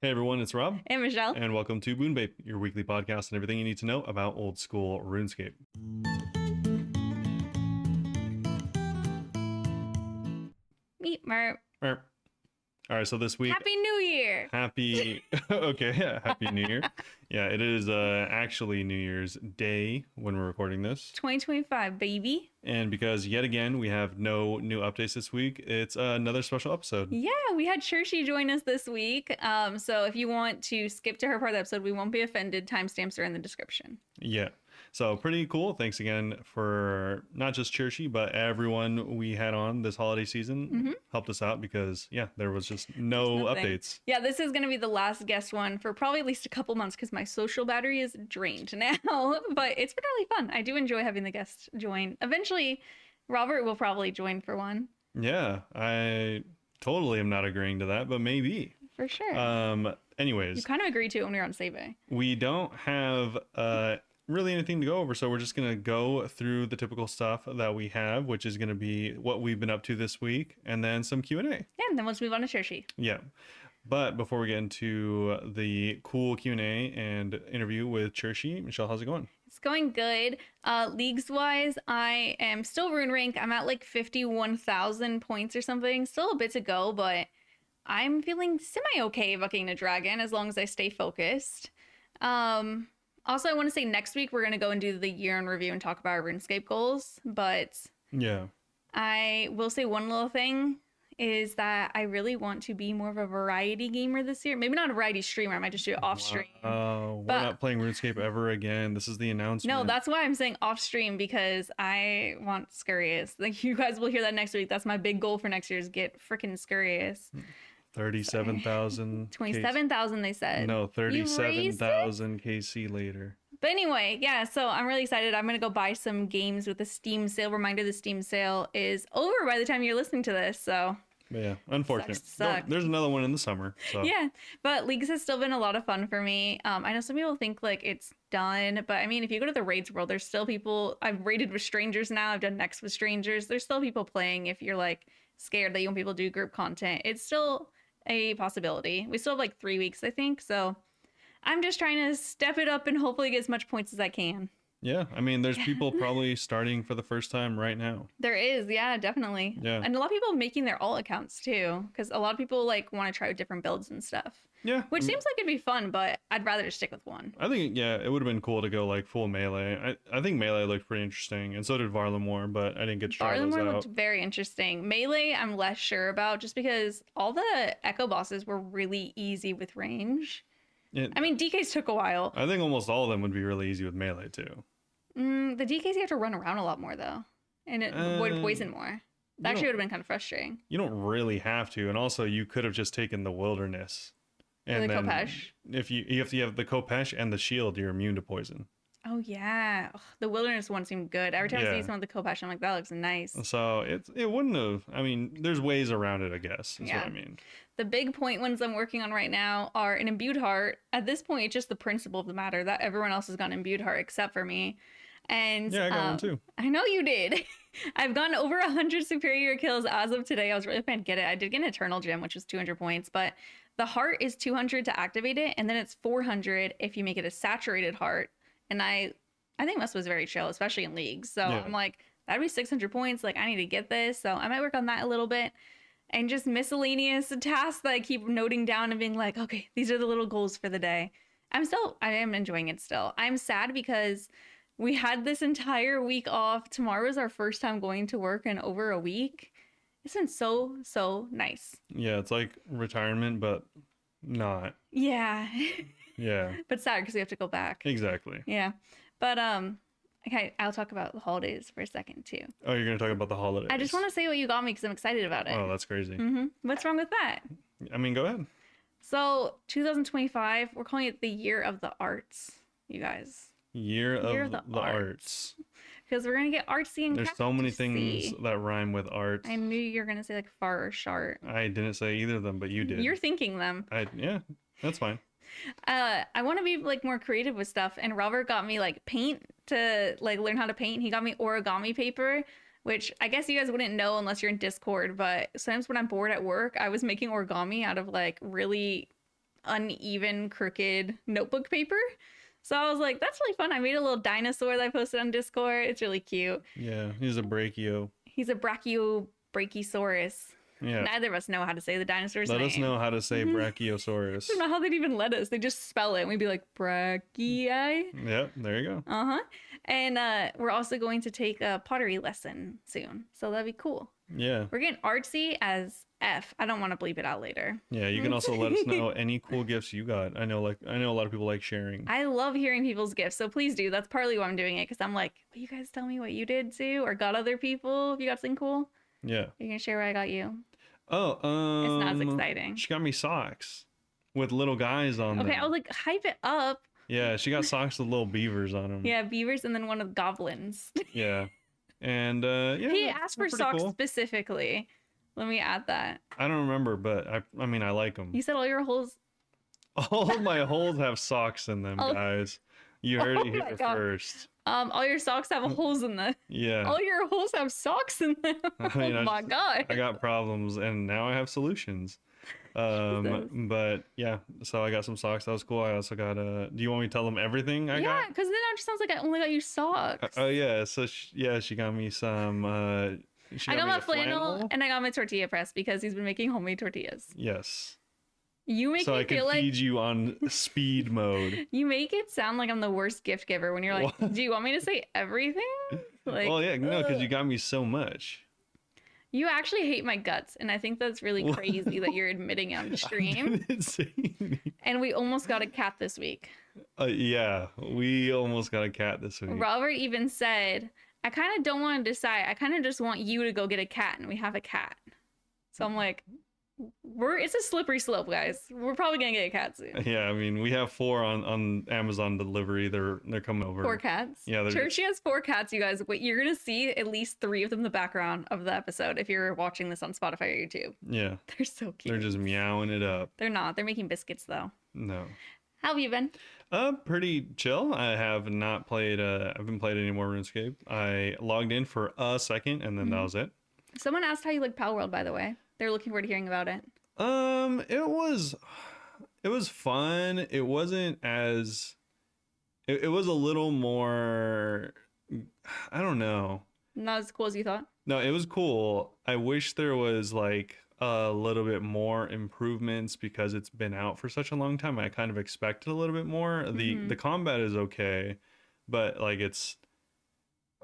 Hey everyone, it's Rob, Hey, Michelle. and welcome to Bunebape, your weekly podcast and everything you need to know about old school RuneScape. Meet Merp. All right, so this week, Happy New Year. happy, okay, yeah, happy New Year. Yeah, it is actually New Year's Day when we're recording this. 2025, baby. And because yet again we have no new updates this week, it's another special episode. Yeah, we had Chershi join us this week. So if you want to skip to her part of the episode, we won't be offended. Timestamps are in the description. Yeah. So pretty cool. Thanks again for not just Chershi, but everyone we had on this holiday season helped us out because, yeah, there was just no updates. Yeah, this is going to be the last guest one for probably at least a couple months because my social battery is drained now. But it's been really fun. I do enjoy having the guests join. Eventually, Robert will probably join for one. Yeah, I totally am not agreeing to that, but maybe. For sure. Anyways, You kind of agreed to it when we were on Save. we don't have really anything to go over, so we're just gonna go through the typical stuff that we have, which is gonna be what we've been up to this week, and then some Q&A. Yeah, and then let's move on to Chershi. Yeah. But before we get into the cool Q&A and interview with Chershi, Michelle, how's it going? It's going good. Leagues wise, I am still rune rank. I'm at like 51,000 points or something. Still a bit to go, but I'm feeling semi okay bucking a dragon as long as I stay focused. Also, I want to say next week we're going to go and do the year in review and talk about our RuneScape goals. But Yeah. I will say one little thing is that I really want to be more of a variety gamer this year. Maybe not a variety streamer. I might just do it off stream. We're But- not playing RuneScape ever again. This is the announcement. No, that's why I'm saying off stream because I want Scurrius. Like you guys will hear that next week. That's my big goal for next year is get freaking Scurrius. 37,000. 27,000 they said. No, You raised it? 37,000 KC later. But anyway, yeah, so I'm really excited. I'm going to go buy some games with the Steam sale. Reminder, the Steam sale is over by the time you're listening to this. So But yeah, unfortunate. Sucks. There's another one in the summer. So yeah, but Leagues has still been a lot of fun for me. I know some people think like it's done, but I mean, if you go to the raids world, there's still people. I've raided with strangers now. I've done next with strangers. There's still people playing. If you're like scared that you want people to do group content, it's still a possibility. We still have like 3 weeks, I think. So I'm just trying to step it up and hopefully get as much points as I can. yeah, I mean, there's people probably starting for the first time right now. There is, yeah, definitely. Yeah. And a lot of people making their alt accounts too, because a lot of people like want to try different builds and stuff, Yeah. which seems like it'd be fun, but I'd rather just stick with one. I think, yeah, it would have been cool to go like full melee. I think melee looked pretty interesting, and so did Varlamore, but I didn't get to try those Barlamore out. looked very interesting. Melee, I'm less sure about just because all the echo bosses were really easy with range. I mean, DKs took a while. I think almost all of them would be really easy with melee too. The DKs you have to run around a lot more though, and it avoid poison more. That actually would have been kind of frustrating. You don't really have to, and also you could have just taken the wilderness. Or the then Kopesh. if you have the Kopesh and the shield, you're immune to poison. Oh yeah, ugh, the wilderness one seemed good. Every time I Yeah. see someone with the Kopesh, I'm like, that looks nice. So it wouldn't have. I mean, there's ways around it, I guess. Is Yeah. what I mean. The big point ones I'm working on right now are an imbued heart. At this point, it's just the principle of the matter that everyone else has gotten imbued heart except for me. And Yeah, I got one too. I know you did. I've gotten over 100 superior kills as of today. I was really trying to get it. I did get an eternal gem, which was 200 points, but the heart is 200 to activate it, and then it's 400 if you make it a saturated heart. And I think this was very chill, especially in leagues. So Yeah. I'm like, that'd be 600 points. Like, I need to get this. So I might work on that a little bit. And just miscellaneous tasks that I keep noting down and being like, okay, these are the little goals for the day. I am enjoying it still. I'm sad because we had this entire week off. Tomorrow is our first time going to work in over a week. It's been so nice. Yeah, it's like retirement, but not. Yeah. Yeah, But sad because we have to go back. exactly. Yeah. But okay, I'll talk about the holidays for a second too. Oh, you're gonna talk about the holidays. I just want to say what you got me because I'm excited about it. Oh, that's crazy. What's wrong with that? I mean, go ahead. So 2025, we're calling it the year of the arts, you guys. Year of the the arts. Because we're gonna get artsy and There's so many things crafty. that rhyme with art. I knew you were gonna say like far or shart. I didn't say either of them, but you did. You're thinking them. Yeah, that's fine. I want to be like more creative with stuff, and Robert got me like paint to like learn how to paint. He got me origami paper, which I guess you guys wouldn't know unless you're in Discord, but sometimes when I'm bored at work, I was making origami out of like really uneven, crooked notebook paper. So I was like, that's really fun. I made a little dinosaur that I posted on Discord. It's really cute. Yeah, he's a brachio. He's a brachiosaurus. Yeah. Neither of us know how to say the dinosaur's Let name. us know how to say I Brachiosaurus. don't know how they'd even let us. They just spell it and we'd be like, brachii. Yep, there you go. Uh-huh. And we're also going to take a pottery lesson soon. So that'd be cool. Yeah. We're getting artsy as F. I don't want to bleep it out later. Yeah, you can also let us know any cool gifts you got. I know a lot of people like sharing. I love hearing people's gifts, so please do. That's partly why I'm doing it, because I'm like, will you guys tell me what you did too, or got other people if you got something cool? Yeah. You're gonna share what I got you. Oh, It's not as exciting. She got me socks with little guys on them. Okay, I was like, hype it up. Yeah, she got socks with little beavers on them. Yeah, beavers and then one of the goblins. Yeah. And yeah. He asked for socks cool. specifically. Let me add that. I don't remember, but I mean I like them. You said all your holes. All of my holes have socks in them, Oh. guys. You heard it Oh here my God. first. All your socks have holes in them. Yeah. All your holes have socks in them. I mean, Oh my God. I got problems and now I have solutions. But yeah, so I got some socks. That was cool. I also got do you want me to tell them everything I got? Yeah, because then it just sounds like I only got you socks. Oh yeah, so she got me some I got my flannel and I got my tortilla press because he's been making homemade tortillas. Yes. You make So me I can feel like feed you on speed mode. you make it sound like I'm the worst gift giver when you're like, What? do you want me to say everything? Like, Well, yeah, no, because you got me so much. you actually hate my guts, and I think that's really crazy that you're admitting it on I stream. didn't say anything. And we almost got a cat this week. Yeah, we almost got a cat this week. Robert even said, I kind of don't want to decide. I kind of just want you to go get a cat, and we have a cat. So I'm like, it's a slippery slope, guys. We're probably gonna get a cat soon. Yeah, I mean, we have 4 on Amazon delivery. They're coming over. 4 cats. Yeah, they're Chershi has 4 cats, you guys. Wait, you're gonna see at least 3 of them in the background of the episode if you're watching this on Spotify or YouTube. Yeah, They're so cute. they're just meowing it up. They're not. They're making biscuits though. No. How have you been? Pretty chill. I have not played. I haven't played any more RuneScape. I logged in for a second, and then that was it. Someone asked how you like Power World, by the way. They're looking forward to hearing about it. It was fun. It wasn't as. It was a little more. I don't know. Not as cool as you thought. No, it was cool. I wish there was like a little bit more improvements because it's been out for such a long time. I kind of expected a little bit more. The combat is okay, but like it's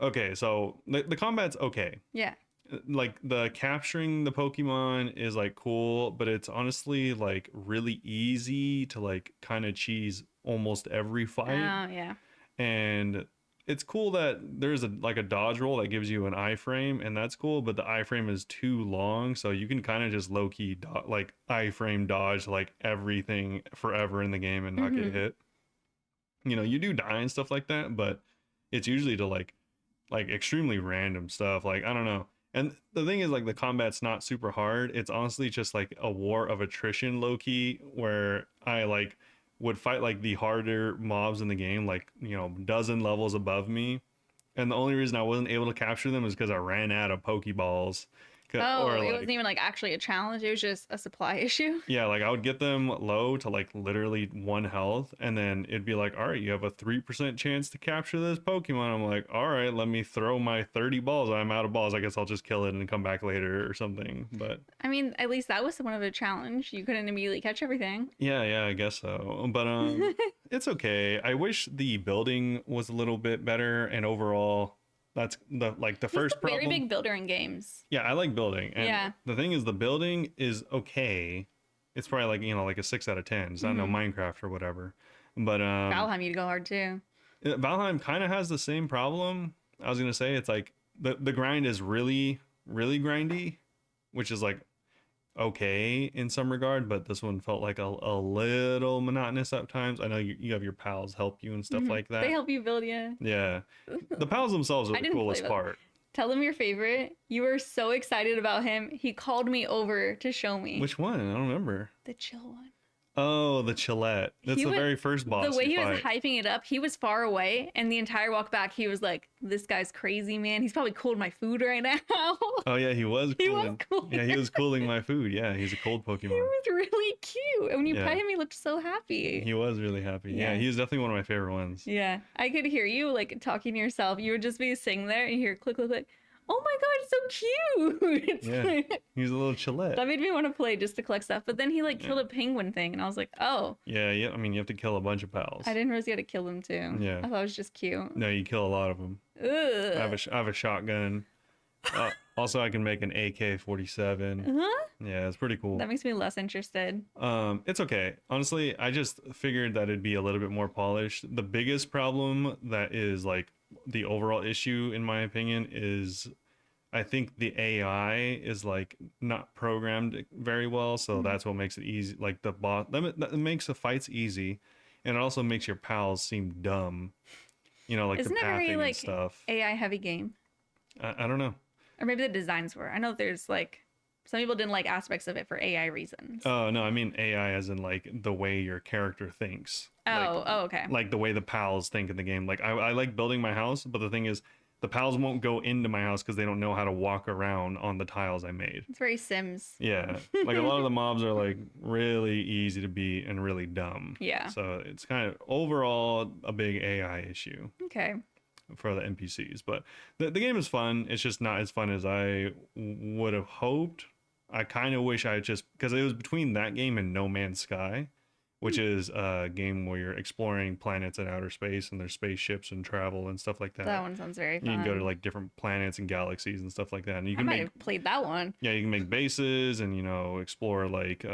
okay. So the combat's okay. Yeah. Like the capturing the Pokemon is like cool, but it's honestly like really easy to like kind of cheese almost every fight. Oh, yeah. And it's cool that there's a dodge roll that gives you an iframe, and that's cool, but the iframe is too long, so you can kind of just low-key like iframe dodge like everything forever in the game and not get hit. You know, you do die and stuff like that, but it's usually to like extremely random stuff. Like, I don't know. And the thing is, like, the combat's not super hard. It's honestly just like a war of attrition low-key, where I like would fight like the harder mobs in the game, like, you know, dozen levels above me, and the only reason I wasn't able to capture them is because I ran out of Pokeballs. Oh, it wasn't even like actually a challenge. It was just a supply issue. Yeah, like I would get them low to like literally 1 health, and then it'd be like, all right, you have a 3% chance to capture this Pokemon. I'm like, all right, let me throw my 30 balls. I'm out of balls. I guess I'll just kill it and come back later or something. But I mean, at least that was somewhat of a challenge. You couldn't immediately catch everything. yeah, I guess so. But it's okay. I wish the building was a little bit better, and overall, that's the first problem. Very big builder in games. Yeah, I like building. And Yeah. the thing is, the building is okay. It's probably like, you know, like a 6 out of 10. It's not no Minecraft or whatever. But Valheim, you'd go hard too. Valheim kind of has the same problem. I was gonna say it's like the grind is really, really grindy, which is like okay in some regard, but this one felt like a little monotonous at times. I know you have your pals help you and stuff like that. They help you build, yeah. Yeah. The pals themselves are I the didn't coolest play them. part. Tell them your favorite. You were so excited about him. He called me over to show me. Which one? I don't remember. The chill one. Oh, the Chillette. That's He the was very first boss the way you he was fight. hyping it up. He was far away, and the entire walk back, he was like, "This guy's crazy, man. He's probably cooled my food right now." Oh yeah, he was He was cooling. cool. Yeah, he was cooling my food. Yeah, he's a cold He Pokemon. was really cute, and when you Yeah, pet him, he looked so happy. he was really happy. Yeah, Yeah. he was definitely one of my favorite ones. Yeah, I could hear you like talking to yourself. You would just be sitting there and you hear click, click, click. Oh my god, it's so cute! It's Yeah, like- he was a little Chillette. that made me want to play just to collect stuff. But then he like killed Yeah. a penguin thing, and I was like, oh, Yeah, yeah. I mean, you have to kill a bunch of pals. I didn't realize you had to kill them too. Yeah. I thought it was just cute. No, you kill a lot of them. Ugh. I have a shotgun. Also, I can make an AK-47. Huh? Yeah, it's pretty cool. That makes me less interested. It's okay. Honestly, I just figured that it'd be a little bit more polished. The biggest problem that is like the overall issue, in my opinion, is I think the AI is like not programmed very well, so that's what makes it easy. Like the boss, that makes the fights easy, and it also makes your pals seem dumb. You know, like Isn't the it a very pathing and like stuff. AI heavy game? I don't know. Or maybe the designs were. I know there's like some people didn't like aspects of it for AI reasons. Oh no, I mean AI as in like the way your character thinks. Okay. Like the way the pals think in the game. Like I like building my house, but the thing is, the pals won't go into my house because they don't know how to walk around on the tiles I made. It's very Sims. Yeah, like a lot of the mobs are like really easy to beat and really dumb. Yeah. So it's kind of overall a big AI issue Okay. for the NPCs. But the game is fun. It's just not as fun as I would have hoped. I kind of wish I just, because it was between that game and No Man's Sky, which is a game where you're exploring planets in outer space and there's spaceships and travel and stuff like that. That one sounds very fun. You can go to like different planets and galaxies and stuff like that. And you I can might make, have played that one. yeah, you can make bases and, you know, explore like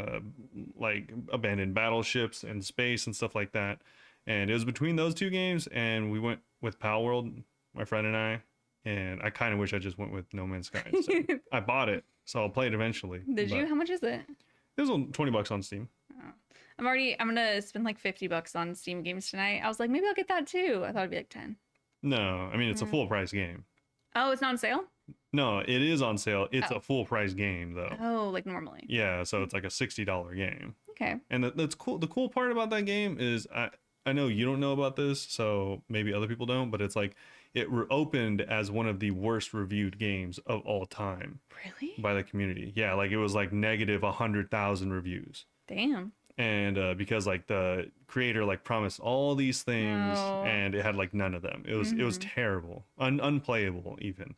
abandoned battleships and space and stuff like that. And it was between those two games, and we went with Pal World, my friend and I kind of wish I just went with No Man's Sky instead. I bought it, so I'll play it eventually. Did but you? How much is it? It was on $20 on Steam. I'm gonna spend like $50 on Steam games tonight. I was like, maybe I'll get that too. I thought it'd be like 10. No, I mean it's a full price game. Oh, it's not on sale? No, it is on sale. It's a full price game though. Oh, like normally. Yeah, so it's like a $60 game. Okay. And that's cool. The cool part about that game is I know you don't know about this, so maybe other people don't, but it's like it opened as one of the worst reviewed games of all time Really? by the community. Yeah, like it was like negative 100,000 reviews. Damn. And because like the creator like promised all these things Oh. and it had like none of them. It was terrible, unplayable even.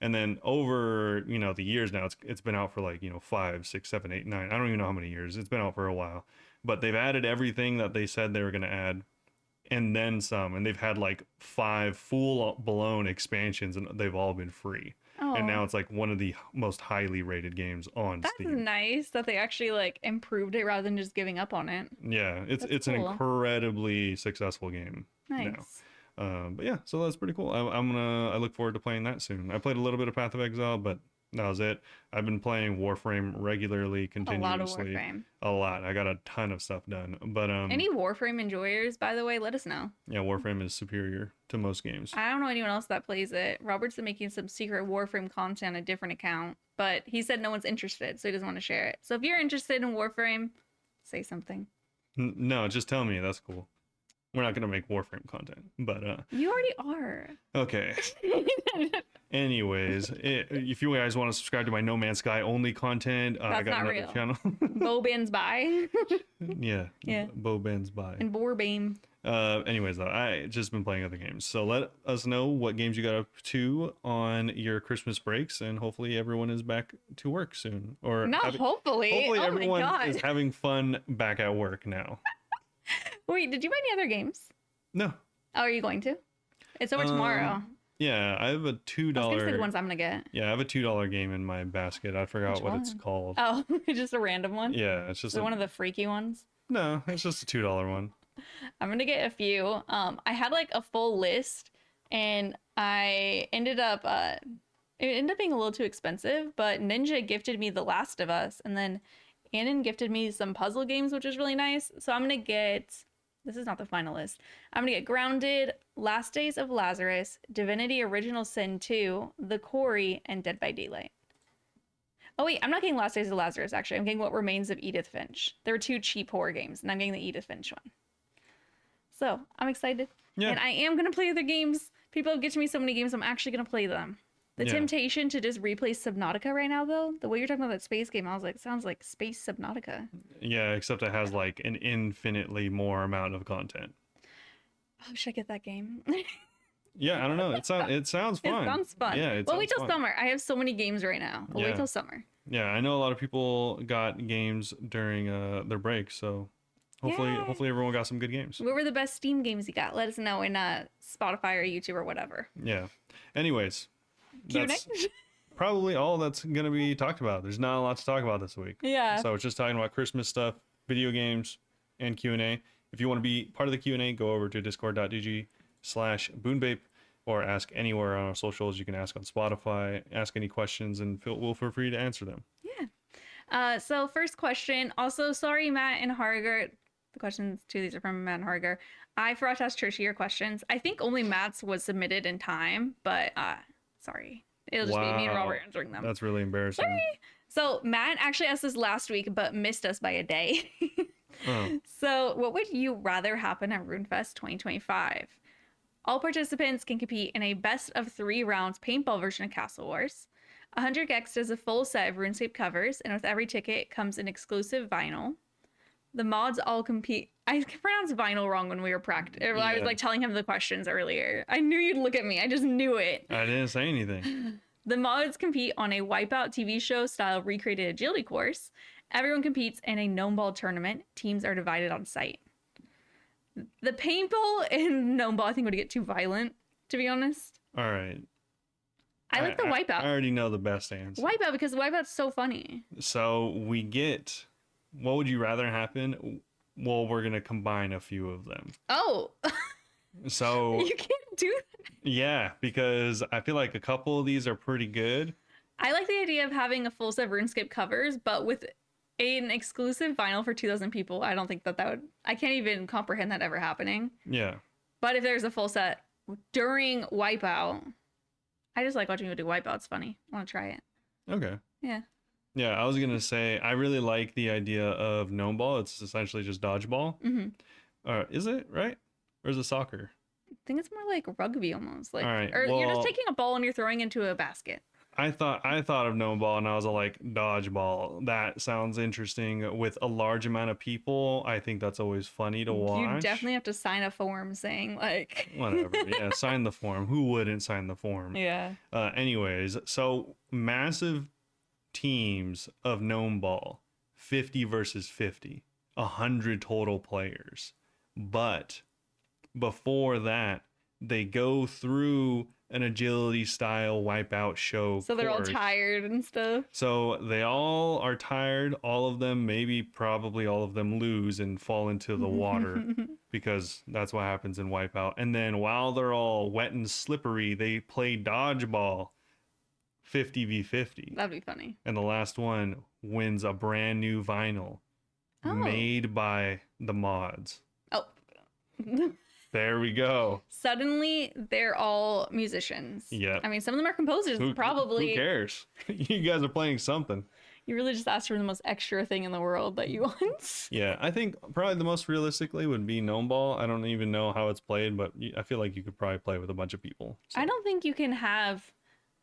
And then over, you know, the years now, it's been out for like, you know, 5, 6, 7, 8, 9. I don't even know how many years. It's been out for a while. But they've added everything that they said they were going to add and then some. And they've had like 5 full blown expansions and they've all been free. Oh. And now it's like one of the most highly rated games on That's Steam. nice that they actually like improved it rather than just giving up on it. Yeah, That's it's an cool. incredibly successful game. Nice. But yeah, so that's pretty cool. I look forward to playing that soon. I played a little bit of Path of Exile, but that was it. I've been playing Warframe regularly, A continuously. lot of Warframe. A lot. I got a ton of stuff done. But Any Warframe enjoyers, by the way, let us know. yeah, Warframe is superior to most games. I don't know anyone else that plays it. Robert's been making some secret Warframe content on a different account, but he said no one's interested, so he doesn't want to share it. So if you're interested in Warframe, say something. No, just tell me. That's cool. We're not gonna make Warframe content, but You already are. okay. Anyways, if you guys want to subscribe to my No Man's Sky only content, I That's got not another real. channel. Bowban's by Yeah. Yeah. Bow bands by. and Borbane. Anyways, though, I just been playing other games. So let us know what games you got up to on your Christmas breaks, and hopefully everyone is back to work soon. Or Not hopefully. hopefully Oh my everyone god. is having fun back at work now. Wait, did you buy any other games? No. Oh, are you going to? It's over tomorrow. Yeah, I have a I was gonna say the $2. ones I'm gonna get. Yeah, I have a $2 game in my basket. I forgot Which what it's one? called. Oh, just a random one? Yeah, it's just So one of the freaky ones? no, it's just a $2 one. I'm gonna get a few. I had like a full list, and I ended up it ended up being a little too expensive. But Ninja gifted me The Last of Us, and then Annan gifted me some puzzle games, which is really nice. So I'm gonna get. This is not the final list. I'm gonna get Grounded, Last Days of Lazarus, Divinity: Original Sin 2, The Quarry, and Dead by Daylight. Oh wait, I'm not getting Last Days of Lazarus. Actually, I'm getting What Remains of Edith Finch. There were two cheap horror games, and I'm getting the Edith Finch one. So I'm excited, Yeah. and I am gonna play the games. People get to me so many games. I'm actually gonna play them. The Yeah. temptation to just replay Subnautica right now, though, the way you're talking about that space game, I was like, sounds like Space Subnautica. Yeah, except it has like an infinitely more amount of content. Oh, should I get that game? Yeah, I don't know. It sounds fun. It sounds fun. Yeah, it Well, sounds wait till fun. summer. I have so many games right now. We'll Yeah. wait till summer. Yeah, I know a lot of people got games during their break, so hopefully Yay. hopefully everyone got some good games. What were the best Steam games you got? Let us know in Spotify or YouTube or whatever. Yeah. Anyways, Q&A? that's probably all that's going to be talked about. There's not a lot to talk about this week. Yeah. So it's just talking about Christmas stuff, video games, and Q&A. If you want to be part of the Q&A, go over to discord.gg/Bunebape or ask anywhere on our socials. You can ask on Spotify, ask any questions, and we'll feel free to answer them. Yeah. So first question. Also, sorry, Matt and Harger. The questions, two of these are from Matt and Harger. I forgot to ask Chershi your questions. I think only Matt's was submitted in time, but sorry. It'll just be me and Robert answering them. That's really embarrassing. Sorry. So Matt actually asked this last week, but missed us by a day. Oh. So what would you rather happen at RuneFest 2025? All participants can compete in a best of 3 rounds paintball version of Castle Wars. 100 Gex does a full set of RuneScape covers, and with every ticket comes an exclusive vinyl. The mods all compete. I pronounced vinyl wrong when we were practicing. I was like telling him the questions earlier. I knew you'd look at me. I just knew it. I didn't say anything. The mods compete on a Wipeout TV show style recreated agility course. Everyone competes in a gnome ball tournament. Teams are divided on site. The paintball and gnome ball, I think, would get too violent, to be honest. All right. I like the Wipeout. I already know the best answer. Wipeout, because Wipeout's so funny. So we get, what would you rather happen? Well, we're going to combine a few of them. Oh, So you can't do that. yeah, because I feel like a couple of these are pretty good. I like the idea of having a full set of RuneScape covers, but with an exclusive vinyl for 2,000 people, I don't think that would, I can't even comprehend that ever happening. Yeah. But if there's a full set during Wipeout, I just like watching people do Wipeout. It's funny. I want to try it. Okay. Yeah. Yeah, I was going to say, I really like the idea of gnome ball. It's essentially just dodgeball. Mm-hmm. Is it, right? Or is it soccer? I think it's more like rugby almost. Like, All right, or you're well- just taking a ball and you're throwing into a basket. I thought of gnome ball and I was like, dodgeball. That sounds interesting. With a large amount of people, I think that's always funny to watch. You definitely have to sign a form saying like Whatever. Yeah, sign the form. Who wouldn't sign the form? Yeah. Anyways, so massive teams of gnome ball, 50 versus 50, 100 total players. But before that, they go through an agility style wipeout show. So they're all course. tired and stuff. So they all are tired. All of them, maybe probably all of them lose and fall into the water because that's what happens in Wipeout. And then while they're all wet and slippery, they play dodgeball 50v50. That'd be funny. And the last one wins a brand new vinyl Oh. made by the mods. Oh. There we go. Suddenly they're all musicians. Yeah. I mean, some of them are composers, probably. Who cares? You guys are playing something. You really just asked for the most extra thing in the world that you want. Yeah, I think probably the most realistically would be gnome ball. I don't even know how it's played, but I feel like you could probably play with a bunch of people. So. I don't think you can have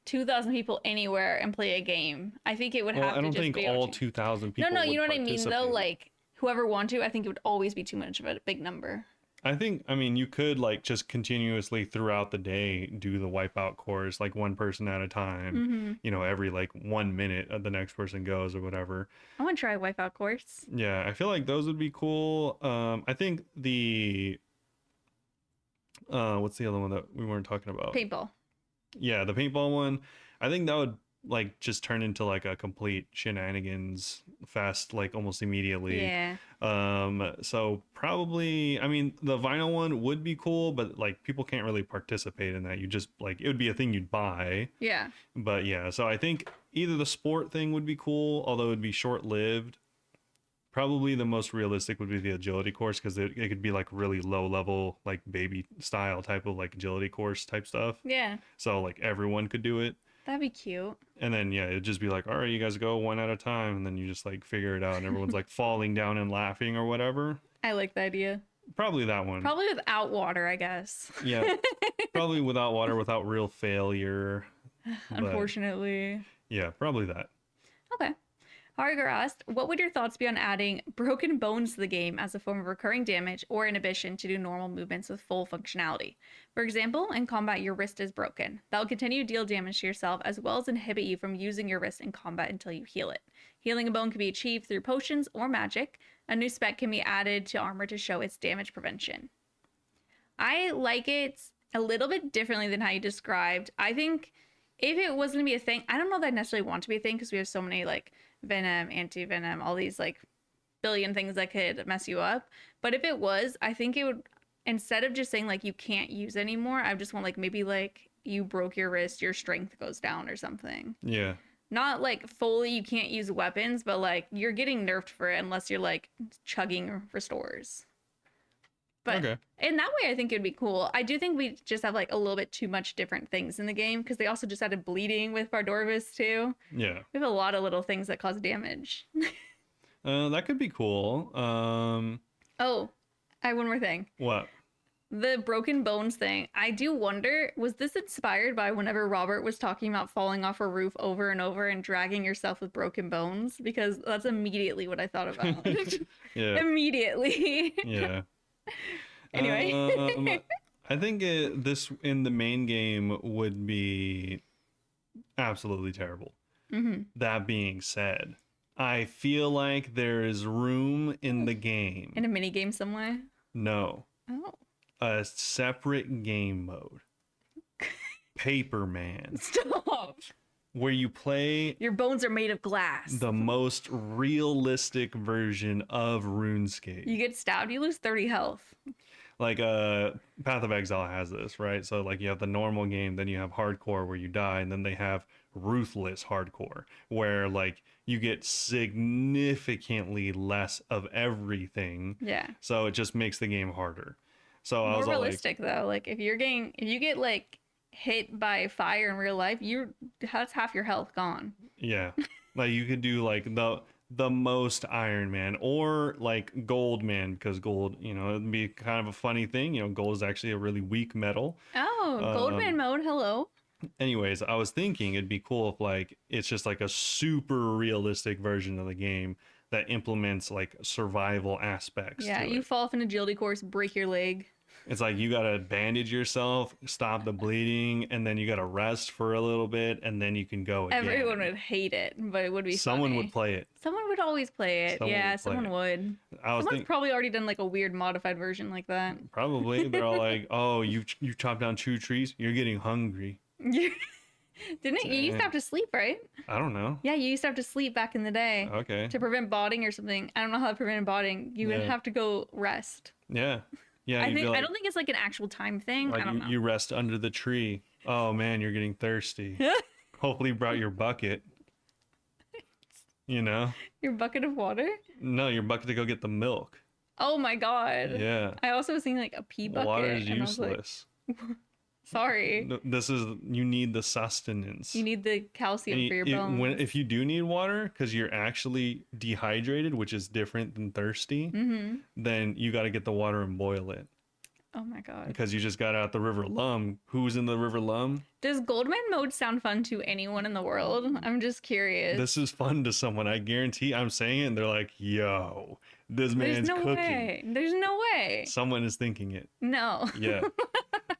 2,000 people anywhere and play a game. I think it would have to I don't just think be all 2,000 people. No, you know would what I mean though. participate. Like whoever want to, I think it would always be too much of a big number. I mean, you could like just continuously throughout the day do the wipeout course, like one person at a time. Mm-hmm. You know, every like 1 minute the next person goes or whatever. I want to try a Wipeout course. Yeah, I feel like those would be cool. I think the what's the other one that we weren't talking about? Paintball. Yeah, the paintball one. I think that would like just turn into like a complete shenanigans fest like almost immediately. Yeah. So probably, I mean, the vinyl one would be cool, but like people can't really participate in that. You just like it would be a thing you'd buy. Yeah. But yeah, so I think either the sport thing would be cool, although it'd be short-lived. Probably the most realistic would be the agility course because it could be like really low level, like baby style type of like agility course type stuff. Yeah. So like everyone could do it. That'd be cute. And then yeah, it'd just be like, all right, you guys go one at a time, and then you just like figure it out, and everyone's like falling down and laughing or whatever. I like the idea. Probably that one. Probably without water, I guess. Yeah, probably without water, without real failure. But Unfortunately. yeah, probably that. Okay. Harger asked, what would your thoughts be on adding broken bones to the game as a form of recurring damage or inhibition to do normal movements with full functionality? For example, in combat, your wrist is broken. That will continue to deal damage to yourself as well as inhibit you from using your wrist in combat until you heal it. Healing a bone can be achieved through potions or magic. A new spec can be added to armor to show its damage prevention. I like it a little bit differently than how you described. I think if it was going to be a thing, I don't know that I necessarily want to be a thing because we have so many like venom, anti-venom, all these like billion things that could mess you up. But if it was, I think it would, instead of just saying like you can't use anymore, I just want like maybe like you broke your wrist, your strength goes down or something. Yeah. Not like fully you can't use weapons, but like you're getting nerfed for it unless you're like chugging restores. But okay. in that way, I think it'd be cool. I do think we just have like a little bit too much different things in the game because they also just added bleeding with Bardorvis too. Yeah. We have a lot of little things that cause damage. That could be cool. Oh, I have one more thing. What? The broken bones thing. I do wonder, was this inspired by whenever Robert was talking about falling off a roof over and over and dragging yourself with broken bones? Because that's immediately what I thought about. Yeah. Immediately. Yeah. Anyway. I think this in the main game would be absolutely terrible. Mm-hmm. That being said, I feel like there is room in the game. In a mini game somewhere? No. Oh. A separate game mode. Paper Man. Stop. Where you play Your bones are made of glass. the most realistic version of RuneScape. You get stabbed, you lose 30 health. Like Path of Exile has this, right? So like you have the normal game, then you have hardcore where you die, and then they have ruthless hardcore where like you get significantly less of everything. Yeah. So it just makes the game harder. So I More was all realistic though. Like if you get like hit by fire in real life, that's half your health gone. yeah, like you could do like the most Iron Man or like Gold Man, because gold, it'd be kind of a funny thing. Gold is actually a really weak metal. Oh, Goldman mode. Hello. Anyways, I was thinking it'd be cool if like it's just like a super realistic version of the game that implements like survival aspects. Yeah, to you it. fall off an agility course, break your leg. It's like you gotta bandage yourself, stop the bleeding, and then you gotta rest for a little bit, and then you can go again. Everyone would hate it, but it would be Someone funny. would play it. Someone would always play it. Someone Yeah, would play someone it. would. Someone's Probably already done like a weird modified version like that. probably they're all like, "Oh, you chopped down 2 trees. You're getting hungry." Didn't it? You used to have to sleep, right? I don't know. Yeah, you used to have to sleep back in the day Okay. to prevent botting or something. I don't know how to prevent botting. You would Yeah. have to go rest. Yeah. Yeah. I you'd be think I like- don't think it's like an actual time thing. Like I don't know. you rest under the tree. Oh man, you're getting thirsty. Hopefully you brought your bucket. Your bucket of water? No, your bucket to go get the milk. Oh my god. Yeah. I also was thinking like a pee bucket. Water is and I was like, useless. sorry. You need the sustenance. You need the calcium And for your bones. if you do need water because you're actually dehydrated, which is different than thirsty, then you got to get the water and boil it. Oh my god. Because you just got out the River Lum. Who's in the River Lum? Does Goldman mode sound fun to anyone in the world? I'm just curious. This is fun to someone. I guarantee I'm saying it and they're like, yo, this man's There's no cooking. way. There's no way. Someone is thinking it. No. Yeah.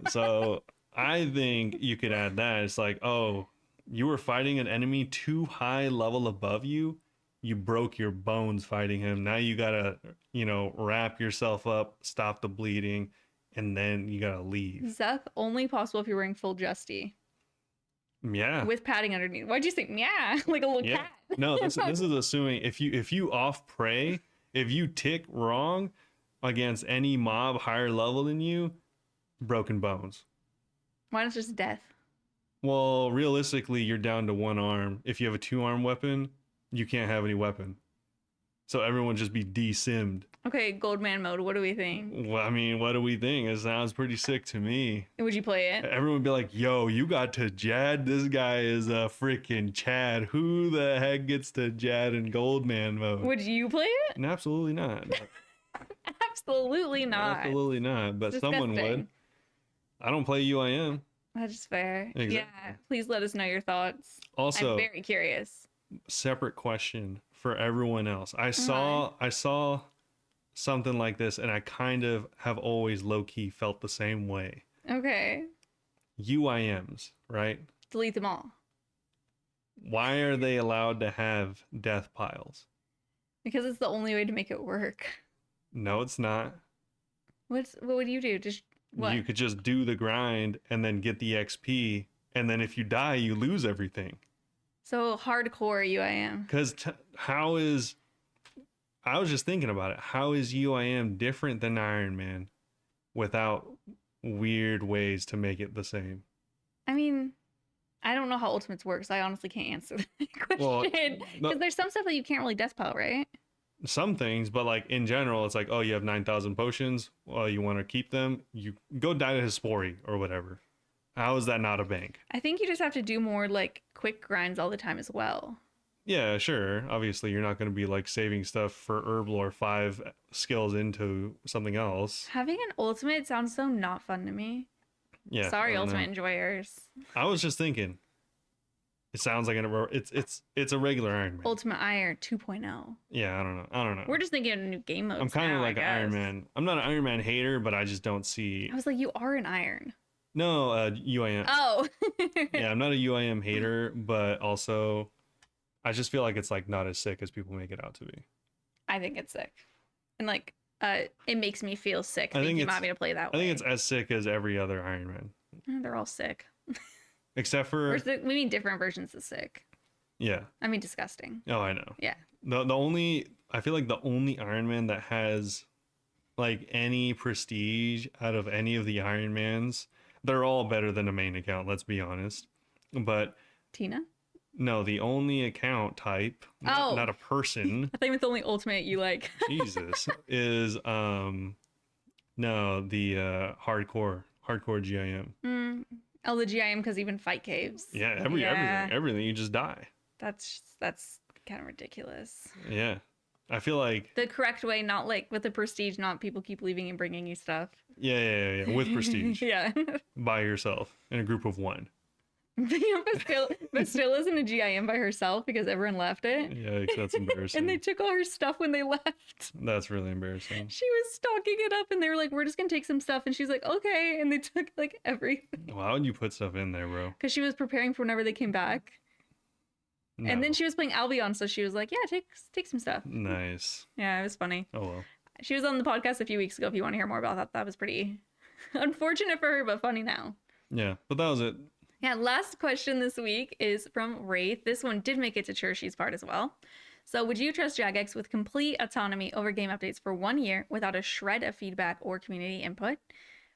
So I think you could add that. It's like, oh, you were fighting an enemy too high level above you. You broke your bones fighting him. Now you gotta, wrap yourself up, stop the bleeding, and then you gotta leave. Zeth only possible if you're wearing full justy Yeah. with padding underneath. Why'd you say yeah like a little Yeah. cat? No, this is assuming if you off prey, if you tick wrong against any mob higher level than you, broken bones. Why not just death? Well, realistically, you're down to 1 arm. If you have a 2-arm weapon, you can't have any weapon. So everyone just be de-simmed. Okay, Goldman mode. What do we think? Well, I mean, what do we think? It sounds pretty sick to me. Would you play it? Everyone would be like, yo, you got to Jad? This guy is a freaking Chad. Who the heck gets to Jad in Goldman mode? Would you play it? And absolutely not. Absolutely not. Absolutely not. But someone would. Disgusting. I don't play UIM. That's fair. Exactly. Yeah. Please let us know your thoughts. Also, I'm very curious. separate question for everyone else. I saw something like this, and I kind of have always low-key felt the same way. Okay. UIMs, right? Delete them all. Why are they allowed to have death piles? Because it's the only way to make it work. No, it's not. What would you do? Just what? You could just do the grind and then get the XP, and then if you die, you lose everything. So hardcore UIM. Because how is... I was just thinking about it. How is UIM different than Iron Man without weird ways to make it the same? I mean, I don't know how Ultimates works. I honestly can't answer that question. Because there's some stuff that you can't really death pile, right? Some things, but like in general, it's like, oh, you have 9,000 potions. Well, you want to keep them. You go die to Hispori or whatever. How is that not a bank? I think you just have to do more like quick grinds all the time as well. Yeah, sure. Obviously, you're not going to be like saving stuff for Herblore 5 skills into something else. Having an ultimate sounds so not fun to me. Yeah. Sorry, ultimate enjoyers. I was just thinking. It sounds like it's a regular Iron Man. Ultimate Iron 2.0. Yeah, I don't know. We're just thinking of new game modes. I'm kind of now, like an Iron Man. I'm not an Iron Man hater, but I just don't see. I was like, you are an Iron. No, UIM. Oh. Yeah, I'm not a UIM hater, but also I just feel like it's like not as sick as people make it out to be. I think it's sick. And like it makes me feel sick I think thinking it's- about me to play that way. I think it's as sick as every other Iron Man. They're all sick. Except Or for we mean different versions of sick. yeah. I mean disgusting. Oh, I know. Yeah. The only I feel like the only Iron Man that has like any prestige out of any of the Iron Mans, they're all better than a main account, let's be honest. But Tina? no, the only account type, not a person, I think it's only ultimate you like. Jesus, is no, the hardcore GIM. Oh, the GIM because even fight caves. Yeah, Yeah. everything, you just die. That's kind of ridiculous. Yeah. I feel like The correct way, not like with the prestige, not people keep leaving and bringing you stuff. yeah, with prestige Yeah. by yourself in a group of one. but still isn't a GIM by herself because everyone left it. Yeah, that's embarrassing. And they took all her stuff when they left. That's really embarrassing. She was stocking it up and they were like, we're just gonna take some stuff. And she's like, okay. And they took like everything. Why would you put stuff in there, bro? Because she was preparing for whenever they came back. No. And then she was playing Albion, so she was like, yeah, take some stuff. Nice. Yeah, it was funny. Oh well. She was on the podcast a few weeks ago if you want to hear more about that. That was pretty unfortunate for her, but funny now. Yeah, but that was it. Yeah, last question this week is from Wraith. This one did make it to Chershi's part as well. So, would you trust Jagex with complete autonomy over game updates for 1 year without a shred of feedback or community input?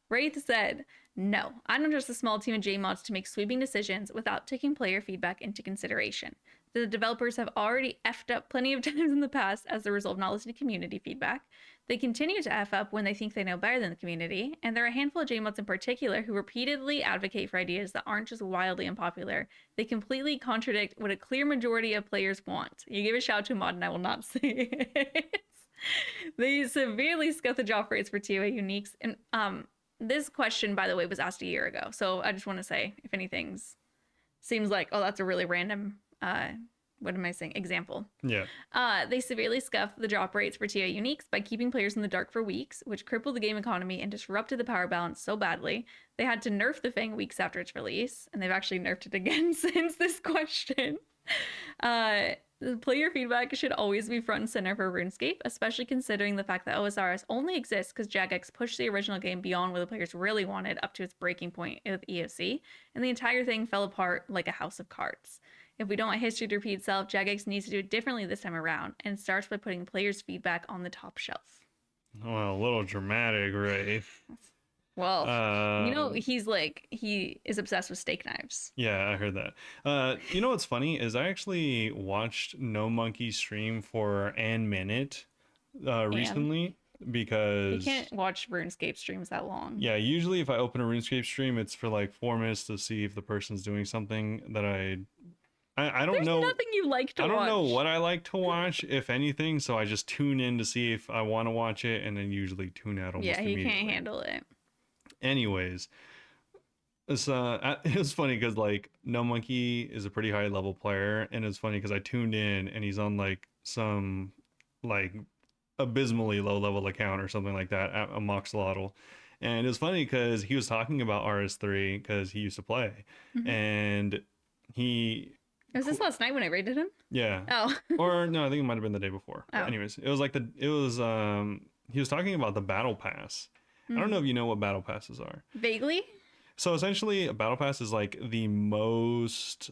Wraith said, no, I don't trust a small team of JMods to make sweeping decisions without taking player feedback into consideration. The developers have already effed up plenty of times in the past as a result of not listening to community feedback. They continue to F up when they think they know better than the community, and there are a handful of JMods in particular who repeatedly advocate for ideas that aren't just wildly unpopular. They completely contradict what a clear majority of players want. You give a shout to a mod and I will not say it. They severely scuff the drop rates for TOA uniques. And this question, by the way, was asked a year ago. So I just want to say, if anything's seems like, oh, that's a really random what am I saying? Example. Yeah. They severely scuffed the drop rates for TO uniques by keeping players in the dark for weeks, which crippled the game economy and disrupted the power balance so badly. They had to nerf the Fang weeks after its release, and they've actually nerfed it again since this question. The player feedback should always be front and center for RuneScape, especially considering the fact that OSRS only exists because Jagex pushed the original game beyond what the players really wanted up to its breaking point with EOC, and the entire thing fell apart like a house of cards. If we don't want history to repeat itself, Jagex needs to do it differently this time around, and starts by putting players' feedback on the top shelf. Well, a little dramatic, right? Well, Um, he is obsessed with steak knives. yeah, I heard that. You know what's funny is I actually watched No Monkey stream for an minute And recently you because can't watch RuneScape streams that long. yeah, usually if I open a RuneScape stream, it's for like 4 minutes to see if the person's doing something that I don't There's know. nothing you like to I don't know watch. what I like to watch, if anything, so I just tune in to see if I want to watch it and then usually tune out Yeah, almost he can't immediately. handle it. Anyways, it was funny because like No Monkey is a pretty high level player, and it's funny because I tuned in and he's on like some like abysmally low level account or something like that at a Moxlotl. And it was funny because he was talking about RS3 because he used to play, Mhm. and he Was this last night when I rated him? yeah. Oh. Or no, I think it might have been the day before. But Oh. anyways, it was he was talking about the battle pass. I don't Hmm. know if you know what battle passes are. Vaguely? So essentially a battle pass is like the most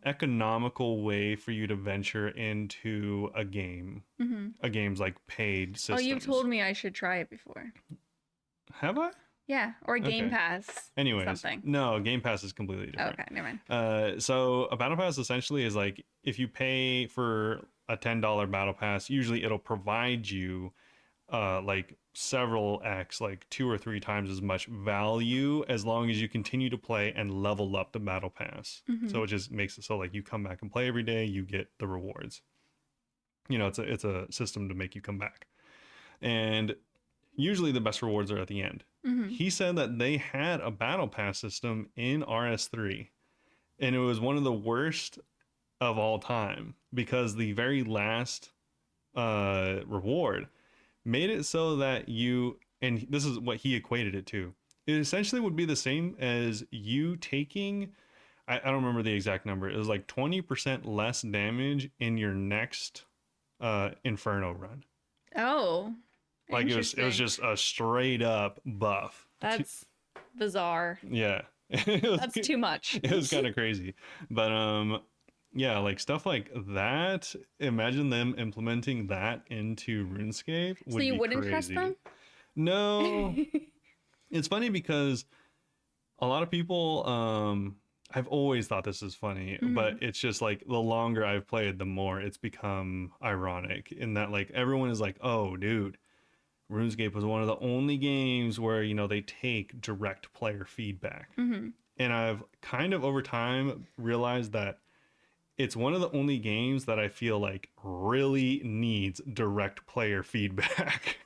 economical way for you to venture into a game. Hmm. A game's like paid Oh, you've systems. told me I should try it before. Have I? Yeah, or a Game Okay. Pass. Anyways, Something. no, Game Pass is completely Oh, different. okay, never mind. So a battle pass essentially is like if you pay for a $10 battle pass, usually it'll provide you like several X, like 2 or 3 times as much value as long as you continue to play and level up the battle pass. Hmm. So it just makes it so like you come back and play every day, you get the rewards. You know, it's a system to make you come back. And usually the best rewards are at the end. Hmm. He said that they had a battle pass system in RS3 and it was one of the worst of all time because the very last reward made it so that you, and this is what he equated it to, it essentially would be the same as you taking, I don't remember the exact number, it was like 20% less damage in your next Inferno run. Oh, Like it was interesting. just a straight up buff. That's bizarre. Yeah. it was, That's too much. it was kind of crazy. But yeah, like stuff like that, imagine them implementing that into RuneScape So would you be wouldn't trust crazy. them? No, it's funny because a lot of people I've always thought this is funny, but Hmm. it's just like the longer I've played, the more it's become ironic in that like everyone is like, "Oh, dude, RuneScape was one of the only games where, you know, they take direct player feedback." Hmm. And I've kind of over time realized that it's one of the only games that I feel like really needs direct player feedback.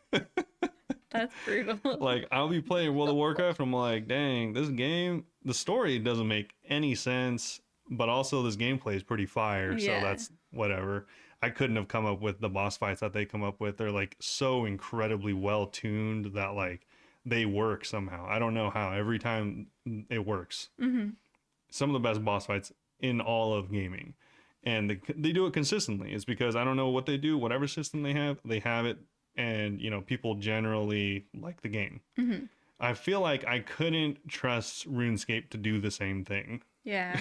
That's brutal. Like I'll be playing World of Warcraft and I'm like, dang, this game, the story doesn't make any sense, but also this gameplay is pretty fire, so Yeah. that's whatever. I couldn't have come up with the boss fights that they come up with. They're like so incredibly well tuned that like they work somehow. I don't know how. Every time it works. Hmm. Some of the best boss fights in all of gaming. And they do it consistently. It's because I don't know what they do, whatever system they have it, and you know people generally like the game. Hmm. I feel like I couldn't trust RuneScape to do the same thing. Yeah.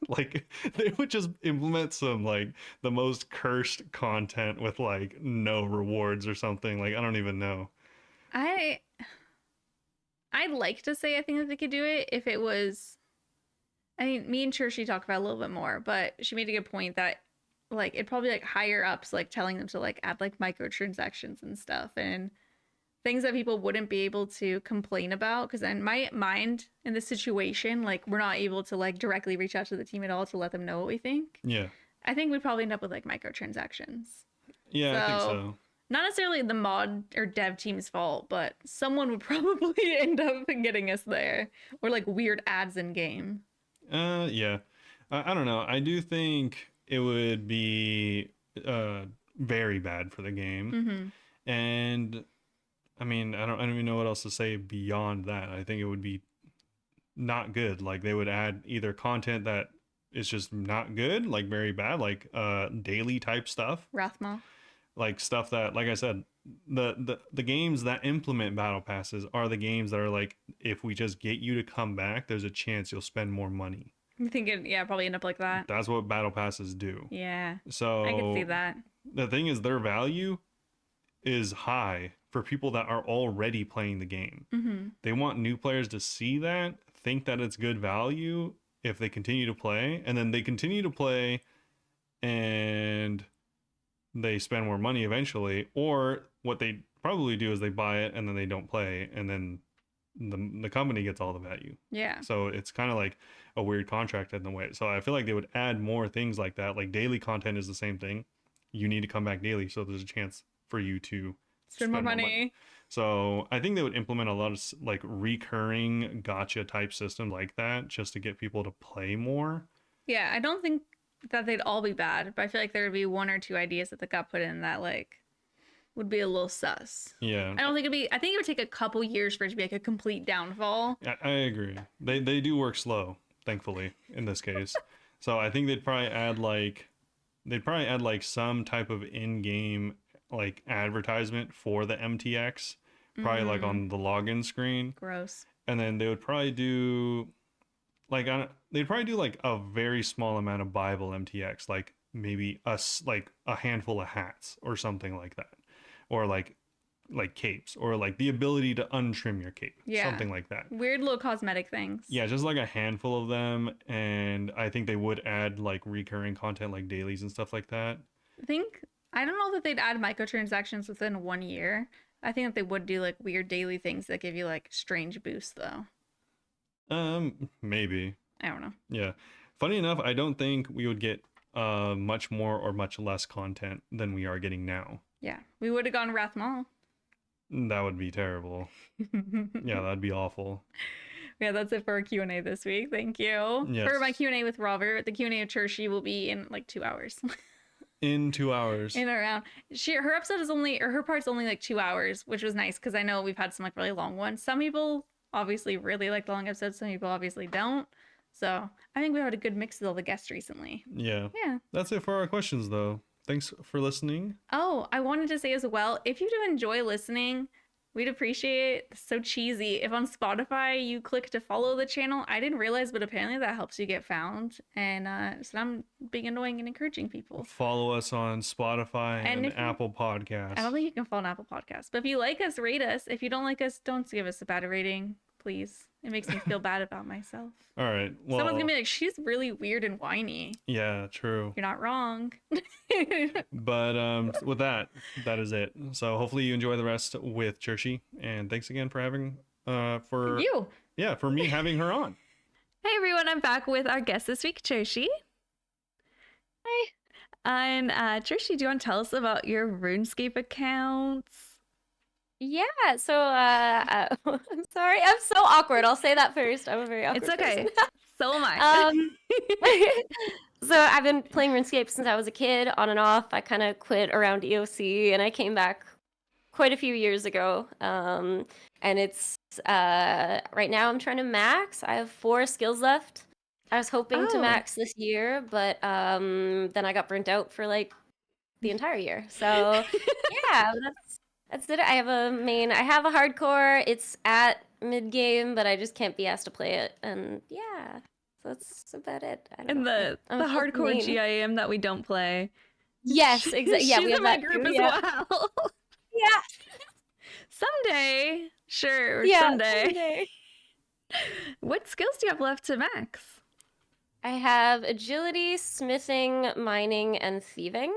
Like they would just implement some like the most cursed content with like no rewards or something. Like I don't even know. I I'd like to say I think that they could do it if it was. I mean, me and Chershi talk about it a little bit more, but she made a good point that like it'd probably like higher ups like telling them to like add like microtransactions and stuff and things that people wouldn't be able to complain about because in my mind in this situation like we're not able to like directly reach out to the team at all to let them know what we think. Yeah. I think we'd probably end up with like microtransactions. Yeah, I think So so. not necessarily the mod or dev team's fault, but someone would probably end up getting us there or like weird ads in game. Yeah. I don't know. I do think it would be uh very bad for the game. Mm-hmm. And I mean, I don't even know what else to say beyond that. I think it would be not good. Like they would add either content that is just not good, like very bad, like daily type stuff, Rathma. like stuff that like I said, the games that implement battle passes are the games that are like if we just get you to come back, there's a chance you'll spend more money. I'm thinking, yeah, probably end up like that. That's what battle passes do. Yeah, I could see So that. the thing is their value is high for people that are already playing the game. Mm-hmm. They want new players to see that, think that it's good value if they continue to play, and then they continue to play and they spend more money eventually, or what they probably do is they buy it and then they don't play, and then the company gets all the value. Yeah. So it's kind of like a weird contract in the way. So I feel like they would add more things like that. Like daily content is the same thing. You need to come back daily, so there's a chance for you to Spend more money. So I think they would implement a lot of like recurring gotcha type system like that just to get people to play more. Yeah, I don't think that they'd all be bad, but I feel like there would be one or two ideas that got put in that like would be a little sus. Yeah. I don't think it'd be. I think it would take a couple years for it to be like a complete downfall. I agree. They do work slow, thankfully, in this case. So I think they'd probably add like some type of in-game like advertisement for the MTX, probably like on the login screen. Gross. And then they would probably do like they'd probably do like a very small amount of Bible MTX, like maybe like a handful of hats or something like that, or like capes, or like the ability to untrim your cape, something like that. Weird little cosmetic things. Yeah, just like a handful of them, and I think they would add like recurring content like dailies and stuff like that. I don't know that they'd add microtransactions within 1 year. I think that they would do like weird daily things that give you like strange boosts though. Maybe. I don't know. Yeah. Funny enough, I don't think we would get much more or much less content than we are getting now. Yeah, we would have gone Wrath Mall. That would be terrible. Yeah, that'd be awful. Yeah, that's it for our Q&A this week. Thank you. Yes. For my Q&A with Robert, the Q&A of Chershi will be in like 2 hours. In 2 hours. In around. Her episode is only, or her part's only like 2 hours, which was nice because I know we've had some like really long ones. Some people obviously really like the long episodes. Some people obviously don't. So I think we had a good mix of all the guests recently. Yeah. Yeah. That's it for our questions though. Thanks for listening. Oh, I wanted to say as well, if you do enjoy listening, we'd appreciate it. So cheesy. If on Spotify you click to follow the channel, I didn't realize, but apparently that helps you get found. And so I'm being annoying and encouraging people. Follow us on Spotify and Apple Podcasts. I don't think you can follow an Apple Podcast, but if you like us, rate us. If you don't like us, don't give us a bad rating, please. It makes me feel bad about myself. All right. Well, someone's gonna be like, she's really weird and whiny. Yeah, true. You're not wrong. But with that is it. So hopefully you enjoy the rest with Chershi, and thanks again for having for me having her on. Hey everyone, I'm back with our guest this week, Chershi. Hi. And Chershi, do you want to tell us about your RuneScape accounts? Yeah, so I'm sorry, I'm so awkward. I'll say that first. I'm a very awkward It's okay. person. So am I. So I've been playing RuneScape since I was a kid, on and off. I kind of quit around EOC, and I came back quite a few years ago. And it's right now I'm trying to max. I have 4 skills left. I was hoping to max this year, but then I got burnt out for like the entire year. So yeah, that's it. I have a main. I have a hardcore. It's at mid game, but I just can't be asked to play it. And yeah, so that's about it. And the hardcore GIM that we don't play. Yes, exactly. Yeah, she's we have in my that group too, as well. Yeah. Someday, sure. Yeah, someday. What skills do you have left to max? I have agility, smithing, mining, and thieving.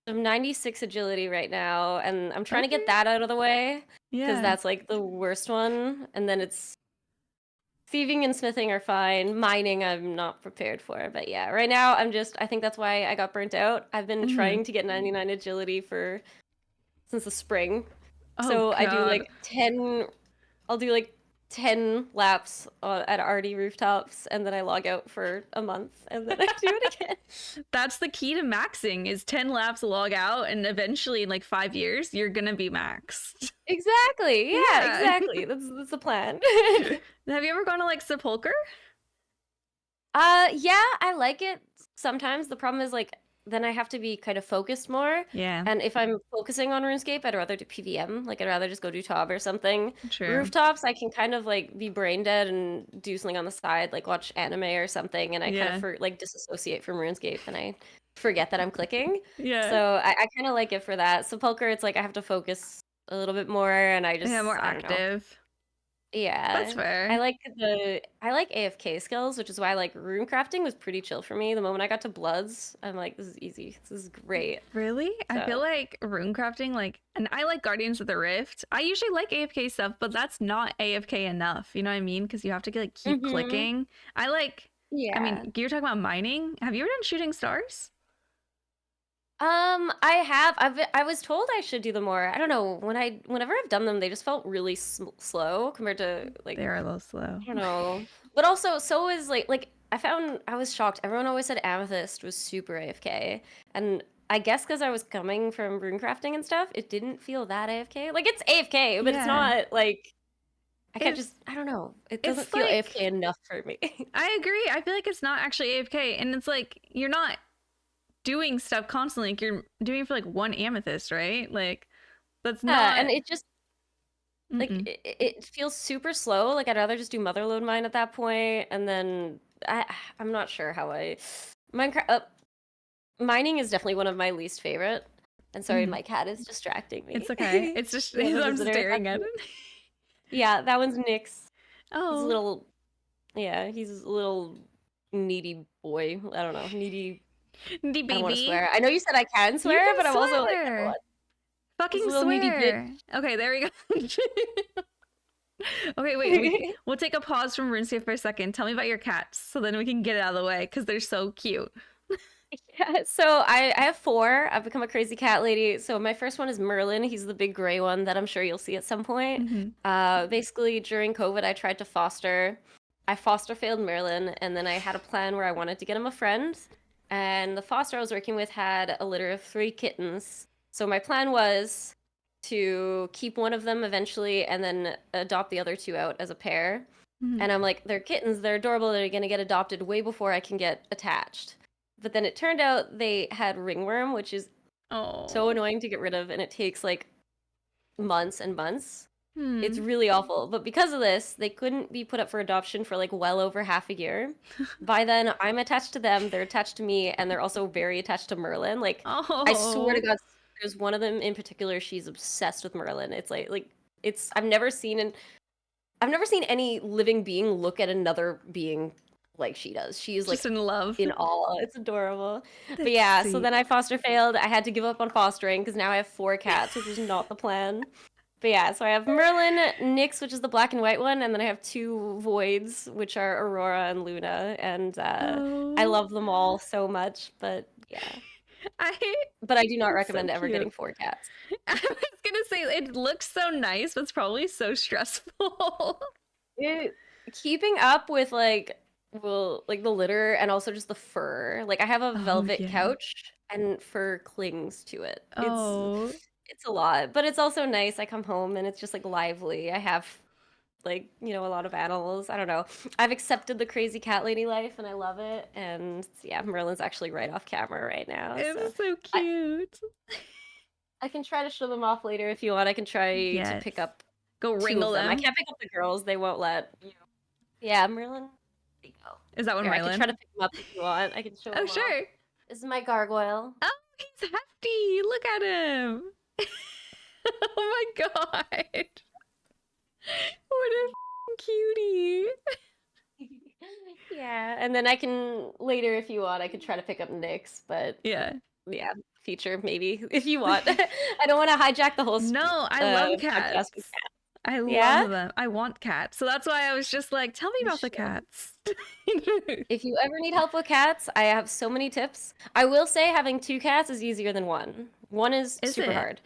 I'm 96 agility right now, and I'm trying to get that out of the way because that's like the worst one. And then it's thieving and smithing are fine. Mining, I'm not prepared for. But yeah, right now I think that's why I got burnt out. I've been trying to get 99 agility since the spring. So God. I do like 10. I'll do like 10 laps at RD rooftops, and then I log out for a month, and then I do it again. That's the key to maxing, is 10 laps, log out, and eventually in like 5 years you're gonna be maxed. Exactly. Yeah. Exactly. That's the plan. Have you ever gone to like Sepulcher? Yeah, I like it sometimes. The problem is like then I have to be kind of focused more. Yeah. And if I'm focusing on RuneScape, I'd rather do PVM. Like, I'd rather just go do TOB or something. True. Rooftops, I can kind of, like, be brain dead and do something on the side, like watch anime or something, and I kind of, disassociate from RuneScape, and I forget that I'm clicking. Yeah. So I kind of like it for that. Sepulcher, it's like I have to focus a little bit more, and I Yeah, more I don't know. active. That's Yeah. fair. I like AFK skills, which is why like rune crafting was pretty chill for me. The moment I got to Bloods, I'm like, this is easy. This is great. Really? I feel So, like rune crafting, like, and I like Guardians of the Rift. I usually like AFK stuff, but that's not AFK enough. You know what I mean? Because you have to like keep hmm clicking. I mean, yeah. you're talking about mining. Have you ever done shooting stars? I have. I was told I should do them more. I don't know. Whenever I've done them, they just felt really slow compared to like They are a little slow. I don't know. But also, so is like I was shocked. Everyone always said Amethyst was super AFK, and I guess because I was coming from runecrafting and stuff, it didn't feel that AFK. Like it's AFK, but it's Yeah. not like It's I don't know. It doesn't it's feel like AFK enough for me. I agree. I feel like it's not actually AFK, and it's like you're not doing stuff constantly. Like you're doing it for like one amethyst, right? Like that's Yeah, not. and it just like Mm-mm. it feels super slow. Like I'd rather just do motherload mine at that point, and then I'm not sure how I Minecraft mining is definitely one of my least favorite. And sorry, Mm. my cat is distracting me. It's okay. It's just We have a I'm visitor. staring at it. Yeah, that one's Nyx. He's a Oh, little, yeah, he's a little needy boy. I don't know, needy. I don't want to DBB. swear. I know you said I can You swear, can but I'm also like, I don't swear. want. He's a Fucking little needy bitch. swear. Okay, there we go. Okay, wait. We'll take a pause from RuneScape for a second. Tell me about your cats, so then we can get it out of the way because they're so cute. Yeah, so I have four. I've become a crazy cat lady. So my first one is Merlin. He's the big gray one that I'm sure you'll see at some point. Mm-hmm. Basically during COVID, I tried to foster. I foster failed Merlin, and then I had a plan where I wanted to get him a friend. And the foster I was working with had a litter of 3 kittens. So my plan was to keep one of them eventually, and then adopt the other two out as a pair. Mm-hmm. And I'm like, they're kittens, they're adorable, they're gonna get adopted way before I can get attached. But then it turned out they had ringworm, which is so Oh. annoying to get rid of, and it takes like months and months. It's Hmm. really awful. But because of this, they couldn't be put up for adoption for like well over half a year. By then, I'm attached to them, they're attached to me, and they're also very attached to Merlin. Like, I swear to Oh. God, there's one of them in particular, she's obsessed with Merlin. It's like it's I've never seen any living being look at another being like she does. She is Just like in love. in awe. It's adorable. But That's yeah, so sweet. then I foster failed. I had to give up on fostering because now I have 4 cats, which was not the plan. But yeah, so I have Merlin, Nyx, which is the black and white one, and then I have 2 voids, which are Aurora and Luna, and I Oh. love them all so much. But yeah, I but I do not It's so recommend ever cute. getting 4 cats. I was gonna say it looks so nice, but it's probably so stressful. It, keeping up with like the litter and also just the fur. Like I have a Oh velvet yeah. couch and fur clings to it. Oh, It's a lot, but it's also nice. I come home and it's just like lively. I have like, a lot of animals. I don't know. I've accepted the crazy cat lady life and I love it. And yeah, Merlin's actually right off camera right now. So it's so I cute. I can try to show them off later if you want. I can try to Yes. pick up Go 2 wrangle of them. I them. can't pick up the girls. They won't let. Yeah, Merlin. There you go. Is that one Here, I can try Merlin? to pick him up if you want. I can show Oh him off. sure. This is my gargoyle. Oh, he's hefty. Look at him. Oh my god. What a cutie. Yeah, and then I can later if you want. I can try to pick up Nyx, but Yeah. yeah, feature maybe if you want. I don't want to hijack the whole No, I love podcast with cats. cats. I Yeah, love them. I want cats. So that's why I was just like, tell me you about the should. cats. If you ever need help with cats, I have so many tips. I will say having 2 cats is easier than one. One is Is super it? hard.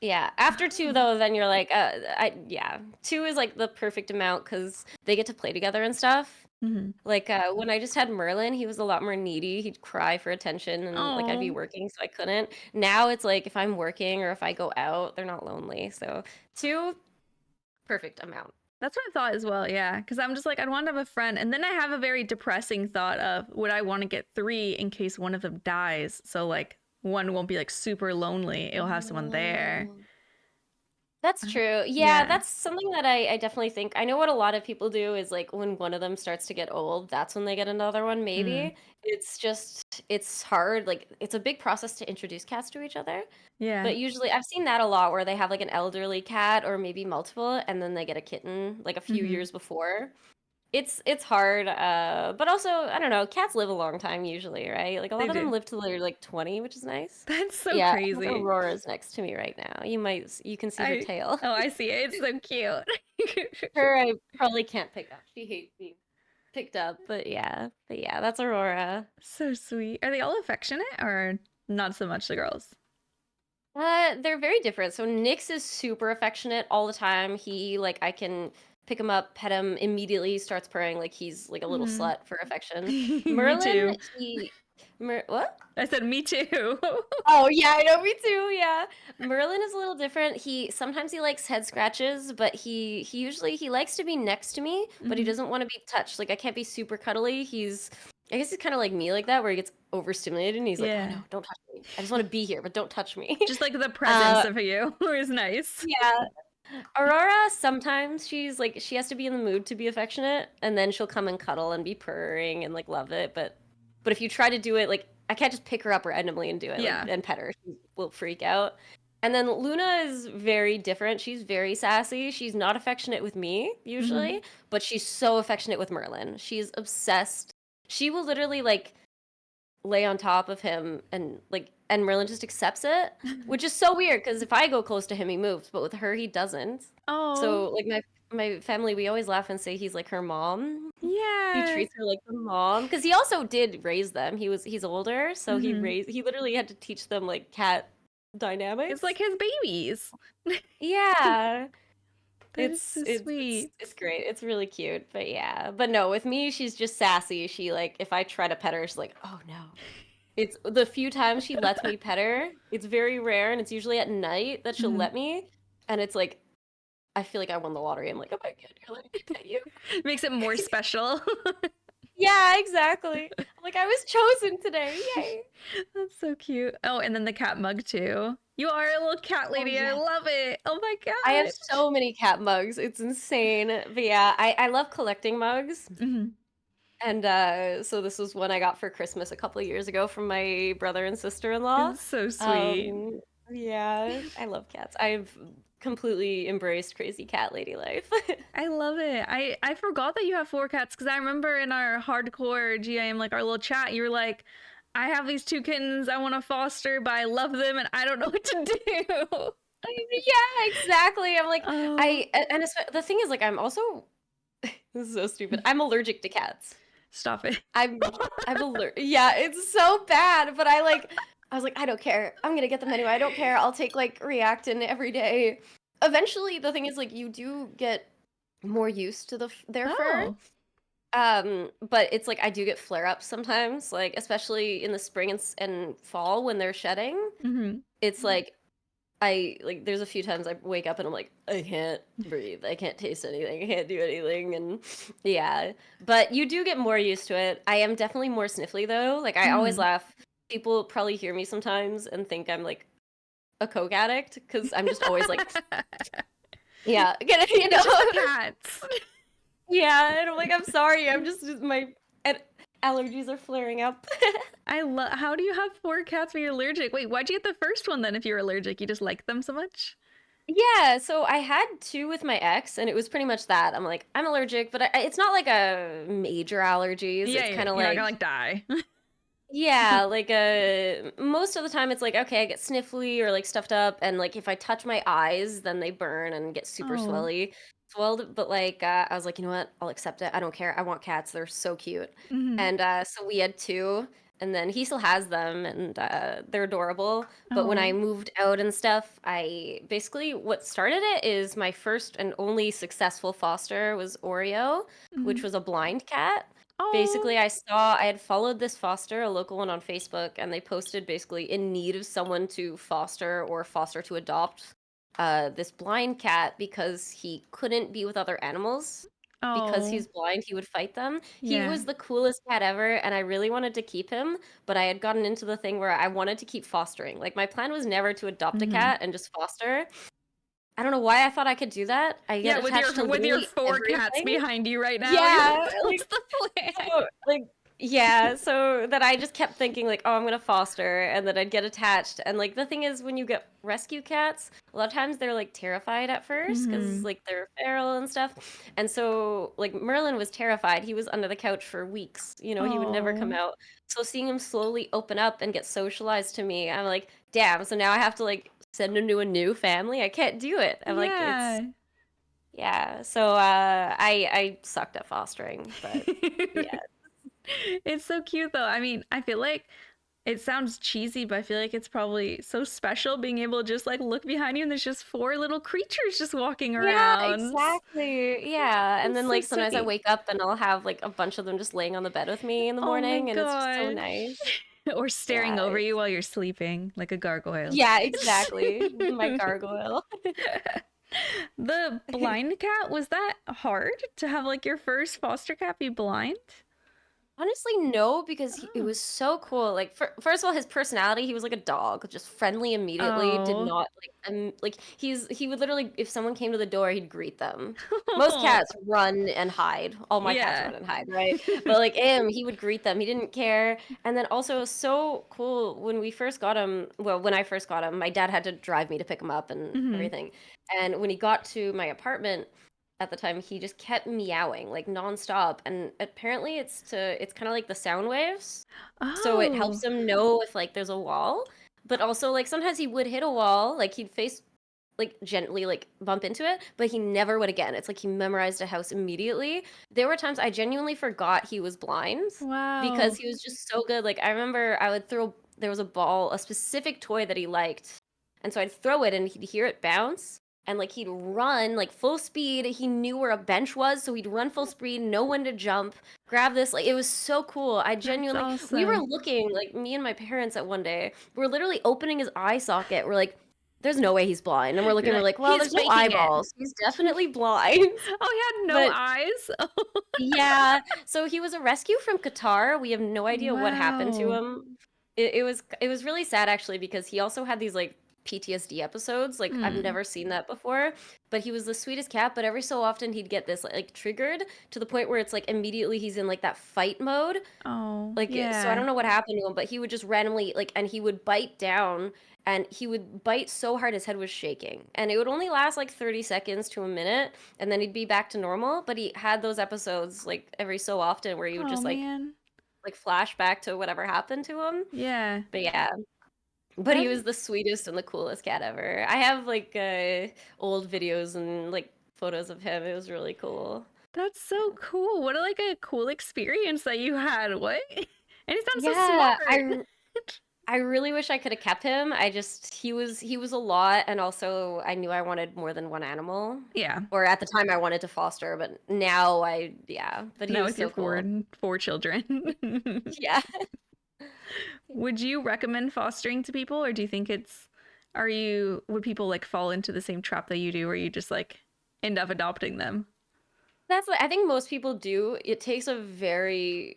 Yeah, after 2 Oh. though, then you're like, yeah, 2 is like the perfect amount because they get to play together and stuff. Mm-hmm. Like when I just had Merlin, he was a lot more needy. He'd cry for attention, and like I'd be Oh. working, so I couldn't. Now it's like if I'm working or if I go out, they're not lonely. So 2, perfect amount. That's what I thought as well, yeah. Because I'm just like, I'd want to have a friend. And then I have a very depressing thought of would I want to get 3 in case one of them dies? So, like, one won't be like super lonely. It'll have someone there. Oh. That's true. Yeah, Yeah. that's something that I definitely think. I know what a lot of people do is like when one of them starts to get old, that's when they get another one, Mm. maybe. It's just, it's hard. Like, it's a big process to introduce cats to each other. Yeah. But usually I've seen that a lot where they have like an elderly cat or maybe multiple, and then they get a kitten like a few Hmm. years before. It's hard, but also I don't know. Cats live a long time usually, right? Like a They lot of them do. live till they're like 20, which is nice. That's so Yeah, I think crazy. Aurora's next to me right now. You can see her I tail. oh, I see it. It's so cute. Her, I probably can't pick up. She hates being picked up, but yeah, that's Aurora. So sweet. Are they all affectionate or not so much the girls? They're very different. So Nyx is super affectionate all the time. He like I can pick him up, pet him immediately. He starts purring like he's like a little Mm. slut for affection. Me Merlin, too. What? I said me too. Oh yeah, I know, me too. Yeah, Merlin is a little different. He sometimes he likes head scratches, but he usually he likes to be next to me, but he Hmm. doesn't want to be touched. Like I can't be super cuddly. I guess he's kind of like me like that, where he gets overstimulated and he's like, "Oh no, Yeah. don't touch me. I just want to be here, but don't touch me." Just like the presence uh, of you is nice. yeah. Aurora, sometimes she's like she has to be in the mood to be affectionate, and then she'll come and cuddle and be purring and like love it. But if you try to do it, like I can't just pick her up randomly and do it, like Yeah. and pet her. She will freak out. And then Luna is very different. She's very sassy. She's not affectionate with me Hmm. usually, but she's so affectionate with Merlin. She's obsessed. She will literally like lay on top of him and Merlin just accepts it, which is so weird because if I go close to him, he moves, but with her, he doesn't. Oh, So like my family, we always laugh and say he's like her mom. He yeah. treats her like the mom because he also did raise them. He's older, so Hmm. he literally had to teach them like cat It's dynamics. like his babies. Yeah. That is so sweet. It's great. It's really cute. But yeah. But no, with me, she's just sassy. She like if I try to pet her, she's like, "Oh no." It's the few times she lets me pet her, it's very rare and it's usually at night that she'll Mhm. let me. And it's like I feel like I won the lottery. I'm like, "Oh my God, you're letting me pet you." Makes it more special. Yeah, exactly. I'm like I was chosen today. Yay. That's so cute. Oh, and then the cat mug too. You are a little cat Oh lady. I yeah. love it. Oh my I have god. so many cat mugs. It's insane. But yeah, I love collecting mugs. Hmm. And so this was one I got for Christmas a couple of years ago from my brother and sister-in-law. It's so sweet. Yeah, I love cats. I've completely embraced crazy cat lady life. I love it. I forgot that you have four cats because I remember in our hardcore GIM, like our little chat, you were like, I have these two kittens I want to foster, but I love them and I don't know what to do. Yeah, exactly. I'm like, Oh, the thing is, like, I'm also, this is so stupid. I'm allergic to cats. stop it. I'm, I'm allergic. Yeah, it's so bad. But I was like, I don't care. I'm gonna get them anyway. I don't care. I'll take like Reactin every day. Eventually, the thing is, like, you do get more used to their fur. Oh. But it's like I do get flare-ups sometimes, like especially in the spring and fall when they're shedding. Hmm. It's like I like there's a few times I wake up and I'm like, I can't breathe, I can't taste anything, I can't do anything, and yeah. But you do get more used to it. I am definitely more sniffly though. Like I always Hmm. laugh. People probably hear me sometimes and think I'm like a coke addict because I'm just always like, yeah, you It's just the know. cats. Yeah, and I'm like, I'm sorry, I'm just my ad- allergies are flaring up. I love. How do you have four cats when you're allergic? Wait, why'd you get the first one then? If you're allergic, you just like them so much? Yeah, so I had two with my ex, and it was pretty much that. I'm like, I'm allergic, but it's not like a major allergies. Yeah, It's yeah. kind of You're not like, gonna like die. yeah, like most of the time it's like, okay, I get sniffly or like stuffed up, and like if I touch my eyes, then they burn and get super Oh. swelled. But like, I was like, you know what? I'll accept it. I don't care. I want cats. They're so cute. Hmm. And so we had two, and then he still has them, and they're adorable. But when I Oh. moved out and stuff, I basically what started it is my first and only successful foster was Oreo, which Hmm. was a blind cat. Oh. Basically, I had followed this foster, a local one on Facebook, and they posted basically in need of someone to foster or foster to adopt this blind cat because he couldn't be with other animals. Because Oh. he's blind, he would fight them. He Yeah. was the coolest cat ever, and I really wanted to keep him, but I had gotten into the thing where I wanted to keep fostering. Like, my plan was never to adopt a Hmm. cat and just foster. I don't know why I thought I could do that. I get Yeah, attached to with your literally 4 cats everything. behind you right now. Yeah, What's the plan? so, like, yeah, so that I just kept thinking like, oh, I'm gonna foster, and then I'd get attached. And like the thing is, when you get rescue cats, a lot of times they're like terrified at first because like they're feral and stuff. And so like Merlin was terrified. He was under the couch for weeks. You know, he would never come Oh. out. So seeing him slowly open up and get socialized to me, I'm like, damn. So now I have to like send him to a new family. I can't do it. I'm like, it's Yeah. yeah. So I sucked at fostering, but yeah. It's so cute though. I mean, I feel like it sounds cheesy, but I feel like it's probably so special being able to just like look behind you and there's just 4 little creatures just walking Yeah, around. exactly. Yeah. And It's then so like sometimes I sweet. wake up and I'll have like a bunch of them just laying on the bed with me in the Oh my morning, and it's just so nice. gosh. Or staring Yeah. over you while you're sleeping like a gargoyle. Yeah, exactly. My gargoyle. The blind cat, was that hard to have like your first foster cat be blind? Honestly, no, because it Oh. was so cool. Like, first of all, his personality, he was like a dog, just friendly immediately. Did Oh. not like he would literally, if someone came to the door, he'd greet them. Most cats run and hide. All my cats Yeah. run and hide, right? But like him, he would greet them. He didn't care. And then also, it was so cool when we first got him. Well, when I first got him, my dad had to drive me to pick him up and Mhm. everything. And when he got to my apartment at the time, he just kept meowing like nonstop, and apparently it's kind of like the sound waves, so it helps Oh. him know if like there's a wall. But also like sometimes he would hit a wall, like he'd face like gently like bump into it, but he never would again. It's like he memorized a house immediately. There were times I genuinely forgot he was blind because Wow. he was just so good. Like I remember I would throw, there was a ball, a specific toy that he liked, and so I'd throw it and he'd hear it bounce, and like he'd run like full speed. He knew where a bench was, so he'd run full speed, know when to jump, grab this. Like it was so cool. I That's genuinely, we were awesome. looking, like me and my parents at one day, we were literally opening his eye socket. We're like, there's no way he's blind. And we're You're looking, we're like, like, well, he's there's no faking it. eyeballs. He's definitely blind. Oh, he had no But eyes? yeah, so he was a rescue from Qatar. We have no idea what happened to Wow. him. It was really sad actually, because he also had these like PTSD episodes. Like I've Hmm. never seen that before. But he was the sweetest cat, but every so often he'd get this like triggered to the point where it's like immediately he's in like that fight mode. Oh, Like so I yeah. don't know what happened to him, but he would just randomly like, and he would bite down, and he would bite so hard his head was shaking. And it would only last like 30 seconds to a minute, and then he'd be back to normal. But he had those episodes like every so often where he would Oh, just man. like flash back to whatever happened to him. Yeah. But yeah. But he That was the sweetest and the coolest cat ever. I have like old videos and like photos of him. It was really cool. that's so cool. What a, like a cool experience that you had. What? And he sounds so Yeah, smart. I really wish I could have kept him. I just he was a lot, and also I knew I wanted more than one animal. Yeah. Or at the time I wanted to foster, but now yeah, but he Now was with your so cool. four children. Yeah. Would you recommend fostering to people, or do you think would people like fall into the same trap that you do, where you just like end up adopting them? That's what I think most people do. It takes a very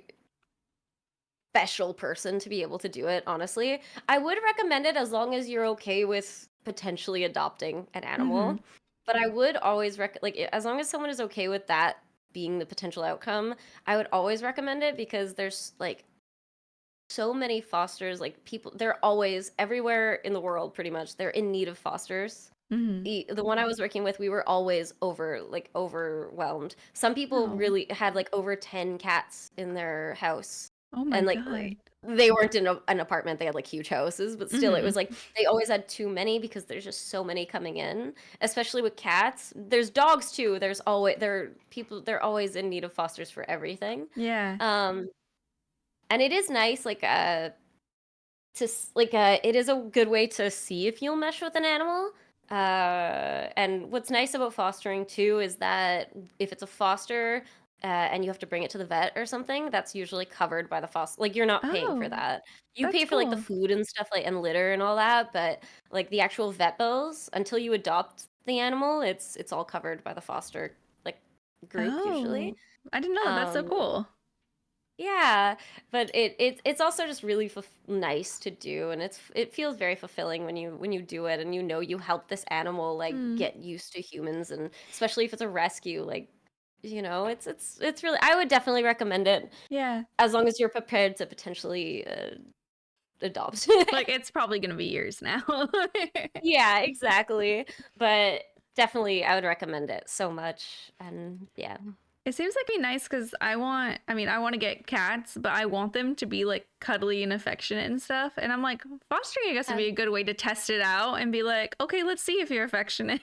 special person to be able to do it, honestly. I would recommend it as long as you're okay with potentially adopting an Mm-hmm. animal. But I would always as long as someone is okay with that being the potential outcome, I would always recommend it, because there's like so many fosters, like people, they're always everywhere in the world pretty much. They're in need of fosters. Mm-hmm. The one I was working with, we were always overwhelmed. Some people Oh. really had like over 10 cats in their house, Oh my and like God. they weren't in an apartment, they had like huge houses, but still it Mm-hmm. was like they always had too many because there's just so many coming in, especially with cats. There's dogs too. They're always in need of fosters for everything. Yeah. um and it is nice, like it is a good way to see if you'll mesh with an animal. And what's nice about fostering too is that if it's a foster, and you have to bring it to the vet or something, that's usually covered by the foster. Like you're not paying for Oh, that. You that's pay for like the cool. food and stuff, like, and litter and all that, but like the actual vet bills until you adopt the animal, it's all covered by the foster like group usually. Oh, I didn't know that. That's so Um, cool. Yeah, but it's also just really nice to do, and it feels very fulfilling when you do it, and you know you help this animal like Mm. get used to humans, and especially if it's a rescue, like it's really, I would definitely recommend it Yeah. as long as you're prepared to potentially adopt. Like it's probably gonna be years now. Yeah, exactly. But definitely, I would recommend it so much, and yeah. It seems like be nice because I want to get cats, but I want them to be like cuddly and affectionate and stuff. And I'm like, fostering, I guess, would be a good way to test it out and be like, okay, let's see if you're affectionate.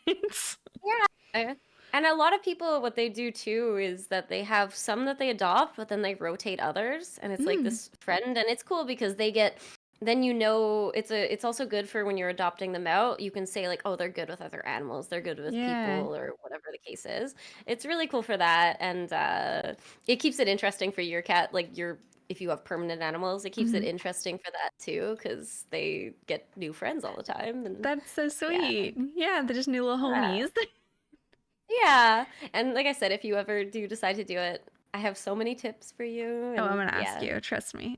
Yeah. And a lot of people, what they do too is that they have some that they adopt, but then they rotate others, and it's like Mm. this friend, and it's cool because they get, then you know, it's also good for when you're adopting them out. You can say like, oh, they're good with other animals, they're good with Yeah. people, or whatever the case is. It's really cool for that, and it keeps it interesting for your cat, like your, if you have permanent animals, it keeps it Mhm. interesting for that too, because they get new friends all the time, and That's so yeah. sweet. Yeah, they're just new little homies. Yeah. And like I said, if you ever do decide to do it, I have so many tips for you. Oh, I'm And gonna ask yeah, you. Trust me.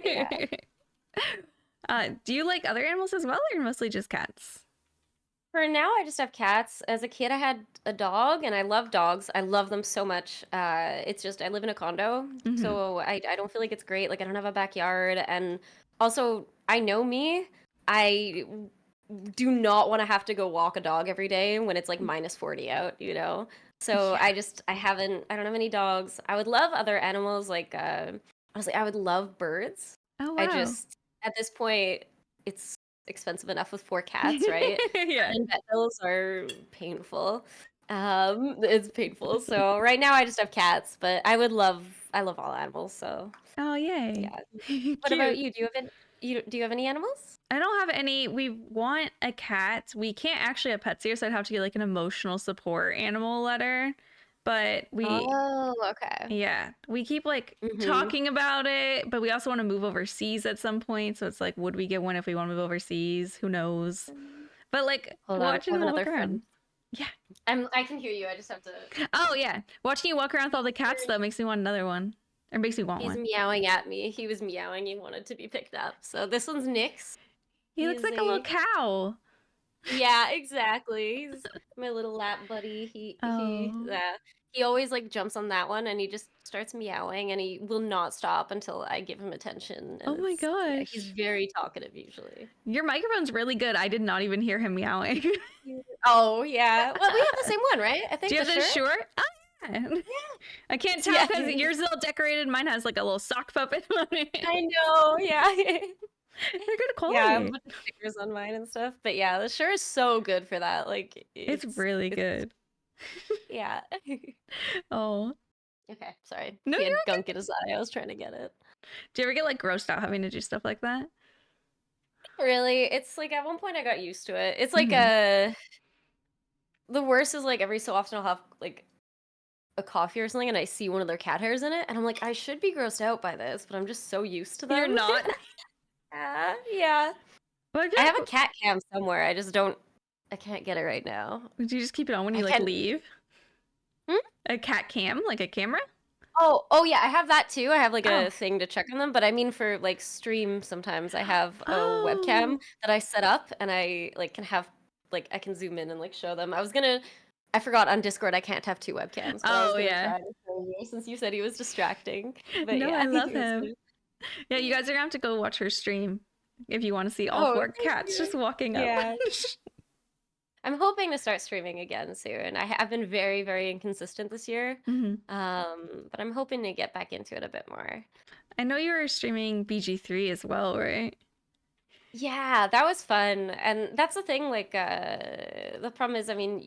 yeah. Do you like other animals as well, or mostly just cats? For now, I just have cats. As a kid, I had a dog, and I love dogs. I love them so much. It's just I live in a condo, Hmm. so I don't feel like it's great. Like I don't have a backyard, and also I know me. I do not want to have to go walk a dog every day when it's like -40 out, you know? So Yeah. I don't have any dogs. I would love other animals, like honestly, I would love birds. Oh I wow. just, at this point, it's expensive enough with 4 cats, right? Yeah. And vet bills are painful. It's painful. So right now I just have cats, but I love all animals, so Oh yay. yeah. What about Cute. you? Do you have any animals? I don't have any. We want a cat. We can't actually have pets here, so I'd have to get like an emotional support animal letter. But Oh, okay. yeah, we keep like Mm-hmm. talking about it, but we also want to move overseas at some point. So it's like, would we get one if we want to move overseas? Who knows? But like Hold on, I watching have them another walk friend. around. Yeah. I can hear you. I just have to. Oh yeah. Watching you walk around with all the cats though makes me want another one. Or makes me want He's one. meowing at me. He was meowing. He wanted to be picked up. So this one's Nyx. He He looks is like a little a, cow. yeah, exactly. He's my little lap buddy. Oh. He always like jumps on that one, and he just starts meowing, and he will not stop until I give him attention. Oh And my it's, yeah, he's gosh. very talkative usually. Your microphone's really good. I did not even hear him meowing. Oh yeah. Well, we have the same one, right? I Do think you the have the shirt. short? Oh, yeah. I can't tell Yeah. because yours is all decorated. Mine has like a little sock puppet on it. I know. Yeah. They're good Yeah, I have a quality. bunch of stickers on mine and stuff. But yeah, the shirt is so good for that. Like It's really it's good. yeah. Oh. Okay, sorry. No, He you're had okay. gunk in his eye. I was trying to get it. Do you ever get like grossed out having to do stuff like that? Really, it's like at one point I got used to it. It's like Hmm. the worst is like every so often I'll have like a coffee or something and I see one of their cat hairs in it and I'm like I should be grossed out by this, but I'm just so used to You're them. not. Yeah. But I feel I have a like, cat cam somewhere. I can't get it right now. do you just keep it on when I you like can. leave? Hmm? A cat cam, like a camera? Oh yeah, I have that too. I have like Oh. a thing to check on them, but I mean for like stream sometimes I have a webcam Oh. that I set up and I like can have like I can zoom in and like show them. I forgot on Discord I can't have two webcams, but I was Oh gonna yeah. try to show you since you said he was distracting. But No, I yeah, love he was him. gonna. Yeah, you guys are gonna have to go watch her stream if you want to see all Oh, four thank cats you. just walking up. Yeah. I'm hoping to start streaming again soon. I have been very, very inconsistent this year. Hmm. But I'm hoping to get back into it a bit more. I know you were streaming BG3 as well, right? Yeah, that was fun. And that's the thing, like, the problem is, I mean,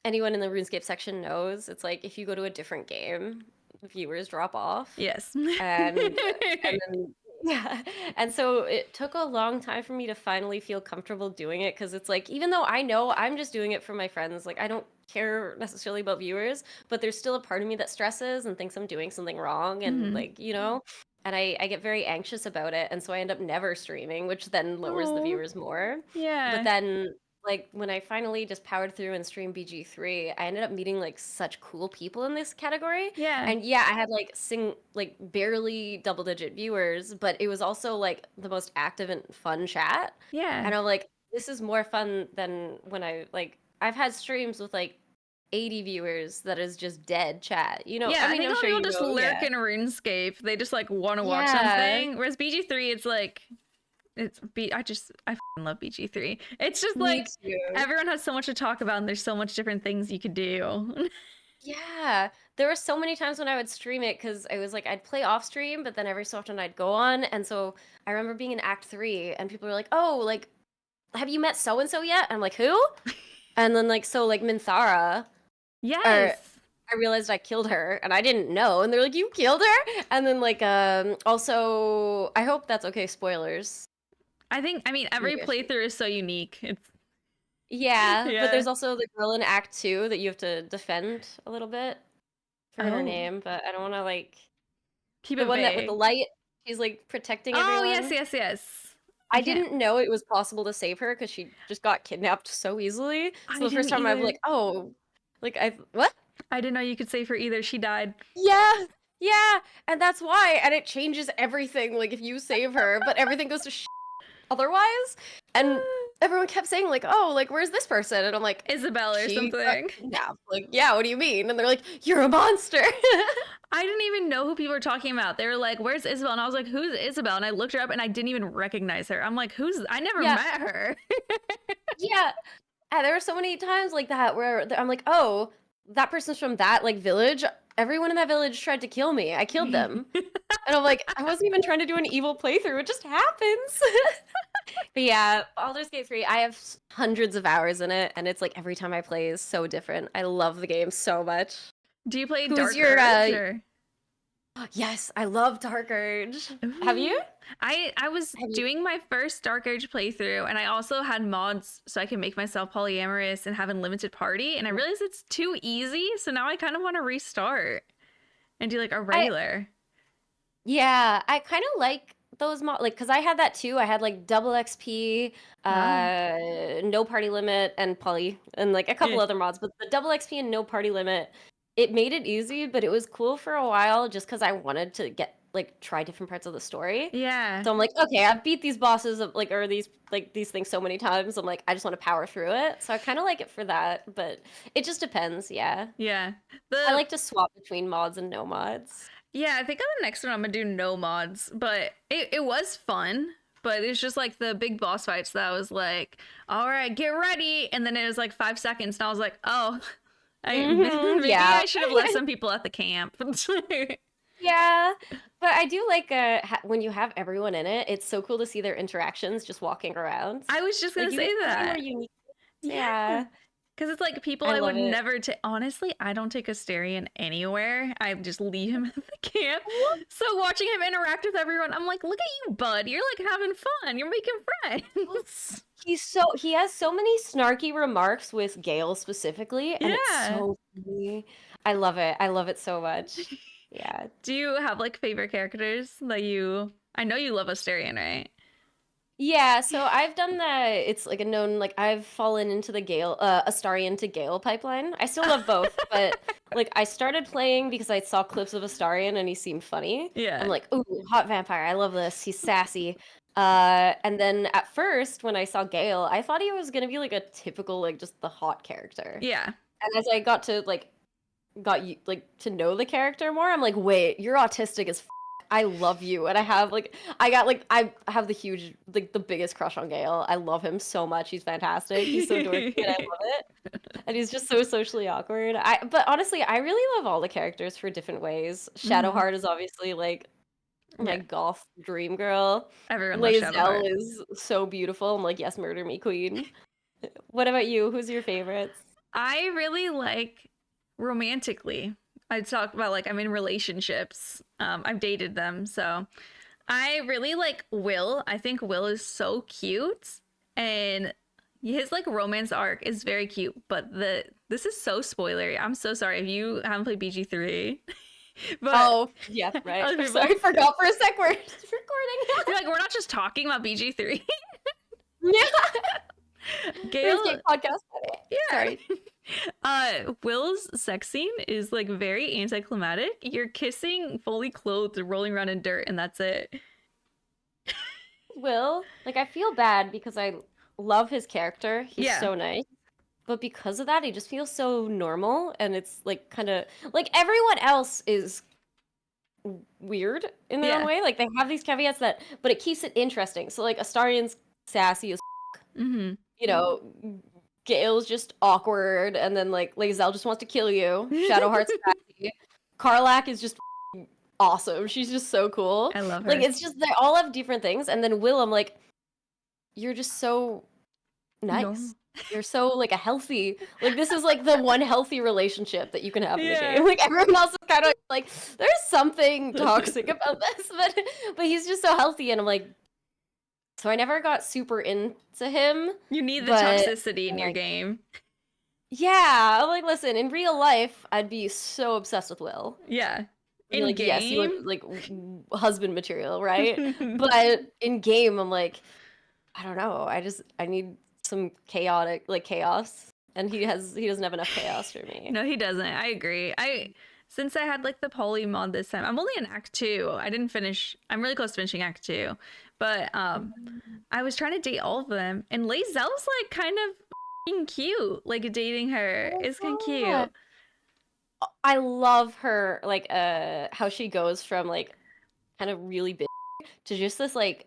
anyone in the RuneScape section knows it's like if you go to a different game, viewers drop off. Yes. And then yeah. And so it took a long time for me to finally feel comfortable doing it because it's like even though I know I'm just doing it for my friends, like I don't care necessarily about viewers, but there's still a part of me that stresses and thinks I'm doing something wrong and Hmm. like, and I get very anxious about it and so I end up never streaming, which then lowers the Oh, viewers more. But yeah. then like when I finally just powered through and streamed BG3, I ended up meeting like such cool people in this category. Yeah. And yeah, I had like barely double-digit viewers, but it was also like the most active and fun chat. Yeah. And I'm like, this is more fun than when I've had streams with like 80 viewers that is just dead chat. You know, Yeah, I mean, I think a I'm lot of sure people you just know, lurk yeah. in RuneScape. They just like want to watch Yeah. something. Whereas BG3, it's like I fucking love BG3. It's just Me like too. everyone has so much to talk about and there's so much different things you could do. Yeah, there were so many times when I would stream it because I was like, I'd play off stream, but then every so often I'd go on. And so I remember being in Act 3 and people were like, oh, like, have you met so and so yet? I'm like, who? And then like, so like Minthara, Yes. I realized I killed her and I didn't know. And they're like, you killed her? And then like, also, I hope that's okay, spoilers. I mean, every playthrough is so unique. It's Yeah, Yeah. but there's also the girl in Act 2 that you have to defend a little bit. Forget her Oh. name, but I don't want to like keep the it one that with the vague. light. She's like protecting Oh, everyone. yes. I didn't know it was possible to save her because she just got kidnapped so easily. So the first time I'm like, oh, like what? I didn't know you could save her either. She died. Yeah, and that's why, and it changes everything. Like if you save her, but everything goes to otherwise. And everyone kept saying like, oh, like where's this person? And I'm like, Isabel or something. Yeah, like yeah. What do you mean? And they're like, you're a monster. I didn't even know who people were talking about. They were like, where's Isabel? And I was like, who's Isabel? And I looked her up and I didn't even recognize her. I'm like, I never met her. Yeah. And there were so many times like that where I'm like, oh, that person's from that like village. Everyone in that village tried to kill me. I killed them. And I'm like, I wasn't even trying to do an evil playthrough. It just happens. But yeah, Baldur's Gate 3, I have hundreds of hours in it, and it's like every time I play is so different. I love the game so much. Do you play Dark Urge? Or... Yes, I love Dark Urge. Have you? I was doing my first Dark Urge playthrough, and I also had mods so I can make myself polyamorous and have unlimited party, and I realized it's too easy, so now I kind of want to restart and do like a regular. Yeah, I kind of like those mods, like, because I had that too. I had like double XP, no party limit, and poly, and like a couple other mods, but the double XP and no party limit, it made it easy, but it was cool for a while just because I wanted to get like try different parts of the story. Yeah. So I'm like, okay, I've beat these bosses or these things so many times. I'm like, I just want to power through it. So I kind of like it for that, but it just depends. Yeah. Yeah. I like to swap between mods and no mods. Yeah, I think on the next one I'm gonna do no mods, but it was fun. But it's just like the big boss fights that I was like, all right, get ready, and then it was like 5 seconds, and I was like, oh, maybe I should have left some people at the camp. Yeah, but I do like when you have everyone in it. It's so cool to see their interactions just walking around. I was just gonna say that. Yeah. Because it's like people I would never take. Honestly, I don't take Asterion anywhere. I just leave him at the camp. So watching him interact with everyone, I'm like, look at you, bud. You're like having fun. You're making friends. He has so many snarky remarks with Gale specifically, and it's so funny. I love it. I love it so much. Yeah. Do you have like favorite characters that you? I know you love Asterion, right? Yeah, so I've done that. It's like a known, like I've fallen into the Gale, Astarion to Gale pipeline. I still love both, but like I started playing because I saw clips of Astarion and he seemed funny. Yeah. I'm like, ooh, hot vampire. I love this. He's sassy. And then at first when I saw Gale, I thought he was gonna be like a typical, like just the hot character. Yeah. And as I got you to know the character more, I'm like, wait, you're autistic as I love you. And I have the huge, like the biggest crush on Gale. I love him so much. He's fantastic. He's so dorky and I love it. And he's just so socially awkward. But honestly, I really love all the characters for different ways. Shadowheart is obviously like my goth dream girl. Everyone loves Shadowheart. is so beautiful. I'm like, yes, murder me, queen. What about you? Who's your favorites? I really like romantically. I talk about like I'm in relationships. I've dated them, so I really like Will. I think Will is so cute, and his like romance arc is very cute. But this is so spoilery. I'm so sorry if you haven't played BG3. But yeah, right. I'm sorry, I forgot for a sec we're recording. You're like, we're not just talking about BG3. Yeah. Gail, RuneScape podcast. yeah. Sorry. Will's sex scene is like very anticlimactic. You're kissing fully clothed, rolling around in dirt, and that's it. Will, like, I feel bad because I love his character. He's Yeah. so nice. But because of that, he just feels so normal, and it's like kind of like everyone else is weird in their own way. Like they have these caveats that, but it keeps it interesting. So like Astarion's sassy as Mm-hmm. you know, Gale's just awkward, and then like Lae'zel just wants to kill you. Shadowheart's sassy. Karlach is just awesome. She's just so cool. I love her. Like it's just they all have different things, and then Will, I'm like, you're just so nice. No. You're so like a healthy, like this is like the one healthy relationship that you can have in the Yeah. game. Like everyone else is kind of like there's something toxic about this, but he's just so healthy, and I'm like, so I never got super into him. You need the but, toxicity in your like, game. Yeah, I'm like, listen, in real life, I'd be so obsessed with Will. Yeah. I'd be In like, game, yes, you are like husband material, right? But in game, I'm like, I don't know. I need some chaos, and he doesn't have enough chaos for me. No, he doesn't. I agree. Since I had like the poly mod this time, I'm only in Act 2. I didn't finish. I'm really close to finishing Act 2. But I was trying to date all of them, and Lae'zel's like kind of f***ing cute. Like dating her is kind of cute. I love her, like how she goes from like kind of really big to just this like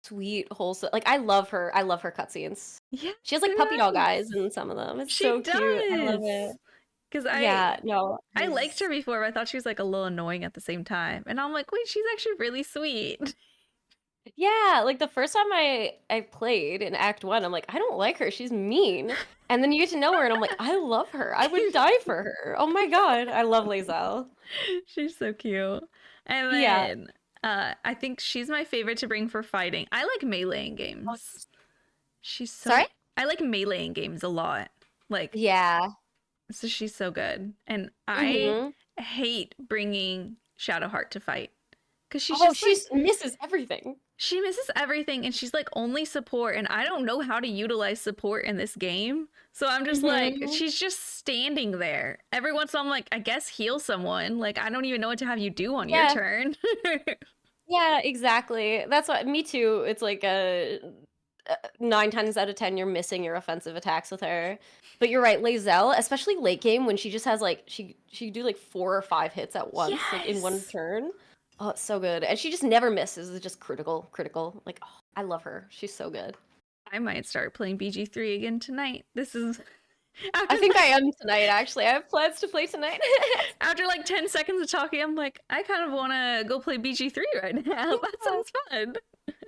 sweet wholesome. Like I love her cutscenes. Yeah, She has like puppy dog eyes in some of them. It's so cute. I love it. Because I liked her before, but I thought she was like a little annoying at the same time. And I'm like, wait, she's actually really sweet. Yeah, like the first time I played in Act 1, I'm like, I don't like her. She's mean. And then you get to know her, and I'm like, I love her. I would die for her. Oh my god, I love Lae'zel. She's so cute. And then I think she's my favorite to bring for fighting. I like meleeing games. She's so Sorry? I like meleeing games a lot. Like Yeah. So she's so good. And I hate bringing Shadowheart to fight. Because she misses everything. She misses everything, and she's like only support, and I don't know how to utilize support in this game. So I'm just like, she's just standing there. Every once in a while, I'm like, I guess heal someone. Like, I don't even know what to have you do on your turn. Yeah, exactly. That's what, me too. It's like 9 times out of 10, you're missing your offensive attacks with her. But you're right, Lae'zel, especially late game when she just has like, she do like 4 or 5 hits at once, like in one turn. Oh, it's so good. And she just never misses. It's just critical. Like, oh, I love her. She's so good. I might start playing BG3 again tonight. This is... I think I am tonight, actually. I have plans to play tonight. After like 10 seconds of talking, I'm like, I kind of want to go play BG3 right now. That sounds fun.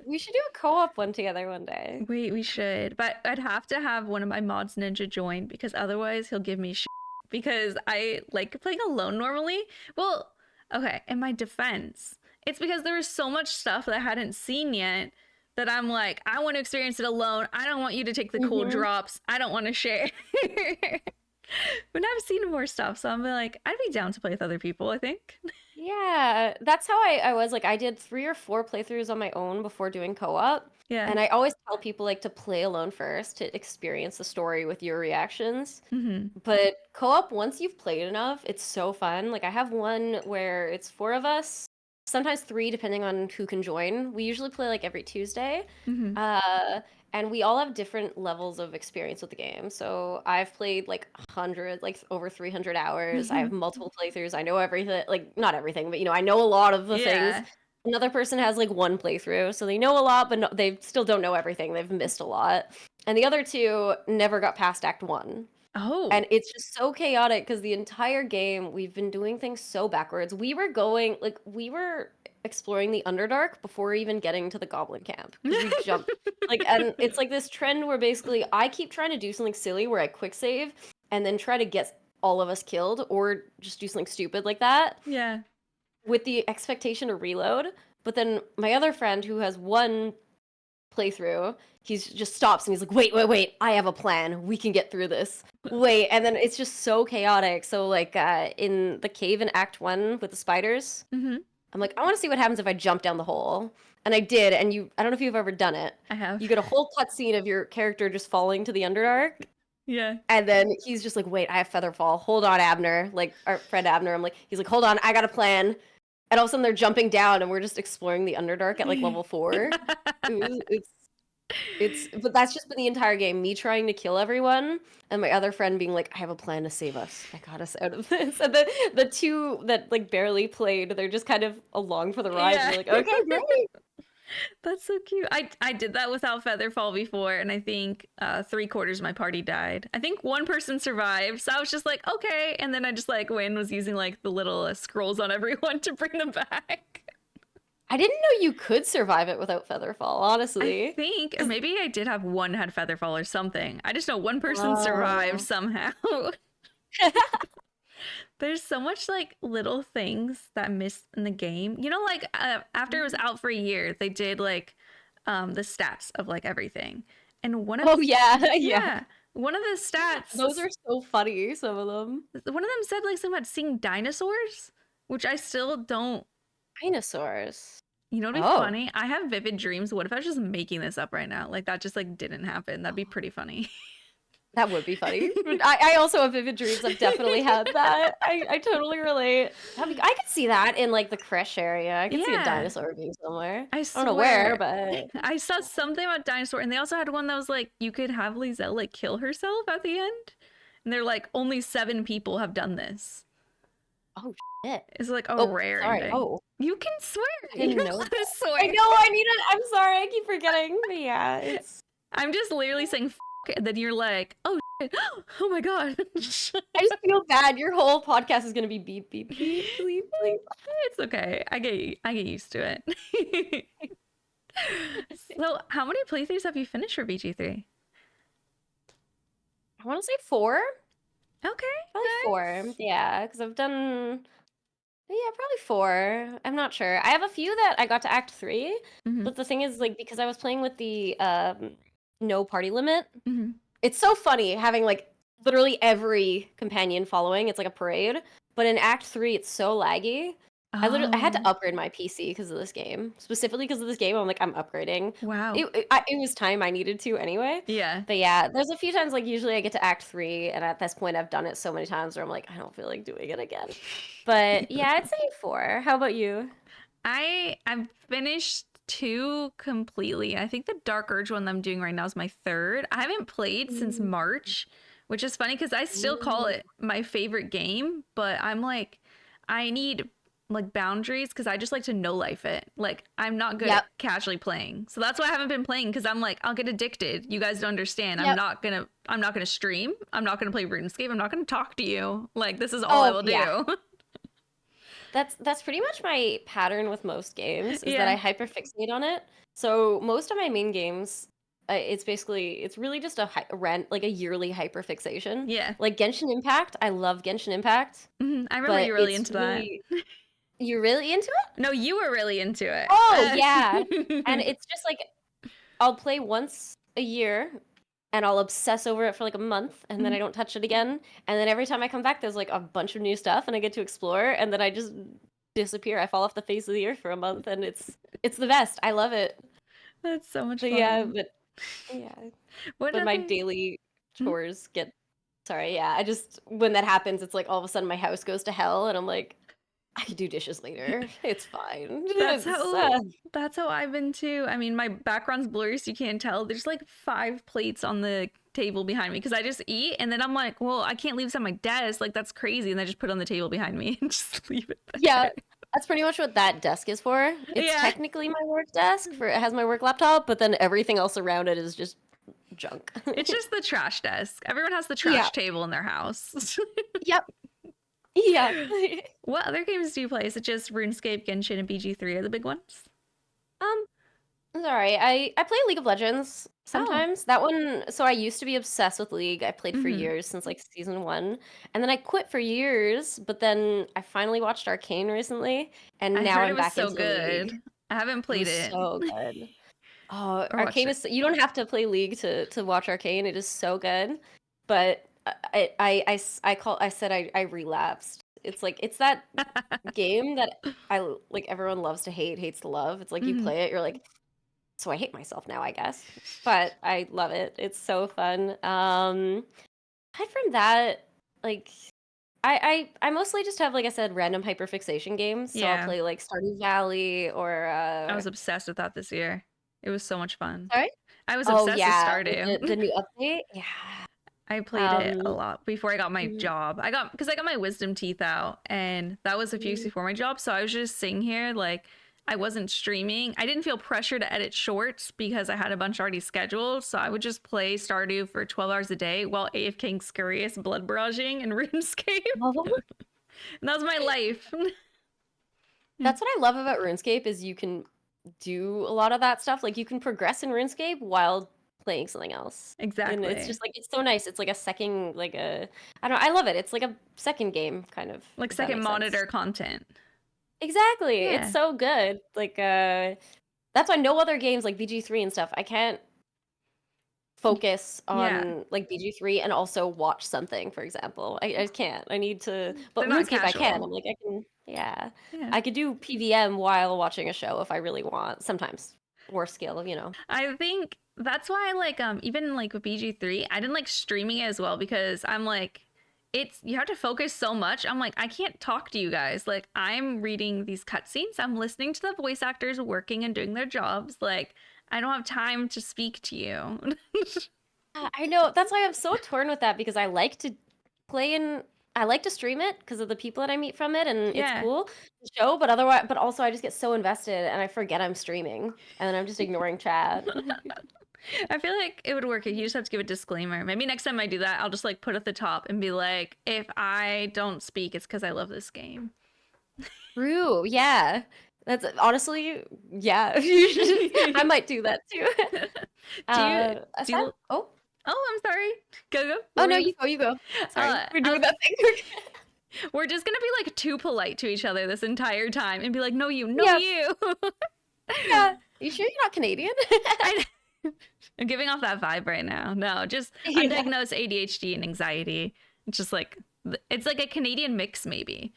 We should do a co-op one together one day. Wait, we should. But I'd have to have one of my mods ninja join, because otherwise he'll give me shit. Because I like playing alone normally. Well... Okay, in my defense, it's because there was so much stuff that I hadn't seen yet that I'm like, I want to experience it alone. I don't want you to take the cool drops. I don't want to share. But I've seen more stuff, so I'm like, I'd be down to play with other people, I think. Yeah, that's how I was. Like, I did 3 or 4 playthroughs on my own before doing co-op. Yeah. And I always tell people, like, to play alone first to experience the story with your reactions. But co-op, once you've played enough, it's so fun. Like, I have one where it's 4 of us, sometimes 3, depending on who can join. We usually play, like, every Tuesday. And we all have different levels of experience with the game. So I've played like 100, like over 300 hours. I have multiple playthroughs. I know everything, like not everything, but you know, I know a lot of the things. Another person has like 1 playthrough, so they know a lot, but no, they still don't know everything. They've missed a lot. And the other 2 never got past Act 1. Oh. And it's just so chaotic because the entire game, we've been doing things so backwards. We were exploring the Underdark before even getting to the Goblin Camp. We jumped. And it's like this trend where basically I keep trying to do something silly where I quick save and then try to get all of us killed or just do something stupid like that. Yeah. With the expectation to reload. But then my other friend who has 1 playthrough, he's just stops and he's like, wait, I have a plan. We can get through this. Wait, and then it's just so chaotic. So like in the cave in Act 1 with the spiders, I'm like, I want to see what happens if I jump down the hole. And I did, and I don't know if you've ever done it. I have. You get a whole cutscene of your character just falling to the Underdark. Yeah. And then he's just like, wait, I have Featherfall. Hold on, Abner. Like, our friend Abner. He's like, hold on, I got a plan. And all of a sudden they're jumping down and we're just exploring the Underdark at like level 4. But that's just been the entire game. Me trying to kill everyone and my other friend being like, I have a plan to save us. I got us out of this. And the two that like barely played, they're just kind of along for the ride. Yeah. They're like, okay, great. That's so cute. I did that without Featherfall before, and I think 3/4 of my party died. I think one person survived, so I was just like, okay. And then I just like was using like the little scrolls on everyone to bring them back. I didn't know you could survive it without Featherfall, honestly. I think, or maybe I did have one had Featherfall or something. I just know one person survived somehow. There's so much like little things that miss in the game. You know, like after it was out for a year, they did like the stats of like everything. And one of yeah. One of the stats, those are so funny, some of them. One of them said like something about seeing dinosaurs, which I still don't. Dinosaurs. You know what'd be funny? I have vivid dreams. What if I was just making this up right now? Like that just like didn't happen. That'd be pretty funny. That would be funny. I also have vivid dreams. I've definitely had that. I totally relate. I could see that in like the Kresh area. I could see a dinosaur being somewhere. I don't know where, but I saw something about dinosaur, and they also had one that was like you could have Lizelle like kill herself at the end, and they're like only 7 people have done this. Oh shit! It's like a rare ending. Oh, you can swear. I didn't know. Swear. I know. I need it. I'm sorry. I keep forgetting. But yeah, it's. I'm just literally saying. And then you're like, oh shit. Oh my god. I just feel bad. Your whole podcast is gonna be beep beep beep bleep bleep. It's okay. I get used to it. So how many playthroughs have you finished for BG3? I want to say 4. Okay. Probably nice. 4. Yeah, because I've done probably 4. I'm not sure. I have a few that I got to Act 3, but the thing is, like, because I was playing with the no party limit, it's so funny having like literally every companion following. It's like a parade, but in Act 3 it's so laggy. I had to upgrade my PC because of this game. Specifically because of this game, I'm like, I'm upgrading. Wow. It was time I needed to anyway. Yeah. But yeah, there's a few times, like, usually I get to Act 3, and at this point I've done it so many times where I'm like, I don't feel like doing it again. But yeah, I'd say 4. How about you? I've finished 2 completely. I think the Dark Urge one that I'm doing right now is my 3rd. I haven't played since March, which is funny because I still call it my favorite game, but I'm like, I need like boundaries because I just like to no life it. Like I'm not good at casually playing, so that's why I haven't been playing, because I'm like, I'll get addicted. You guys don't understand. I'm not gonna stream. I'm not gonna play RuneScape. I'm not gonna talk to you. Like this is all I will do. That's pretty much my pattern with most games, is that I hyperfixate on it. So most of my main games, it's really just a yearly hyperfixation. Yeah. Like Genshin Impact, I love Genshin Impact. I remember you're really into that. You're really into it? No, you were really into it. Oh yeah. And it's just like, I'll play once a year and I'll obsess over it for like a month, and then I don't touch it again. And then every time I come back, there's like a bunch of new stuff and I get to explore, and then I just disappear. I fall off the face of the earth for a month, and it's the best. I love it. That's so much fun. But my daily chores get, I just, when that happens, it's like all of a sudden my house goes to hell, and I'm like, I could do dishes later. It's fine. That's how I've been too. I mean, my background's blurry, so you can't tell. There's like 5 plates on the table behind me because I just eat, and then I'm like, well, I can't leave this on my desk. Like that's crazy, and I just put it on the table behind me and just leave it there. Yeah, that's pretty much what that desk is for. It's technically my work desk. It has my work laptop, but then everything else around it is just junk. It's just the trash desk. Everyone has the trash table in their house. Yep. Yeah. What other games do you play? Is it just RuneScape, Genshin, and BG3 are the big ones? Sorry, I play League of Legends sometimes. That one, so I used to be obsessed with League. I played for years, since like season 1. And then I quit for years, but then I finally watched Arcane recently, and now I'm back into League. I haven't played it. So good. Oh, Arcane is, you don't have to play League to watch Arcane. It is so good. But I relapsed It's like it's that game that I like everyone loves to hate, hates to love. It's like you play it, you're like, so I hate myself now, I guess. But I love it. It's so fun. Aside from that, like I mostly just have, like I said, random hyperfixation games. So I'll Yeah. play like Stardew Valley or I was obsessed with that this year. It was so much fun. sorry? I was Oh obsessed with yeah, with Stardew. the new update. Yeah. I played it a Um, lot before I got my mhm, job. I got my wisdom teeth out, and that was a few weeks mhm. before my job. So I was just sitting here like I wasn't streaming. I didn't feel pressure to edit shorts because I had a bunch already scheduled. So I would just play Stardew for 12 hours a day while AFKing Scurious blood barraging and RuneScape. Oh, And that was my life. that's what I love about RuneScape is you can do a lot of that stuff. Like you can progress in RuneScape while playing something else. And it's Exactly. just like it's so nice. It's like a second like a I don't know, I love it. It's like a second game kind of, Like if that second makes sense. monitor content. Exactly. It's Yeah. so good. Like that's why no other games like BG3 and stuff, I can't focus Yeah. on like BG3 and also watch something, for example. I can't. I need to, but They're not RuneScape I can. casual. I'm like I can, yeah. Yeah. I could do PVM while watching a show if I really want. Sometimes more skill, you know. I think that's why like even like with BG3, I didn't like streaming it as well because I'm like it's you have to focus so much. I'm like I can't talk to you guys. Like I'm reading these cutscenes, I'm listening to the voice actors working and doing their jobs. Like I don't have time to speak to you. I know. That's why I'm so torn with that because I like to play in I like to stream it because of the people that I meet from it and it's Yeah. cool to show, but otherwise but also I just get so invested and I forget I'm streaming and then I'm just ignoring chat. I feel like it would work if you just have to give a disclaimer. Maybe next time I do that, I'll just like put at the top and be like, if I don't speak, it's because I love this game. True. Yeah. That's honestly, yeah. I might do that too. do you do Aside, you oh, Oh, I'm sorry. Go. oh What were no, you you go, you go. Sorry, Uh, we're I doing was- that thing. we're just gonna be like too polite to each other this entire time and be like, no, you, no, Yeah, you. yeah. You sure you're not Canadian? I, I'm giving off that vibe right now. No, just Yeah. undiagnosed ADHD and anxiety. It's just like it's like a Canadian mix, maybe.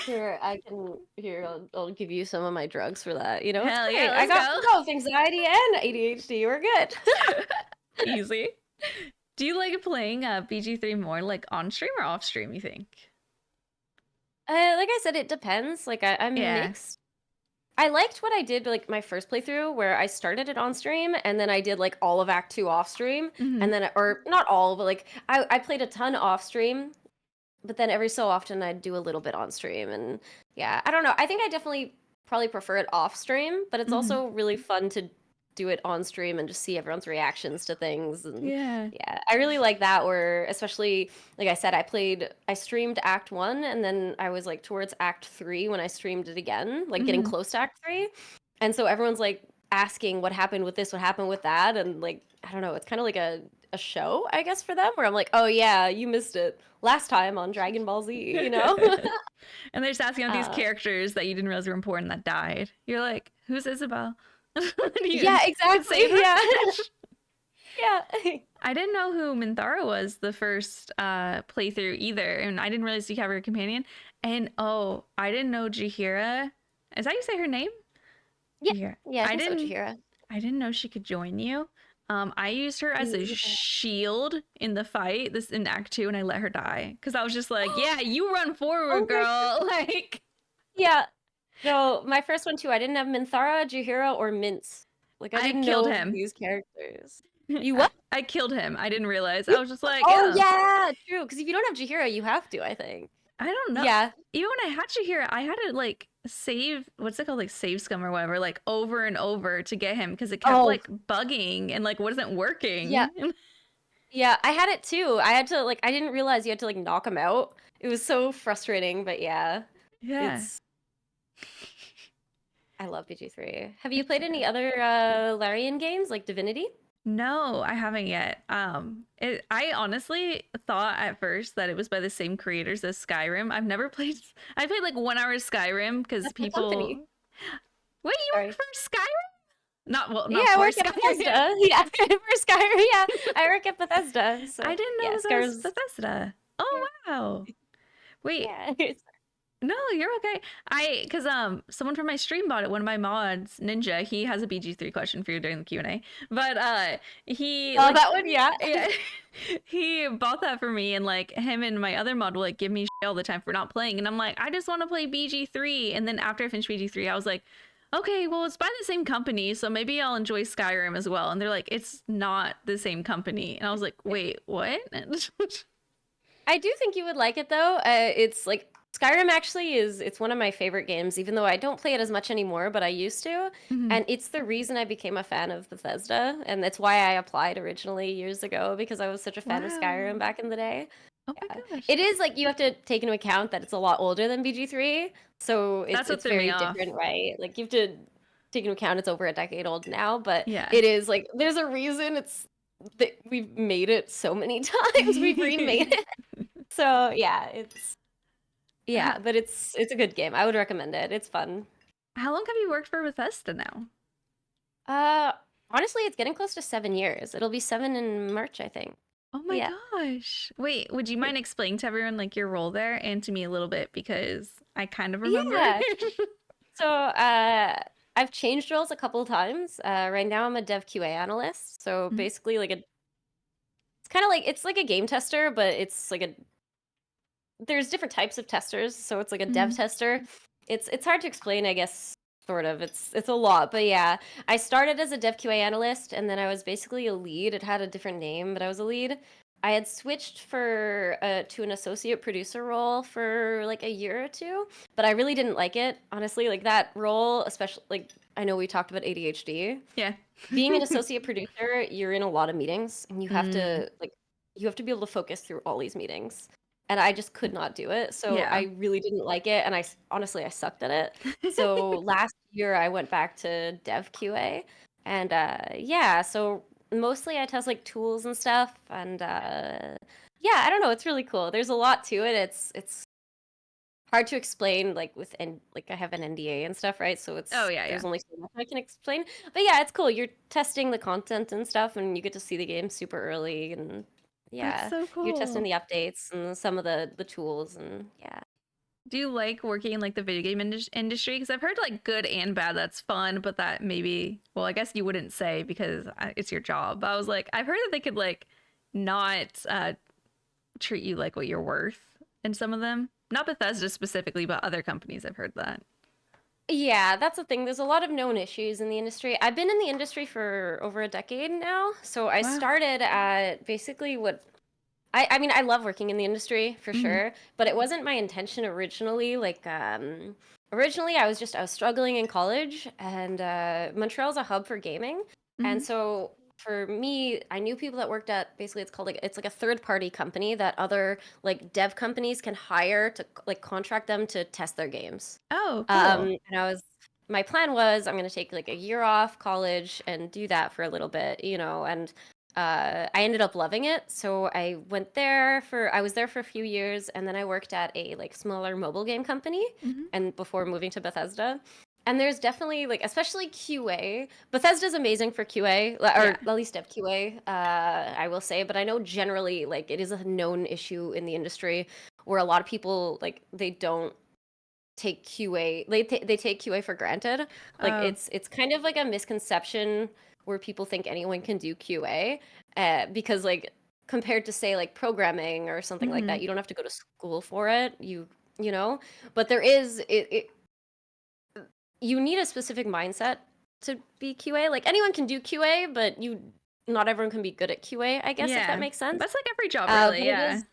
Here, I can. Here, I'll give you some of my drugs for that. You know, it's Hell great. yeah, I let's got go. both anxiety and ADHD. We're good. Easy. Do you like playing BG3 more like on stream or off stream? You think? Like I said, it depends. Like I'm Yeah. mixed. I liked what I did like my first playthrough where I started it on stream and then I did like all of Act 2 off stream Mhm. and then or not all, but like I played a ton off stream, but then every so often I'd do a little bit on stream and yeah, I don't know. I think I definitely probably prefer it off stream, but it's Mhm. also really fun to do it on stream and just see everyone's reactions to things and Yeah. yeah, I really like that where especially like I said I streamed Act 1 and then I was like towards Act 3 when I streamed it again, like getting Mhm. close to Act 3. And so everyone's like asking what happened with this, what happened with that and like I don't know, it's kind of like a show, I guess for them where I'm like, "Oh yeah, you missed it last time on Dragon Ball Z," you know? And they're just asking about these Uh, characters that you didn't realize were important that died. You're like, who's Isabel? yeah, exactly. Save her? Yeah. Yeah. I didn't know who Minthara was the first playthrough either, and I didn't realize you have her companion. And oh, I didn't know Jahira. Is that how you say her name? Yeah. Jahira. Yeah, I I think so, didn't. Chihira. I didn't know she could join you. I used her as a Yeah. shield in the fight, this in Act 2, and I let her die because I was just like, "Yeah, you run forward, Oh my girl!" Like, Yeah. No, my first one too. I didn't have Minthara, Jahira, or Mince. Like I I didn't killed know him. these characters. You what? I killed him. I didn't realize. You- I was just like, Oh "Yeah." yeah, true. Because if you don't have Jahira, you have to. I think. I don't know. Yeah. Even when I had Jahira, I had to like save what's it called, like save scum or whatever, like over and over to get him because it kept Oh like bugging and like wasn't working. yeah, yeah. I had it too. I had to like. I didn't realize you had to like knock him out. It was so frustrating, but yeah, Yeah. it's. I love BG3. Have you played any other Larian games like Divinity? No, I haven't yet. I honestly thought at first that it was by the same creators as Skyrim. I've never played. I played like 1 hour of Skyrim because That's my people. company. Wait, you Sorry. work for Skyrim? Not well, Yeah, not I for work at Skyrim. Bethesda. Yeah, for Skyrim. Yeah, I work at Bethesda. So I didn't know yeah, that was Skyrim's. Bethesda. Oh wow. Wait, Yeah. no, you're okay. Cause someone from my stream bought it. One of my mods, Ninja, he has a BG3 question for you during the Q&A. But he Oh, like that one, yeah. yeah, he bought that for me, and like him and my other mod will like give me shit all the time for not playing, and I'm like, I just want to play BG3. And then after I finished BG3, I was like, okay, well it's by the same company, so maybe I'll enjoy Skyrim as well. And they're like, it's not the same company, and I was like, wait, what? I do think you would like it though. It's like Skyrim actually it's one of my favorite games, even though I don't play it as much anymore, but I used to. Mhm. And it's the reason I became a fan of Bethesda, and that's why I applied originally years ago because I was such a fan of Skyrim Wow. back in the day. Oh my Yeah. gosh. It is like you have to take into account that it's a lot older than BG3, so That's what it's threw me very off. different, right? Like you have to take into account it's over a decade old now, but Yeah. it is like there's a reason it's that we've made it so many times. We've remade it. So yeah, how, but it's a good game. I would recommend it. It's fun. how long have you worked for Bethesda now? Uh, Honestly, it's getting close to 7 years. It'll be 7 in March, I think. Oh my Yeah. gosh. Wait, would you mind explaining to everyone like your role there and to me a little bit because I kind of remember? Yeah. So, I've changed roles a couple of times. Right now I'm a dev QA analyst. So Mhm. basically it's kind of like it's like a game tester, but it's like there's different types of testers. So it's like a dev Mhm. tester. It's hard to explain, I guess, sort of. It's a lot, but yeah. I started as a dev QA analyst and then I was basically a lead. It had a different name, but I was a lead. I had switched for to an associate producer role for like a year or two, but I really didn't like it. Honestly, like that role, especially like I know we talked about ADHD. Yeah. Being an associate producer, you're in a lot of meetings and Mm, you have to be able to focus through all these meetings. And I just could not do it. So yeah. I really didn't like it and honestly I sucked at it. So last year I went back to dev QA and yeah, so mostly I test like tools and stuff and yeah, I don't know, it's really cool. There's a lot to it. It's hard to explain like like I have an NDA and stuff, right? So Oh it's yeah, yeah. there's only so much I can explain. But yeah, it's cool. You're testing the content and stuff and you get to see the game super early and That's yeah, so you're testing cool. the updates and some of the tools and yeah. Do you like working in like the video game industry? Because I've heard like good and bad. That's fun, but that maybe, well, I guess you wouldn't say because it's your job. I was like, I've heard that they could like not treat you like what you're worth in some of them. Not Bethesda specifically, but other companies. I've heard that. Yeah, that's the thing. There's a lot of known issues in the industry. I've been in the industry for over a decade now. So I Wow. started at basically what I mean, I love working in the industry for Mhm. sure, but it wasn't my intention originally. Originally I was struggling in college, and Montreal's a hub for gaming, and Mhm. so for me, I knew people that worked at basically it's like a third party company that other like dev companies can hire to like contract them to test their games. Oh, cool. And my plan was I'm going to take like a year off college and do that for a little bit, and I ended up loving it. So I was there for a few years and then I worked at a like smaller mobile game company Mhm. and before moving to Bethesda. And there's definitely like, especially QA. Bethesda's amazing for QA, Yeah. or at least dev QA, I will say. But I know generally, like, it is a known issue in the industry where a lot of people like they don't take QA they take QA for granted. Like Oh. it's kind of like a misconception where people think anyone can do QA because like compared to say like programming or something like that, Mhm. you don't have to go to school for it. You know, but there is you need a specific mindset to be QA. Like anyone can do QA, but you not everyone can be good at QA, I guess if that Yeah. makes sense. That's like every job, really. But it Yeah. is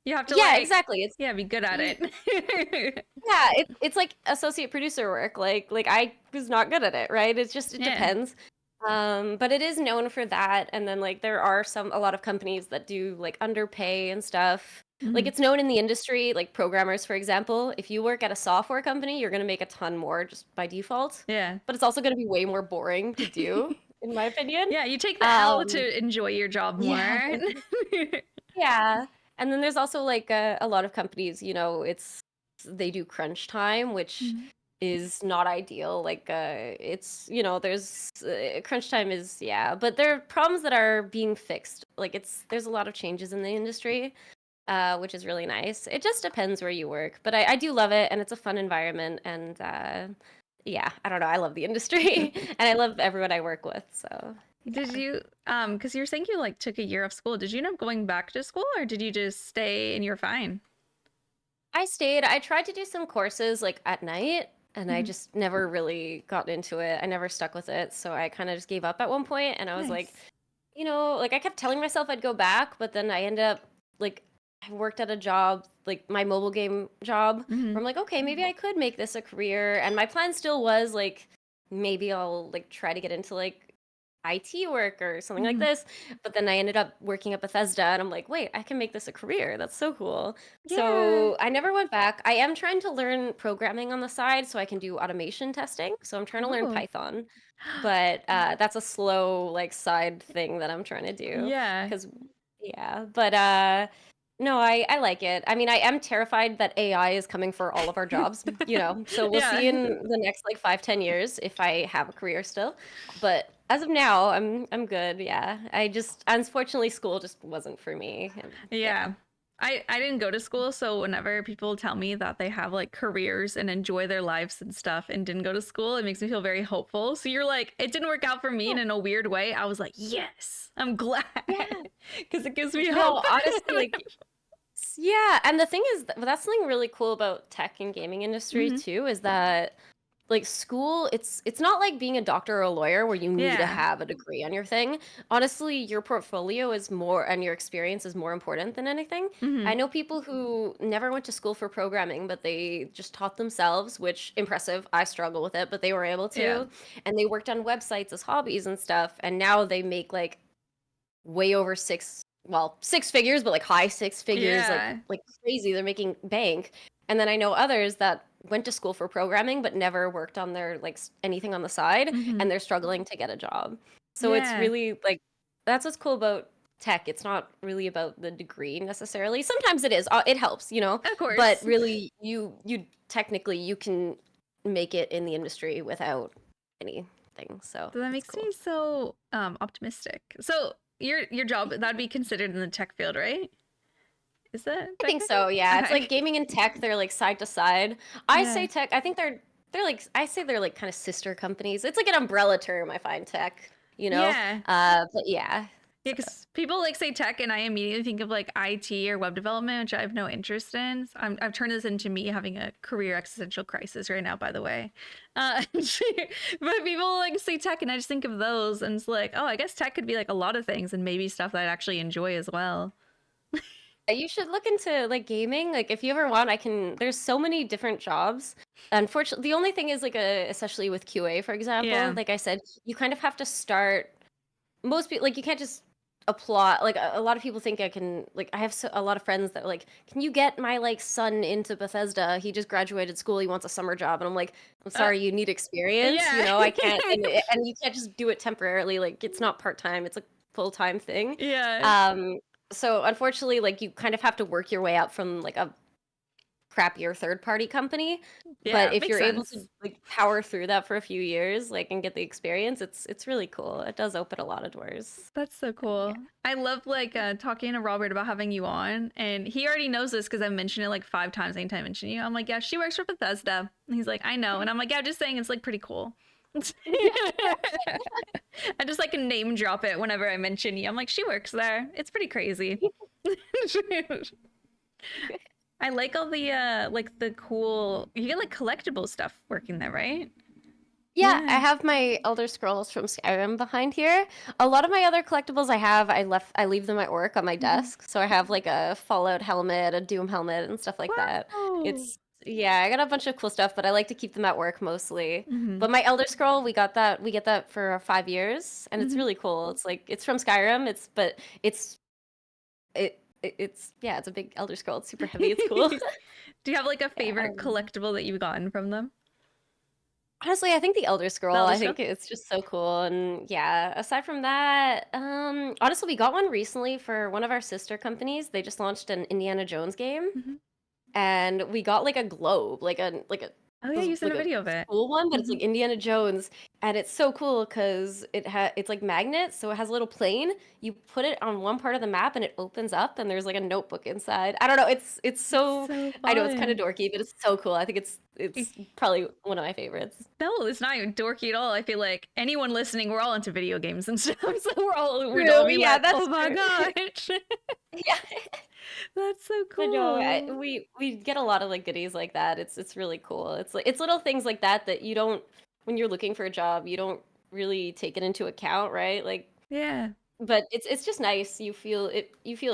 You have to yeah, like, exactly. yeah, be good at You, it. Yeah, it's like associate producer work. Like I was not good at it, right? It Yeah. depends. But it is known for that. And then like there are a lot of companies that do like underpay and stuff. Like Mhm. it's known in the industry, like programmers, for example, if you work at a software company, you're gonna make a ton more just by default. Yeah. But it's also gonna be way more boring to do, in my opinion. Yeah, you take the L Um, to enjoy your job yeah. more. Yeah. And then there's also like a lot of companies, they do crunch time, which Mhm. is not ideal. Like it's, there's crunch time is yeah, but there are problems that are being fixed. Like there's a lot of changes in the industry. which is really nice. It just depends where you work, but I do love it, and it's a fun environment. And yeah, I don't know. I love the industry, and I love everyone I work with. So Did you because you're saying you like took a year of school, did you end up going back to school or did you just stay and you're fine? I stayed. I tried to do some courses like at night, and I Mhm. just never really got into it. I never stuck with it, so I kind of just gave up at one point, and I was like, Nice. like I kept telling myself I'd go back, but then I ended up like I worked at a job, like my mobile game job, Hmm. where I'm like, okay, maybe I could make this a career. And my plan still was like maybe I'll like try to get into like IT work or something like Hmm. this. But then I ended up working at Bethesda and I'm like, wait, I can make this a career. That's so cool. Yeah. So I never went back. I am trying to learn programming on the side so I can do automation testing. So I'm trying to learn Oh. Python, but that's a slow like side thing that I'm trying to do Yeah. because yeah, but no, I like it. I mean, I am terrified that AI is coming for all of our jobs, so we'll Yeah. see in the next like 5, 10 years if I have a career still. But as of now, I'm good. Yeah, I just unfortunately school just wasn't for me. And yeah. Yeah. I didn't go to school, so whenever people tell me that they have like careers and enjoy their lives and stuff and didn't go to school, it makes me feel very hopeful. So you're like, it didn't work out for me, Yeah. and in a weird way, I was like, yes, I'm glad Yeah. because it gives me No, hope. honestly, like yeah, and the thing is that's something really cool about tech and gaming industry Hmm. too is that like school it's not like being a doctor or a lawyer where you need to Yeah. have a degree on your thing. Honestly, your portfolio is more and your experience is more important than anything. I Hmm. know people who never went to school for programming, but they just taught themselves, which impressive. I struggle with it, but they were able Yeah. to, and they worked on websites as hobbies and stuff, and now they make like way over six figures, but like high six figures, Yeah. like crazy. They're making bank. And then I know others that went to school for programming but never worked on their like anything on the side, Hmm. and they're struggling to get a job. So it's Yeah. really like that's what's cool about tech. It's not really about the degree necessarily. Sometimes it is. It helps, Of but course. really you technically you can make it in the industry without anything. So So that it's makes cool. me so optimistic. So your job that'd be considered in the tech field, right? Is that I think technically? so, yeah. It's Okay. like gaming and tech, they're like side to side. I Yeah. say tech, I think they're like I say they're like kind of sister companies. It's like an umbrella term, I find tech, you know? Yeah. But yeah. Yeah, So because people like say tech, and I immediately think of like IT or web development, which I have no interest in. So I've turned this into me having a career existential crisis right now, by the way. But people like say tech, and I just think of those, and it's like, oh, I guess tech could be like a lot of things, and maybe stuff that I actually enjoy as well. you should look into like gaming. Like if you ever want, there's so many different jobs. Unfortunately, the only thing is like especially with QA, for example, Yeah. like I said, you kind of have to start most people like you can't just apply like a lot of people think I can like I have a lot of friends that are like can you get my like son into Bethesda, he just graduated school, he wants a summer job, and I'm like I'm Uh, sorry, you need experience, yeah. I can't, and you can't just do it temporarily, like it's not part-time, it's a full-time thing. Yeah. um so unfortunately like you kind of have to work your way up from like a crappier third party company. But Yeah. if Makes you're able to sense. like power through that for a few years, like and get the experience, it's really cool. It does open a lot of doors. That's so Yeah. cool. I love like talking to Robert about having you on, and he already knows this because I've mentioned it like 5 times anytime I mention you. I'm like, yeah, she works for Bethesda. And he's like, I know, and I'm like, yeah, just saying, it's like pretty cool. I just like name drop it whenever I mention you. I'm like, she works there. It's pretty crazy. I like all the like the cool. You get like collectible stuff working there, right? Yeah, I Yeah. have my Elder Scrolls from Skyrim behind here. A lot of my other collectibles I leave them at work on my Mhm. desk. So I have like a Fallout helmet, a Doom helmet, and stuff like that. Wow. It's yeah, I got a bunch of cool stuff, but I like to keep them at work mostly. Hmm. But my Elder Scroll, we get that for 5 years, and it's Hmm. really cool. It's like it's from Skyrim, but it's yeah, it's a big Elder Scroll. It's super heavy. It's cool. Do you have like a Yeah. favorite collectible that you've gotten from them? Honestly, I think the Elder The Scroll, Elder I Scroll? think it's just so cool. And yeah, aside from that, honestly, we got one recently for one of our sister companies. They just launched an Indiana Jones game, Hmm. and we got like a globe, like a Oh yeah, This you is sent like a a video of it. school one, but it's Mhm. like Indiana Jones, and it's so cool because it's like magnets, so it has a little plane. You put it on one part of the map, and it opens up, and there's like a notebook inside. I don't know. It's That's so so I know it's kind of fun. dorky, but it's so cool. I think it's probably one of my favorites. No, it's not even dorky at all. I feel like anyone listening, we're all into video games and stuff, so we'd all True, be yeah, like, that's "Oh my true. gosh, Yeah. that's so But no, cool." we get a lot of like goodies like that. It's really cool. It's like it's little things like that that you don't when you're looking for a job, you don't really take it into account, right? Like, Yeah, but it's just nice. You feel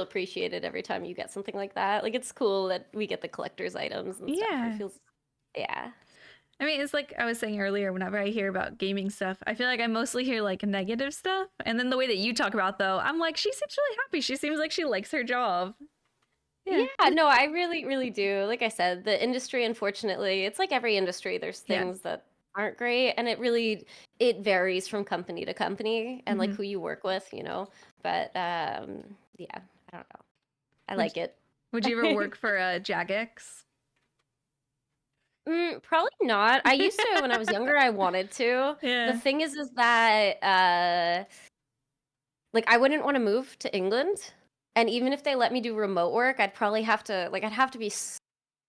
appreciated every time you get something like that. Like it's cool that we get the collector's items and stuff. It yeah. feels yeah. I mean, it's like I was saying earlier. Whenever I hear about gaming stuff, I feel like I mostly hear like negative stuff, and then the way that you talk about though, I'm like, she seems really happy. She seems like she likes her job. Yeah, Yeah, no, I really, really do. Like I said, the industry, unfortunately, it's like every industry, there's yeah. things that aren't great, and it varies from company to company and like Hmm. who you work with, you know. But yeah, I don't know. I Would like it. Would you ever work for a Jagex? Probably not. I used to when I was younger, I wanted to. The Yeah. thing is that like I wouldn't want to move to England, and even if they let me do remote work, I'd have to be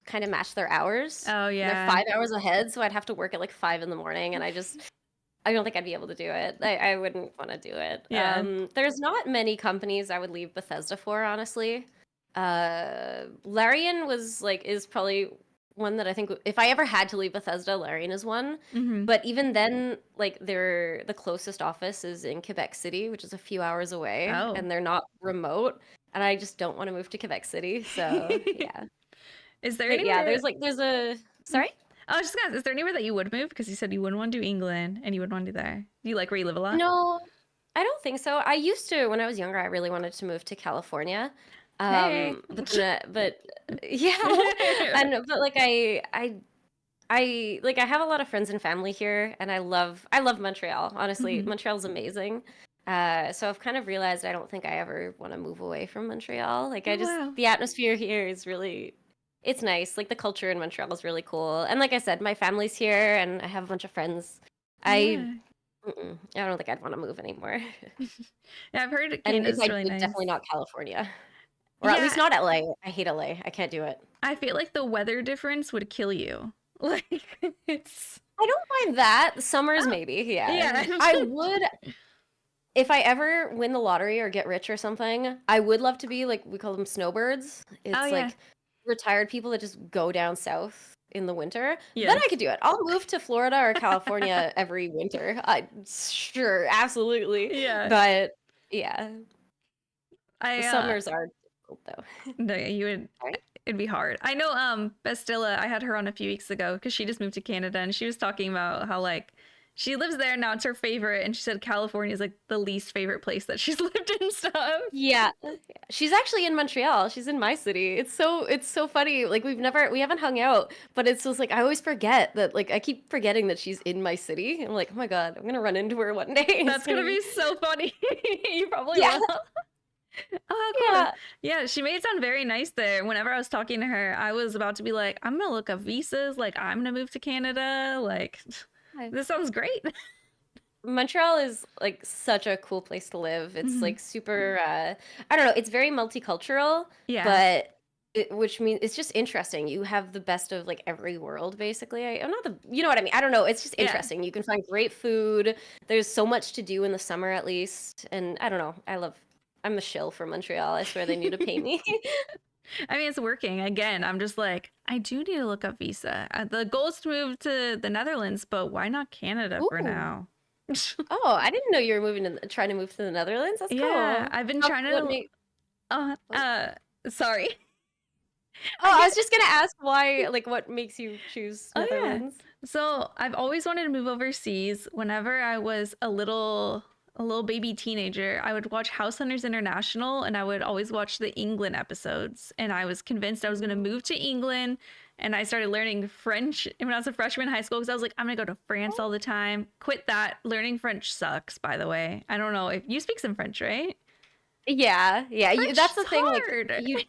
kind of match their hours. Oh They're yeah. 5 hours ahead, so I'd have to work at like 5 in the morning, and I don't think I'd be able to do it. I wouldn't want to do it. Yeah. There's not many companies I would leave Bethesda for, honestly. Larian is probably one that I think if I ever had to leave Bethesda, Larian is one. Hmm. But even then, like the closest office is in Quebec City, which is a few hours away, Oh. and they're not remote. And I just don't want to move to Quebec City, so yeah. Is there But yeah, anywhere? there's a Mm. sorry? I was just gonna. Is there anywhere that you would move? Because you said you wouldn't want to do England and you wouldn't want to do there. Do you like where you live a lot? No, I don't think so. I used to when I was younger, I really wanted to move to California. Hey. But yeah, and but like I have a lot of friends and family here, and I love Montreal. Honestly, Hmm. Montreal's amazing. So I've kind of realized I don't think I ever want to move away from Montreal. Like Oh wow. the atmosphere here is really it's nice. Like the culture in Montreal is really cool. And like I said, my family's here and I have a bunch of friends. I Yeah. I don't think I'd want to move anymore. Yeah, I've heard And if Canada's I really did, nice. definitely not California. Or at least Yeah, not LA. I hate LA. I can't do it. I feel like the weather difference would kill you. Like it's I don't mind that. Summers oh maybe. Yeah. yeah. I would if I ever win the lottery or get rich or something, I would love to be like we call them snowbirds. Oh It's yeah. like retired people that just go down south in the winter. Then Yeah. I could do it. I'll move to Florida or California every winter. I sure, absolutely. Yeah. But yeah, the I summers are difficult though. no, you would Sorry? it'd be hard. I know Bastilla, I had her on a few weeks ago because she just moved to Canada and she was talking about how like she lives there now, it's her favorite, and she said California is like the least favorite place that she's lived in and stuff. Yeah. She's actually in Montreal. She's in my city. It's so funny. Like we haven't hung out, but it's just like I always forget that like I keep forgetting that she's in my city. I'm like, "Oh my God, I'm gonna run into her one day." It's That's gonna gonna be be so funny. You probably Yeah. will. Oh, cool. Yeah. Yeah, she made it sound very nice there. Whenever I was talking to her, I was about to be like, I'm gonna look up visas, like I'm gonna move to Canada. Like this sounds great. Montreal is like such a cool place to live. It's Hmm. like super I don't know, it's very multicultural, Yeah. but which means it's just interesting. You have the best of like every world basically. I'm not the you know what I mean? I don't know. It's just Yeah. interesting. You can find great food. There's so much to do in the summer at least. And I don't know. I'm a shill for Montreal. I swear they need to pay me. I mean, it's working. Again, I'm just like, I do need to look up visa. The goal is to move to the Netherlands, but why not Canada for Ooh. now? Oh, I didn't know you were trying to move to the Netherlands. That's Yeah, cool. I've been How, trying what to. made Uh, what? uh, sorry. Oh, I I get. was just gonna ask why, like, what makes you choose Oh yeah. Netherlands? So I've always wanted to move overseas. Whenever I was a little baby teenager, I would watch House Hunters International and I would always watch the England episodes. And I was convinced I was gonna move to England. And I started learning French when I was a freshman in high school because I was like, I'm gonna go to France all the time. Quit that. Learning French sucks, by the way. I don't know if you speak some French, right? Yeah, yeah. French That's is the thing. Like hard. you,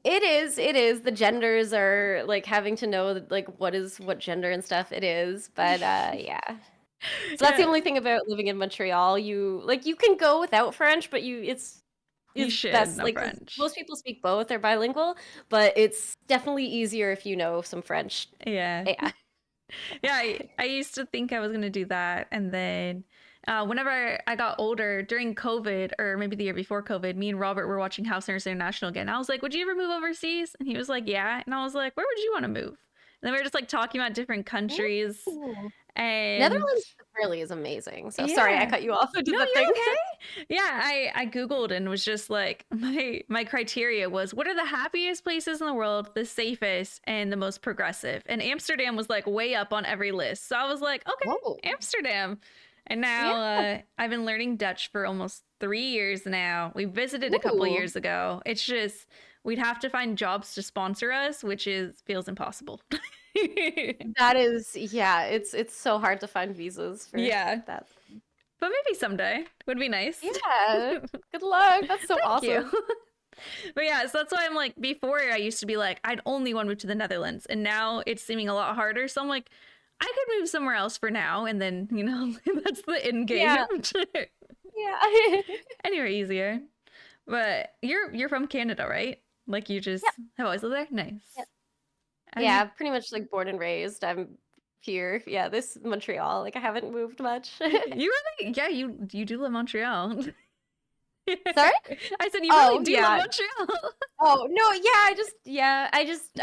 It is. The genders are like having to know like what gender and stuff it is. But yeah. So that's the Yeah, only thing about living in Montreal. You can go without French, but you is should best know like 'cause French. most people speak both, they're bilingual, but it's definitely easier if you know some French. Yeah. Yeah. Yeah, I used to think I was gonna do that, and then whenever I got older during COVID, or maybe the year before COVID, me and Robert were watching House Hunters International again. I was like, "Would you ever move overseas?" And he was like, "Yeah." And I was like, "Where would you want to move?" And then we were just like talking about different countries, Ooh. and Netherlands really is amazing. So sorry, I yeah. cut you off. I did No, that you're thing. okay. Yeah, I googled and was just like my criteria was what are the happiest places in the world, the safest, and the most progressive. And Amsterdam was like way up on every list. So I was like, Oh, okay, Amsterdam. And yeah. now I've been learning Dutch for almost 3 years now. We visited a couple Ooh. years ago. It's just we'd have to find jobs to sponsor us, which is feels impossible. That is, yeah, it's so hard to find visas for Yeah, that. but maybe someday would be nice. Yeah. Good luck. That's so Thank awesome. you. But yeah, so that's why I'm like, before I used to be like, I'd only want to move to the Netherlands. And now it's seeming a lot harder. So I'm like, I could move somewhere else for now. And then, that's the end game. Yeah. Yeah. Anywhere easier. But you're from Canada, right? Like you just Yep. have always lived there? Yep. Nice. I Yeah, mean, pretty much like born and raised. I'm here. Yeah, this Montreal. Like I haven't moved much. you really, yeah, you do live Montreal. Sorry? I said you really Oh, do live yeah. Montreal. Oh, no,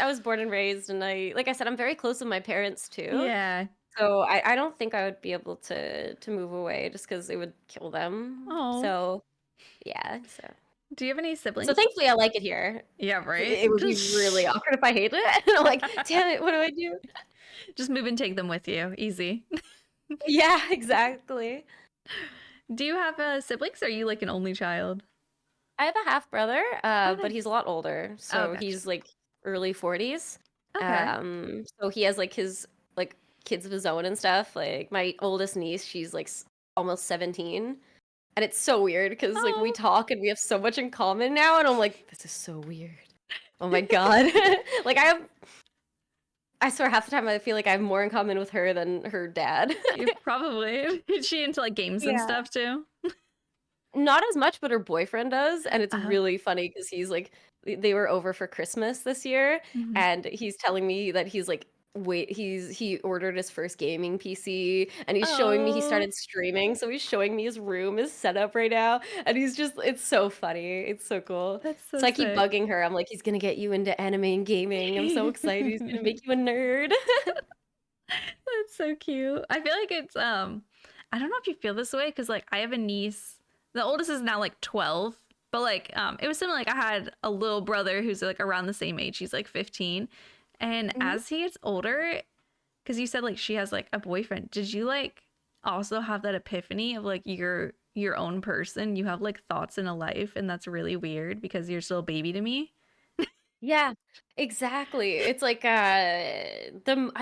I was born and raised and like I said, I'm very close with my parents too. Yeah. So I don't think I would be able to move away just because it would kill them. Oh. So yeah, Do you have any so siblings? thankfully I like it here. Yeah, right? It would be really awkward if I hated it. And I'm like, damn it, what do I do? Just move and take them with you. Easy. Yeah, exactly. Do you have siblings? Or are you like an only child? I have a half brother, Oh, but nice. he's a lot older. Oh, So gotcha. he's like early 40s. Okay. So he has like his like kids of his own and stuff. Like my oldest niece, she's like almost 17. And it's so weird because like we Oh. talk and we have so much in common now. And I'm like, this is so weird. Oh my God. Like I swear half the time I feel like I have more in common with her than her dad. You probably. Is she into like games and Yeah. stuff too? Not as much, but her boyfriend does, and it's Oh. really funny because he's like they were over for Christmas this year, Mhm. and he's telling me that he's like he ordered his first gaming PC, and he's showing me he Oh, started streaming, so he's showing me his room is set up right now, and it's so funny, it's so cool. that's so So I keep sick. bugging her. I'm like, he's gonna get you into anime and gaming. I'm so excited. He's gonna make you a nerd. That's so cute. I feel like it's I don't know if you feel this way because like I have a niece. The oldest is now like 12, but like it was similar. Like I had a little brother who's like around the same age. He's like 15, and Mhm. as he gets older, because you said like she has like a boyfriend. Did you like also have that epiphany of like your own person? You have like thoughts in a life, and that's really weird because you're still a baby to me. Yeah, exactly. It's like I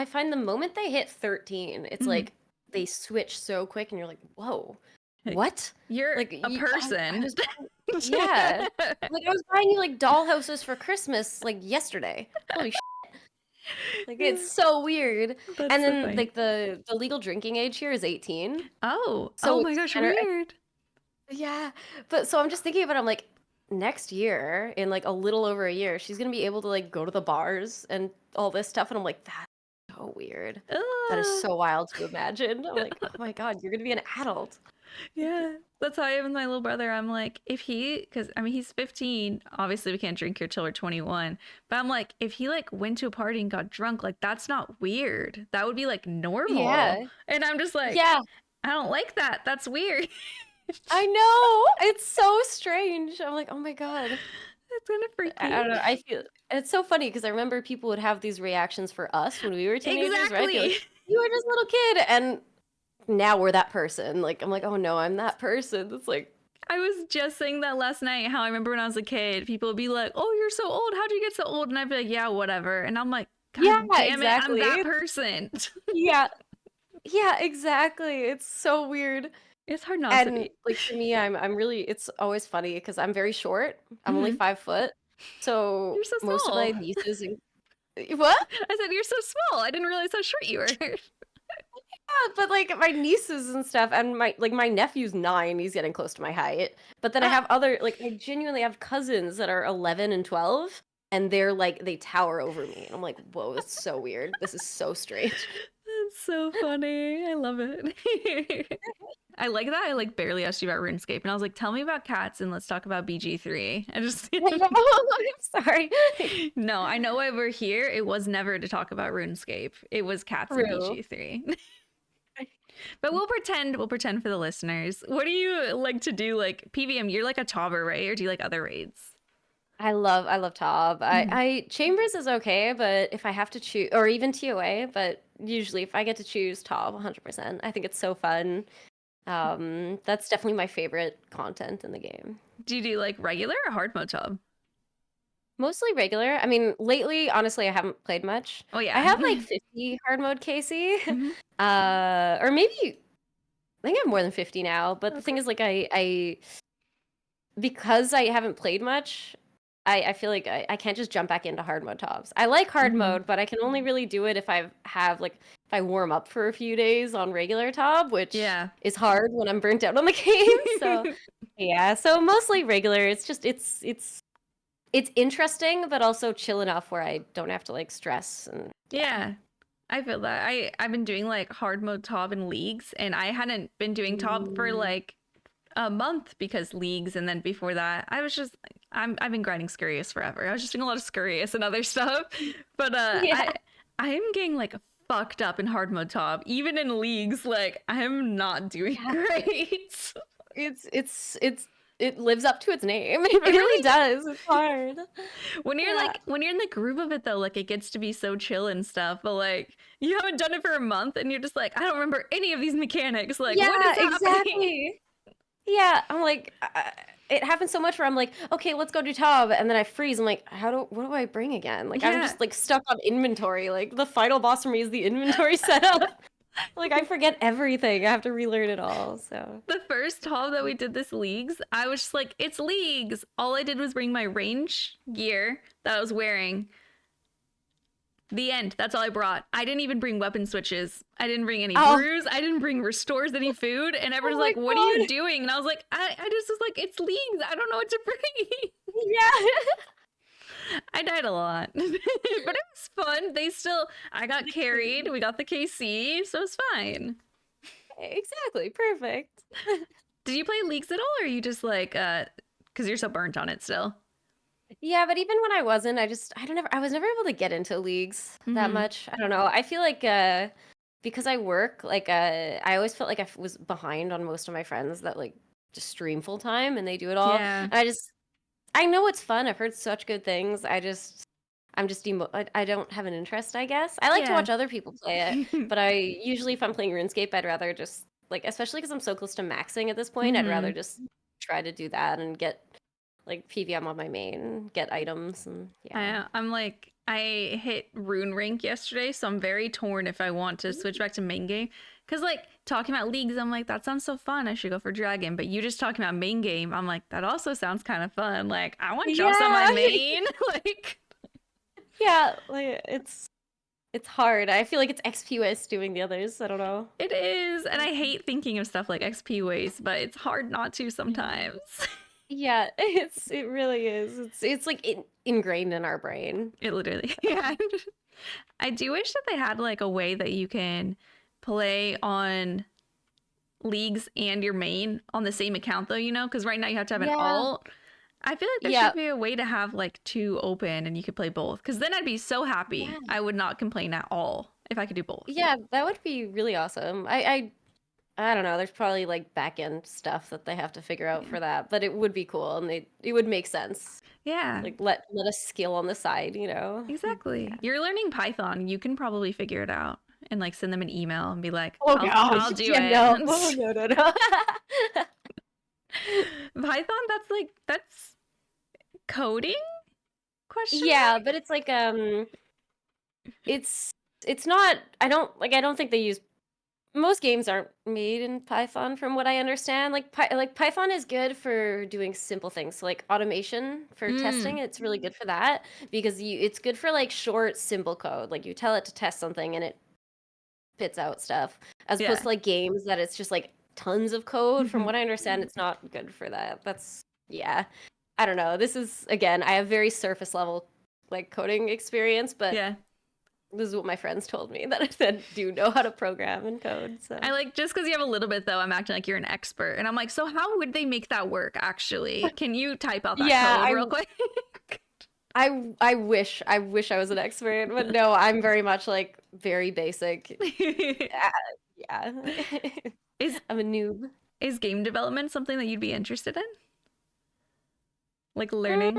find the moment they hit 13, it's Mhm. like they switch so quick and you're like, "Whoa. Like, What?" you're Like a I person. was yeah. Like I was buying you like doll houses for Christmas like yesterday. Holy sh Like it's so weird. That's And so then funny. like the legal drinking age here is 18. Oh So my it's gosh, gener weird. yeah. But so I'm just thinking about it, I'm like next year in like a little over a year, she's going to be able to like go to the bars and all this stuff and I'm like that's so weird. That is Ah, so wild to imagine. I'm like, "Oh my God, you're going to be an adult." yeah, that's how I am with my little brother. I'm like, if he, because I mean, he's 15. Obviously, we can't drink here till we're 21. But I'm like, if he like went to a party and got drunk, like that's not weird. That would be like normal. Yeah. And I'm just like, Yeah. I don't like that. That's weird. I know. It's so strange. I'm like, "Oh my God." It's kind of I freaky. don't know. I feel it's so funny because I remember people would have these reactions for us when we were teenagers, right? Be Exactly. like, "You were just a little kid." And now we're that person. Like I'm like, "Oh no, I'm that person." It's like, I was just saying that last night. How I remember when I was a kid, people would be like, "Oh, you're so old. How'd you get so old?" And I'd be like, "Yeah, whatever." And I'm like, yeah, "God damn it, I'm that exactly. person." Yeah. Yeah, exactly. It's so weird. It's hard not to And be. like for me, I'm really it's always funny because I'm very short. I'm only Mhm. 5 foot. So You're so most of my small. nieces and what? I said, you're so small. I didn't realize how short you were. Yeah, but like my nieces and stuff, and my nephew's 9. He's getting close to my height. But then I have other I genuinely have cousins that are 11 and 12, and they're like they tower over me, and I'm like, whoa, that's so weird. This is so strange. That's so funny. I love it. I like that. I like barely asked you about RuneScape, and I was like, "Tell me about cats, and let's talk about BG3." I just I'm sorry. no. I know why we're here. It was never to talk about RuneScape. It was cats and True. BG3. But we'll pretend. We'll pretend for the listeners. What do you like to do? Like PVM, you're like a tobber, right? Or do you like other raids? I love Tob. I Chambers is okay, but if I have to choose, or even TOA, but usually if I get to choose Tob, 100%. I think it's so fun. That's definitely my favorite content in the game. Do you do like regular or hard mode tob? Mostly regular. I mean, lately, honestly, I haven't played much. Oh yeah. I have like 50 hard mode KC. Mhm. Or maybe I think I have more than 50 now. But the thing Okay. is, like, I because I haven't played much, I feel like I can't just jump back into hard mode tops. I like hard mode, but I can only really do it if I have like if I warm up for a few days on regular top, which Yeah. is hard when I'm burnt out on the game. So yeah, so mostly regular. It's just it's interesting, but also chill enough where I don't have to like stress and Yeah. I feel that. I've been doing like hard mode top in leagues, and I hadn't been doing top for like a month because leagues, and then before that I was just I've been grinding Scurious forever. I was just doing a lot of Scurious and other stuff. But yeah. I'm getting like fucked up in hard mode top. Even in leagues, like I'm not doing great. It lives up to its name. It really does. It's hard. When you're Yeah. like when you're in the groove of it though, like it gets to be so chill and stuff, but like you haven't done it for a month and you're just like, I don't remember any of these mechanics. Like what is happening? Exactly. Yeah, I'm like, it happens so much where I'm like, okay, let's go do Tob, and then I freeze. I'm like, what do I bring again? Like, I'm Yeah. just like stuck on inventory. Like, the final boss for me is the inventory setup. Like, I forget everything. I have to relearn it all. So The first haul that we did this leagues, I was just like, it's leagues. All I did was bring my range gear that I was wearing. The end. That's all I brought. I didn't even bring weapon switches. I didn't bring any brews. I didn't bring restores, any food. And everyone's like, what are you doing? And I was like, I just was like, it's leagues. I don't know what to bring. yeah. I died a lot. But it was fun. I got carried. We got the KC, so it's fine. Exactly. Perfect. Did you play leagues at all, or are you just like, because you're so burnt on it still? Yeah, but even when I wasn't, I was never able to get into leagues that much. I don't know. I feel like because I work, like I always felt like I was behind on most of my friends that like just stream full time and they do it all. Yeah. And I know it's fun. I've heard such good things. I don't have an interest, I guess. I like to watch other people play it, but I usually if I'm playing RuneScape, I'd rather just like especially because I'm so close to maxing at this point, I'd rather just try to do that and get like PVM on my main, get items, and yeah. I'm like, I hit Rune Rank yesterday, so I'm very torn if I want to switch back to main game. Because, like, talking about leagues, I'm like, that sounds so fun. I should go for Dragon. But you just talking about main game, I'm like, that also sounds kind of fun. Like, I want jumps on my main. Like, yeah, like it's hard. I feel like it's XP waste doing the others. I don't know. it is. And I hate thinking of stuff like XP waste, but it's hard not to sometimes. Yeah, it really is. It's like ingrained in our brain. It literally. Yeah. I do wish that they had like a way that you can play on leagues and your main on the same account though, because right now you have to have an alt. I feel like there should be a way to have like two open and you could play both, because then I'd be so happy. I would not complain at all if I could do both. Yeah, that would be really awesome. I don't know. There's probably like back end stuff that they have to figure out for that, but it would be cool and it would make sense. Yeah. Like let a skill on the side, Exactly. Yeah. You're learning Python. You can probably figure it out and like send them an email and be like, oh gosh. I'll do it. No. No. Python, that's coding? Question Yeah, mark? but it's like it's not I don't think they use most games aren't made in Python from what I understand. Like Python is good for doing simple things. So like automation for testing, it's really good for that because it's good for like short, simple code. Like you tell it to test something and it spits out stuff. As opposed to like games that it's just like tons of code. From what I understand, it's not good for that. Yeah. I don't know. This is again, I have very surface level like coding experience, but this is what my friends told me that I said do know how to program and code. So I like just because you have a little bit though, I'm acting like you're an expert, and I'm like, so how would they make that work? Actually, can you type out that code real quick? I wish I was an expert, but no, I'm very much like very basic. Yeah, I'm a noob. Is game development something that you'd be interested in? Like learning?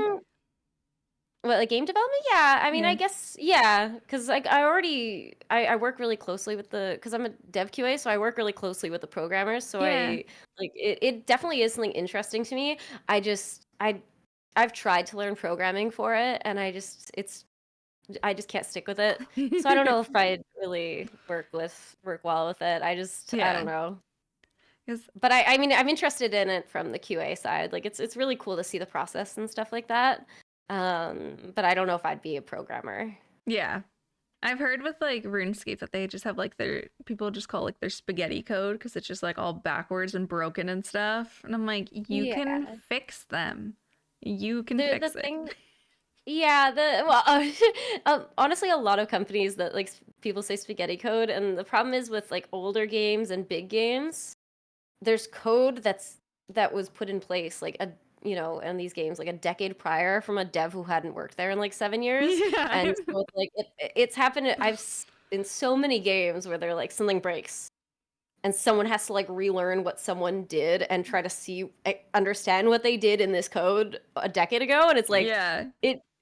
What, like game development? Yeah, I mean, I guess, yeah, because like I work really closely with because I'm a dev QA, so I work really closely with the programmers. So it definitely is something interesting to me. I've tried to learn programming for it, and I just can't stick with it. So I don't know if I'd really work well with it. I don't know. But I mean, I'm interested in it from the QA side. Like it's really cool to see the process and stuff like that. But I don't know if I'd be a programmer. Yeah. I've heard with like RuneScape that they just have like people just call it like their spaghetti code because it's just like all backwards and broken and stuff. And I'm like, you can fix them. You can fix it. Yeah, honestly, a lot of companies that like people say spaghetti code, and the problem is with like older games and big games, there's code that was put in place like in these games like a decade prior from a dev who hadn't worked there in like 7 years. And so it's like it's happened. In so many games where they're like something breaks and someone has to like relearn what someone did and try to understand what they did in this code a decade ago, and it's like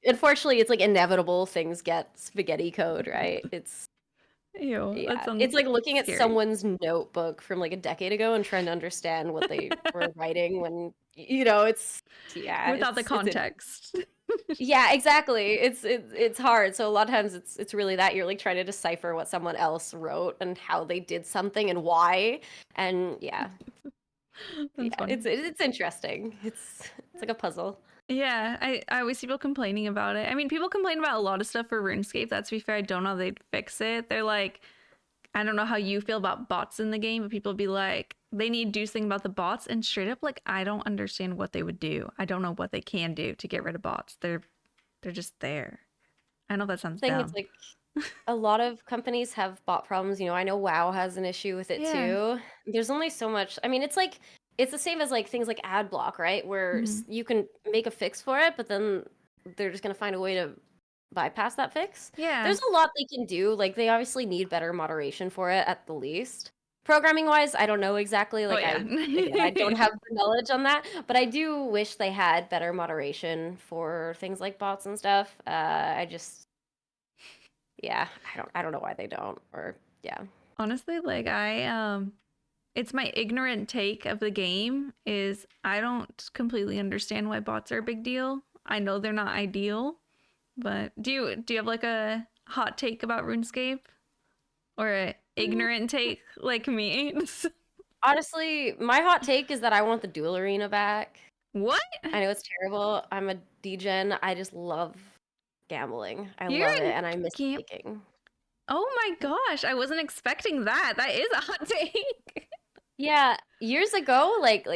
unfortunately it's like inevitable things get spaghetti code, right? It's like looking at someone's notebook from like a decade ago and trying to understand what they were writing when without the context. Yeah, exactly. It's hard. So a lot of times it's really that you're like trying to decipher what someone else wrote and how they did something and why. And it's interesting. It's like a puzzle. Yeah, I always see people complaining about it. I mean, people complain about a lot of stuff for RuneScape. That's to be fair. I don't know how they'd fix it. They're like, I don't know how you feel about bots in the game, but people be like, they need to do something about the bots, and straight up, like, I don't understand what they would do. I don't know what they can do to get rid of bots. They're just there. I know that sounds dumb. It's like a lot of companies have bot problems. I know WoW has an issue with it too. There's only so much. I mean, it's the same as like things like ad block, right? Where you can make a fix for it, but then they're just gonna find a way to bypass that fix. There's a lot they can do. Like they obviously need better moderation for it at the least. Programming wise, I don't know exactly. Like I don't have the knowledge on that, but I do wish they had better moderation for things like bots and stuff. I don't know why they don't. Honestly, like it's my ignorant take of the game is I don't completely understand why bots are a big deal. I know they're not ideal, but do you have like a hot take about RuneScape? Or an ignorant take like me? Honestly, my hot take is that I want the duel arena back. What? I know it's terrible. I'm a degen. I just love gambling. I love it, and I miss taking. Oh my gosh, I wasn't expecting that. That is a hot take. Yeah, years ago, like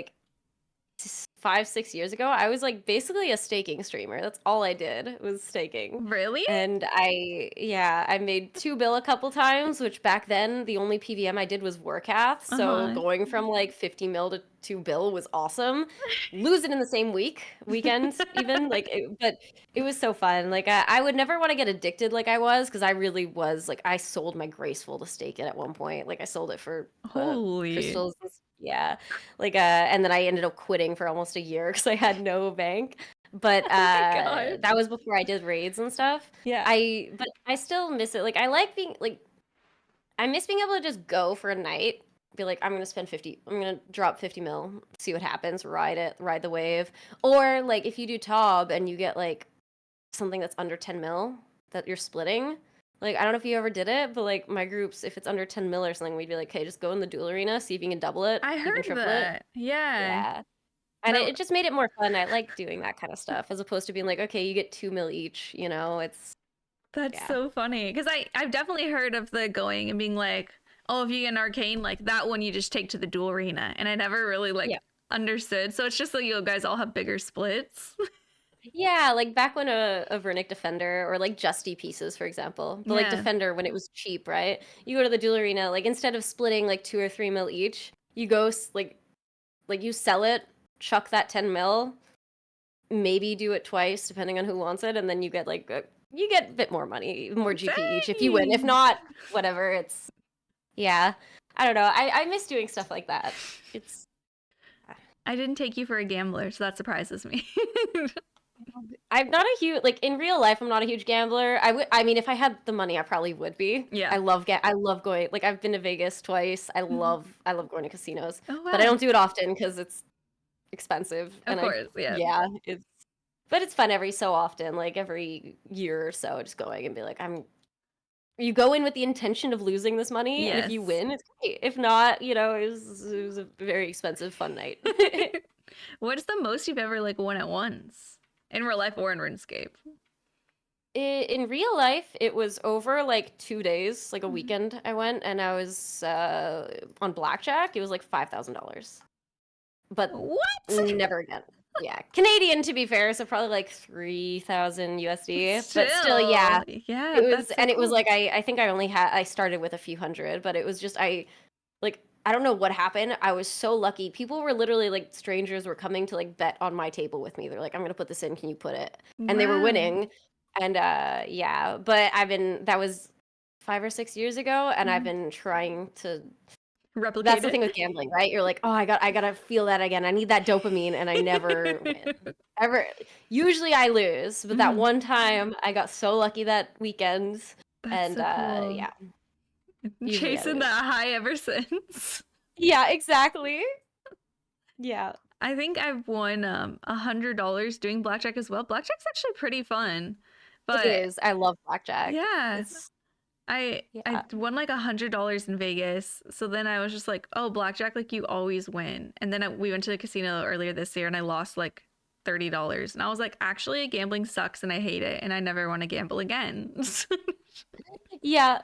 5-6 years ago, I was like basically a staking streamer. That's all I did was staking. Really? And I made 2 bill a couple times, which back then the only PVM I did was Warcath. So going from like 50 mil to 2 bill was awesome. Lose it in the same weekend even but it was so fun. Like I would never want to get addicted like I was, because I really was like I sold my Graceful to stake it at one point. Like I sold it for crystals. Yeah, and then I ended up quitting for almost a year because I had no bank. But that was before I did raids and stuff. Yeah. But I still miss it. Like I like being like, I miss being able to just go for a night, be like, I'm gonna drop 50 mil, see what happens, ride the wave. Or like if you do TOB and you get like something that's under 10 mil that you're splitting, Like, I don't know if you ever did it, but like my groups, if it's under 10 mil or something, we'd be like, okay, just go in the duel arena, see if you can double it, I even heard triple it. that. Yeah. Yeah. And That it just made it more fun. I like doing that kind of stuff as opposed to being like, okay, you get 2 mil each, you know, That's yeah. so funny because I've definitely heard of the going and being like, oh, if you get an arcane, like that one you just take to the duel arena, and I never really like Yeah. understood. So it's just like you guys all have bigger splits. Yeah, like back when a Vernic Defender or like Justy pieces, for example. But like Yeah. Defender when it was cheap, right? You go to the duel arena, like instead of splitting like 2 or 3 mil each, you go like you sell it, chuck that 10 mil, maybe do it twice depending on who wants it, and then you get like you get a bit more money, more GP each if you win. If Dang. not, whatever. It's yeah. I don't know. I miss doing stuff like that. It's I didn't take you for a gambler, so that surprises me. I'm not a huge like in real life. I'm not a huge gambler. I mean, if I had the money, I probably would be. Yeah. I love going. Like I've been to Vegas twice. I love going to casinos, Oh, wow. but I don't do it often because it's expensive. Of course, yeah. Yeah, but it's fun every so often, like every year or so, just going and be like, you go in with the intention of losing this money, and if you Yes. win, it's great. If not, you know, it was a very expensive fun night. What's the most you've ever like won at once in real life or in RuneScape? In real life, it was over like 2 days, like a weekend I went, and I was on blackjack. It was like $5,000. But What? never again. Yeah. Canadian, to be fair, so probably like 3,000 USD. But still, yeah. Yeah, It was, that's so and it was cool. like I think I started with a few hundred, but it was just I don't know what happened. I was so lucky. People were literally like strangers were coming to like bet on my table with me. They're like, I'm gonna put this in, can you put it? And they were Wow. winning. And yeah, but that was 5 or 6 years ago, and I've been trying to Replicate that's the it. thing with gambling, right? You're like, oh, I gotta feel that again. I need that dopamine, and I never win. Ever. Usually I lose, but that one time I got so lucky that weekend, That's and so cool. yeah, usually I Chasing lose. that high ever since. Yeah, exactly. Yeah. I think I've won $100 doing blackjack as well. Blackjack's actually pretty fun, but It is. I love blackjack. yeah, It's I won like $100 in Vegas. So then I was just like, oh, blackjack, like you always win. And then we went to the casino earlier this year and I lost like $30. And I was like, actually, gambling sucks and I hate it and I never want to gamble again. yeah.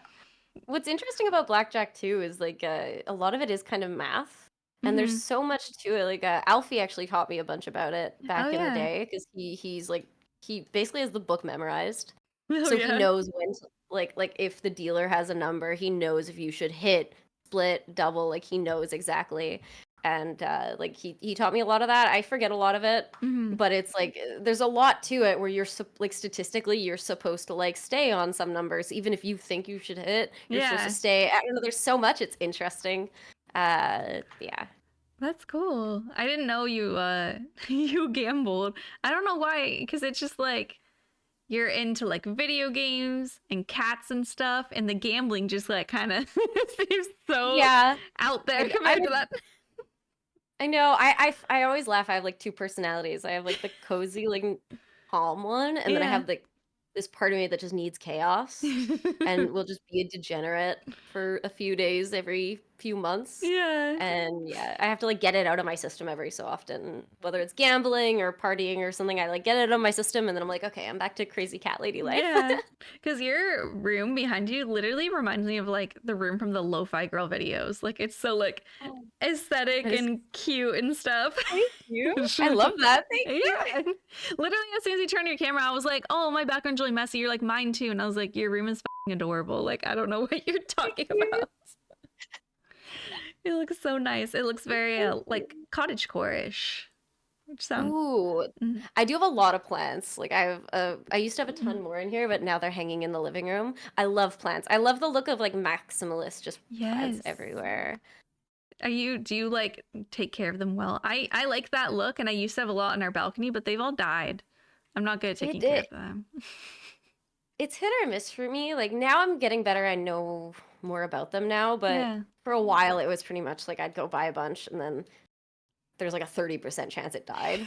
What's interesting about blackjack too is like a lot of it is kind of math, and there's so much to it. Like Alfie actually taught me a bunch about it back in the day because he basically has the book memorized, so he knows when to, like if the dealer has a number, he knows if you should hit, split, double. Like he knows exactly. And like he taught me a lot of that. I forget a lot of it, but it's like there's a lot to it where you're like statistically you're supposed to like stay on some numbers even if you think you should hit. You're supposed to stay. I don't know. There's so much. It's interesting. Yeah. That's cool. I didn't know you you gambled. I don't know why, because it's just like you're into like video games and cats and stuff, and the gambling just like kind of seems so out there compared to that. I know. I always laugh. I have like two personalities. I have like the cozy, like calm one, and then I have like this part of me that just needs chaos and will just be a degenerate for a few days every few months. Yeah. And yeah, I have to like get it out of my system every so often, whether it's gambling or partying or something. I like get it out of my system, and then I'm like, okay, I'm back to crazy cat lady life. Yeah, because your room behind you literally reminds me of like the room from the Lo-Fi Girl videos. Like it's so like aesthetic and cute and stuff. Thank you. I love that. Thank you. Yeah. Literally, as soon as you turn your camera, I was like, "Oh, my background's really messy." You're like, "Mine too," and I was like, "Your room is f***ing adorable." Like I don't know what you're talking about. It looks so nice. It looks very like cottagecore-ish. Which sounds. Ooh, I do have a lot of plants. Like I used to have a ton more in here, but now they're hanging in the living room. I love plants. I love the look of like maximalist, just plants everywhere. Do you like take care of them well? I like that look, and I used to have a lot on our balcony, but they've all died. I'm not good at taking care of them. It's hit or miss for me. Like now I'm getting better. I know more about them now, but for a while it was pretty much like I'd go buy a bunch and then there's like a 30% chance it died.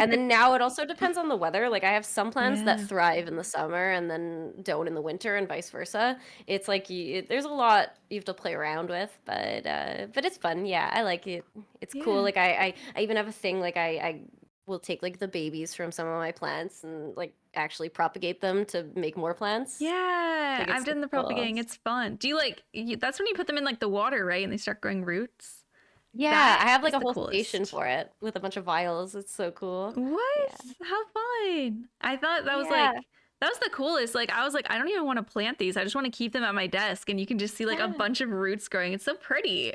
And then now it also depends on the weather. Like I have some plants that Yeah. thrive in the summer and then don't in the winter, and vice versa. It's like there's a lot you have to play around with, but it's fun. Yeah, I like it. It's cool. Yeah. Like I even have a thing like I will take like the babies from some of my plants and like actually propagate them to make more plants. Yeah, Like I've it's done the cool. propagating. It's fun. Do you like that's when you put them in like the water, right? And they start growing roots. Yeah, That I have like is a the whole station coolest. for it with a bunch of vials. It's so cool. What? Yeah. How fun. I thought that was Yeah. like that was the coolest. Like I was like, I don't even want to plant these. I just want to keep them at my desk and you can just see like a Yeah. bunch of roots growing. It's so pretty.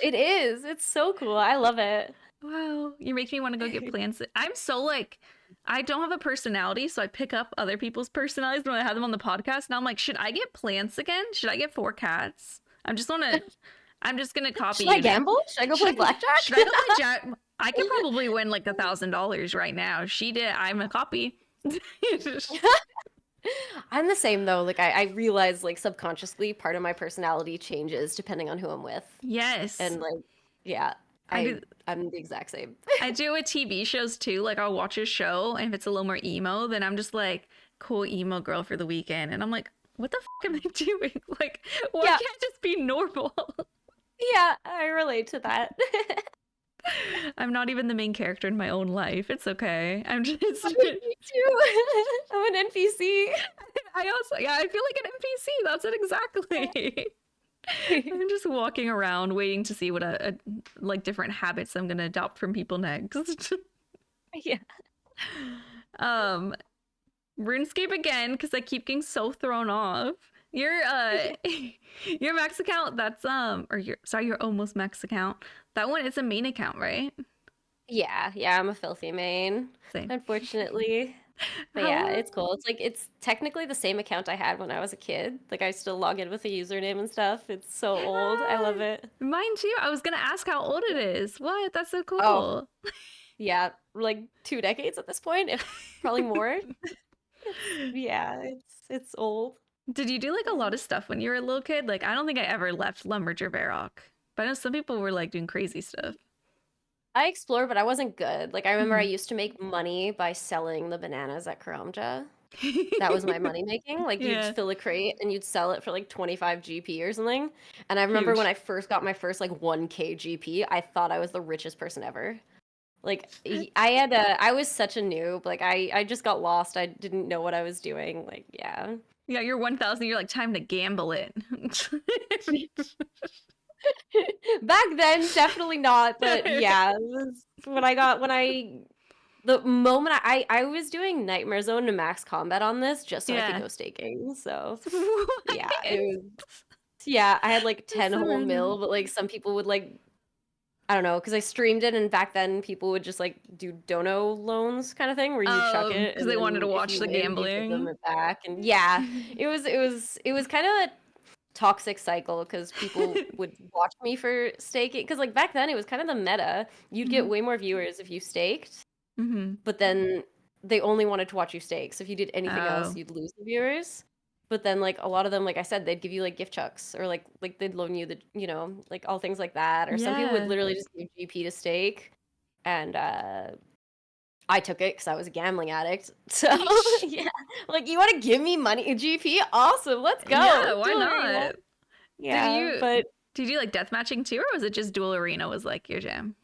It is. It's so cool. I love it. Wow. You make me want to go get plants. I'm so like I don't have a personality, so I pick up other people's personalities when I have them on the podcast. Now I'm like, should I get plants again? Should I get 4 cats? I'm just gonna copy Should I you now. gamble? Should I go play blackjack? Should I go play Jack? I could probably win like $1,000 right now. She did. I'm a copy. I'm the same though. Like I realize like subconsciously part of my personality changes depending on who I'm with. Yes. And like yeah, I do. I'm the exact same. I do with TV shows too. Like I'll watch a show, and if it's a little more emo, then I'm just like, cool emo girl for the weekend. And I'm like, what the fuck am I doing? Like, why Yeah. can't I just be normal? Yeah, I relate to that. I'm not even the main character in my own life. It's okay. I'm just. Me too. I'm an NPC. I also, yeah, I feel like an NPC. That's it exactly. I'm just walking around waiting to see what like different habits I'm gonna adopt from people next. Yeah. RuneScape again because I keep getting so thrown off. Your your max account, that's or your almost max account. That one is a main account, right? Yeah, I'm a filthy main, Same. unfortunately. But yeah, it's cool. It's like it's technically the same account I had when I was a kid. Like I still log in with a username and stuff. It's so old. I love it. Mine too. I was gonna ask how old it is. What? That's so cool. Oh, yeah, like 2 decades at this point, if probably more. Yeah, it's old. Did you do like a lot of stuff when you were a little kid? Like I don't think I ever left Lumberger Varrock, but I know some people were like doing crazy stuff. I explored, but I wasn't good. Like I remember I used to make money by selling the bananas at Karamja. That was my money making. Like you'd Yeah. fill a crate and you'd sell it for like 25 GP or something. And I remember when I first got my first like 1K GP, I thought I was the richest person ever. Like I was such a noob. Like I just got lost. I didn't know what I was doing. Like yeah. Yeah, you're 1,000. You're like time to gamble it. Back then, definitely not. But yeah, it was the moment I was doing Nightmare Zone to max combat on this just so I could go staking. So yeah, I had like 10 whole mil, but like some people would like I don't know, because I streamed it, and back then people would just like do dono loans kind of thing where you chuck it because they wanted to watch the gambling. You give them it back, and yeah, it was kind of a toxic cycle because people would watch me for staking. Because like back then it was kind of the meta. You'd get way more viewers if you staked, but then they only wanted to watch you stake. So if you did anything else, you'd lose the viewers. But then like a lot of them, like I said, they'd give you like gift chucks or like they'd loan you the like all things like that. Or some people would literally just give GP to stake, and I took it because I was a gambling addict. So yeah, like you want to give me money, GP? Awesome, let's go. Yeah, why not? Yeah, did you do like death matching too, or was it just duel arena was like your jam?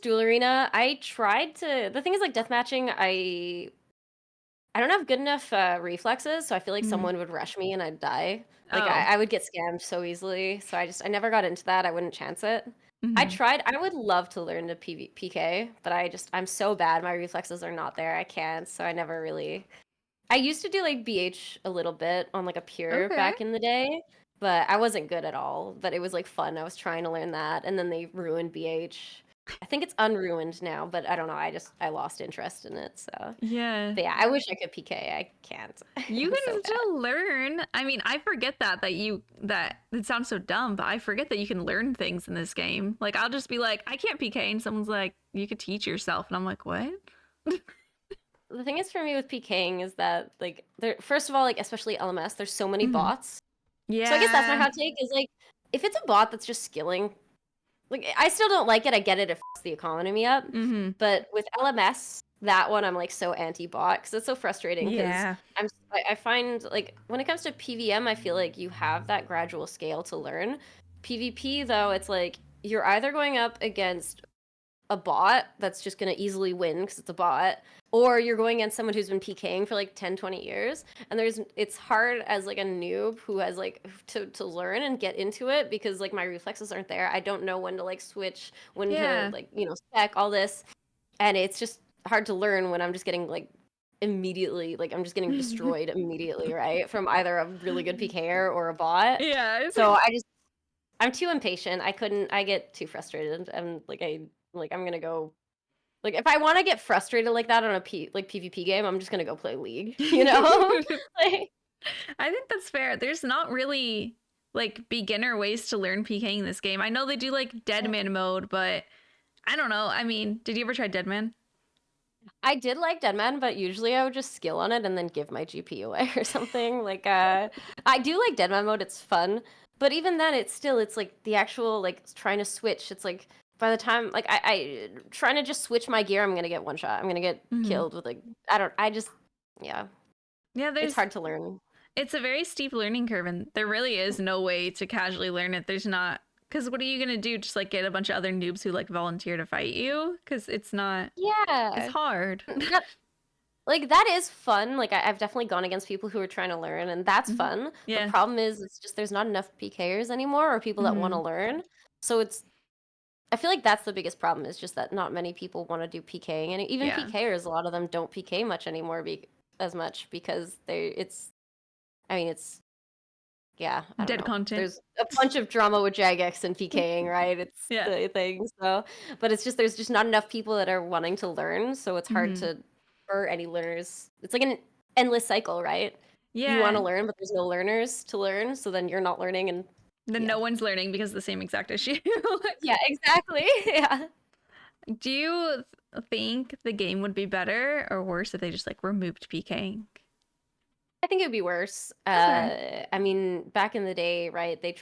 Duel arena. I tried to. The thing is, like death matching, I don't have good enough reflexes, so I feel like someone would rush me and I'd die. Like I would get scammed so easily, so I never got into that. I wouldn't chance it. I tried. I would love to learn to PK, but I'm so bad. My reflexes are not there. I can't, so I never really. I used to do like BH a little bit on like a pure back in the day, but I wasn't good at all. But it was like fun. I was trying to learn that, and then they ruined BH. I think it's unruined now, but I don't know. I lost interest in it. So yeah. But yeah, I wish I could PK. I can't. You can still learn. I mean, I forget that it sounds so dumb, but I forget that you can learn things in this game. Like I'll just be like, I can't PK, and someone's like, you could teach yourself, and I'm like, what? The thing is for me with PKing is that like first of all, like especially LMS, there's so many bots. Yeah. So I guess that's my hot take is like if it's a bot that's just skilling, like I still don't like it. I get it, it fucks the economy up. But with LMS, that one I'm like so anti-bot because it's so frustrating because Yeah. I find like when it comes to PVM, I feel like you have that gradual scale to learn. PvP though, it's like you're either going up against a bot that's just going to easily win because it's a bot, or you're going against someone who's been PKing for like 10, 20 years. And it's hard as like a noob who has like to learn and get into it because like my reflexes aren't there. I don't know when to like switch, when to like, you know, spec, all this. And it's just hard to learn when I'm just getting like immediately, like I'm just getting destroyed immediately, right? From either a really good PKer or a bot. Yeah. So I'm too impatient. I get too frustrated and I'm gonna go like if I want to get frustrated like that on a PvP game, I'm just gonna go play League, you know? Like, I think that's fair. There's not really like beginner ways to learn PKing in this game. I know they do like Deadman mode, but I don't know. I mean, did you ever try Deadman? I did like Deadman, but usually I would just skill on it and then give my GP away or something. Like I do like Deadman mode, it's fun. But even then it's like the actual like trying to switch, it's like by the time like I trying to just switch my gear, I'm gonna get one shot. I'm gonna get killed with like yeah. Yeah, it's hard to learn. It's a very steep learning curve, and there really is no way to casually learn it. There's not, because what are you gonna do? Just like get a bunch of other noobs who like volunteer to fight you? Because it's not. Yeah, it's hard. Like that is fun. Like I've definitely gone against people who are trying to learn, and that's fun. Yeah. The problem is, it's just there's not enough PKers anymore, or people that want to learn. So I feel like that's the biggest problem, is just that not many people want to do PKing, and even PKers, a lot of them don't PK much anymore, as much because it's yeah, I don't Dead know. content. There's a bunch of drama with Jagex and PKing, right? It's the thing. So, but it's just there's just not enough people that are wanting to learn, so it's hard for any learners. It's like an endless cycle, right? Yeah. You want to learn, but there's no learners to learn, so then you're not learning, and then no one's learning because of the same exact issue. Yeah, exactly. Yeah. Do you think the game would be better or worse if they just like removed PKing? I think it would be worse. Okay. I mean, back in the day, right, they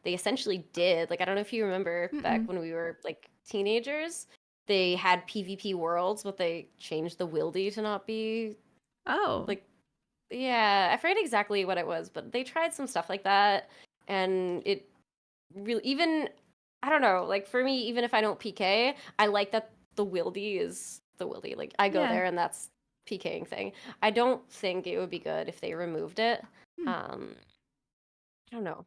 essentially did, like, I don't know if you remember back when we were, like, teenagers, they had PvP worlds, but they changed the wildy to not be... Oh. Like, yeah, I forget exactly what it was, but they tried some stuff like that, and it really, even, I don't know, like, for me, even if I don't PK, I like that the wildy is the wildy. Like, I go there, and that's PKing thing. I don't think it would be good if they removed it. I don't know.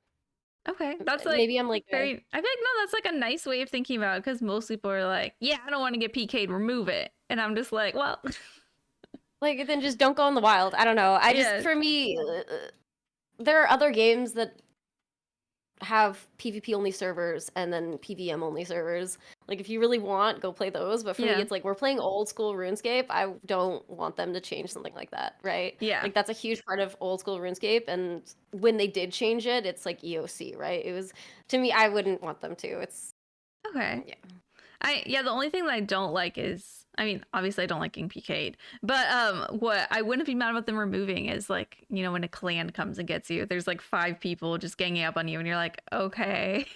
Okay, that's like maybe I'm like very. I feel like no, that's like a nice way of thinking about it, because most people are like, yeah, I don't want to get PK'd, remove it, and I'm just like, well, like then just don't go in the wild. I don't know. I just for me, there are other games that have PvP only servers and then PVM only servers. Like if you really want, go play those. But for me, it's like we're playing old school RuneScape. I don't want them to change something like that, right? Yeah. Like that's a huge part of old school RuneScape. And when they did change it, it's like EOC, right? It was, to me, I wouldn't want them to. It's okay. Yeah. The only thing that I don't like is, I mean, obviously I don't like getting PK'd, but what I wouldn't be mad about them removing is like, you know, when a clan comes and gets you, there's like 5 people just ganging up on you and you're like, okay.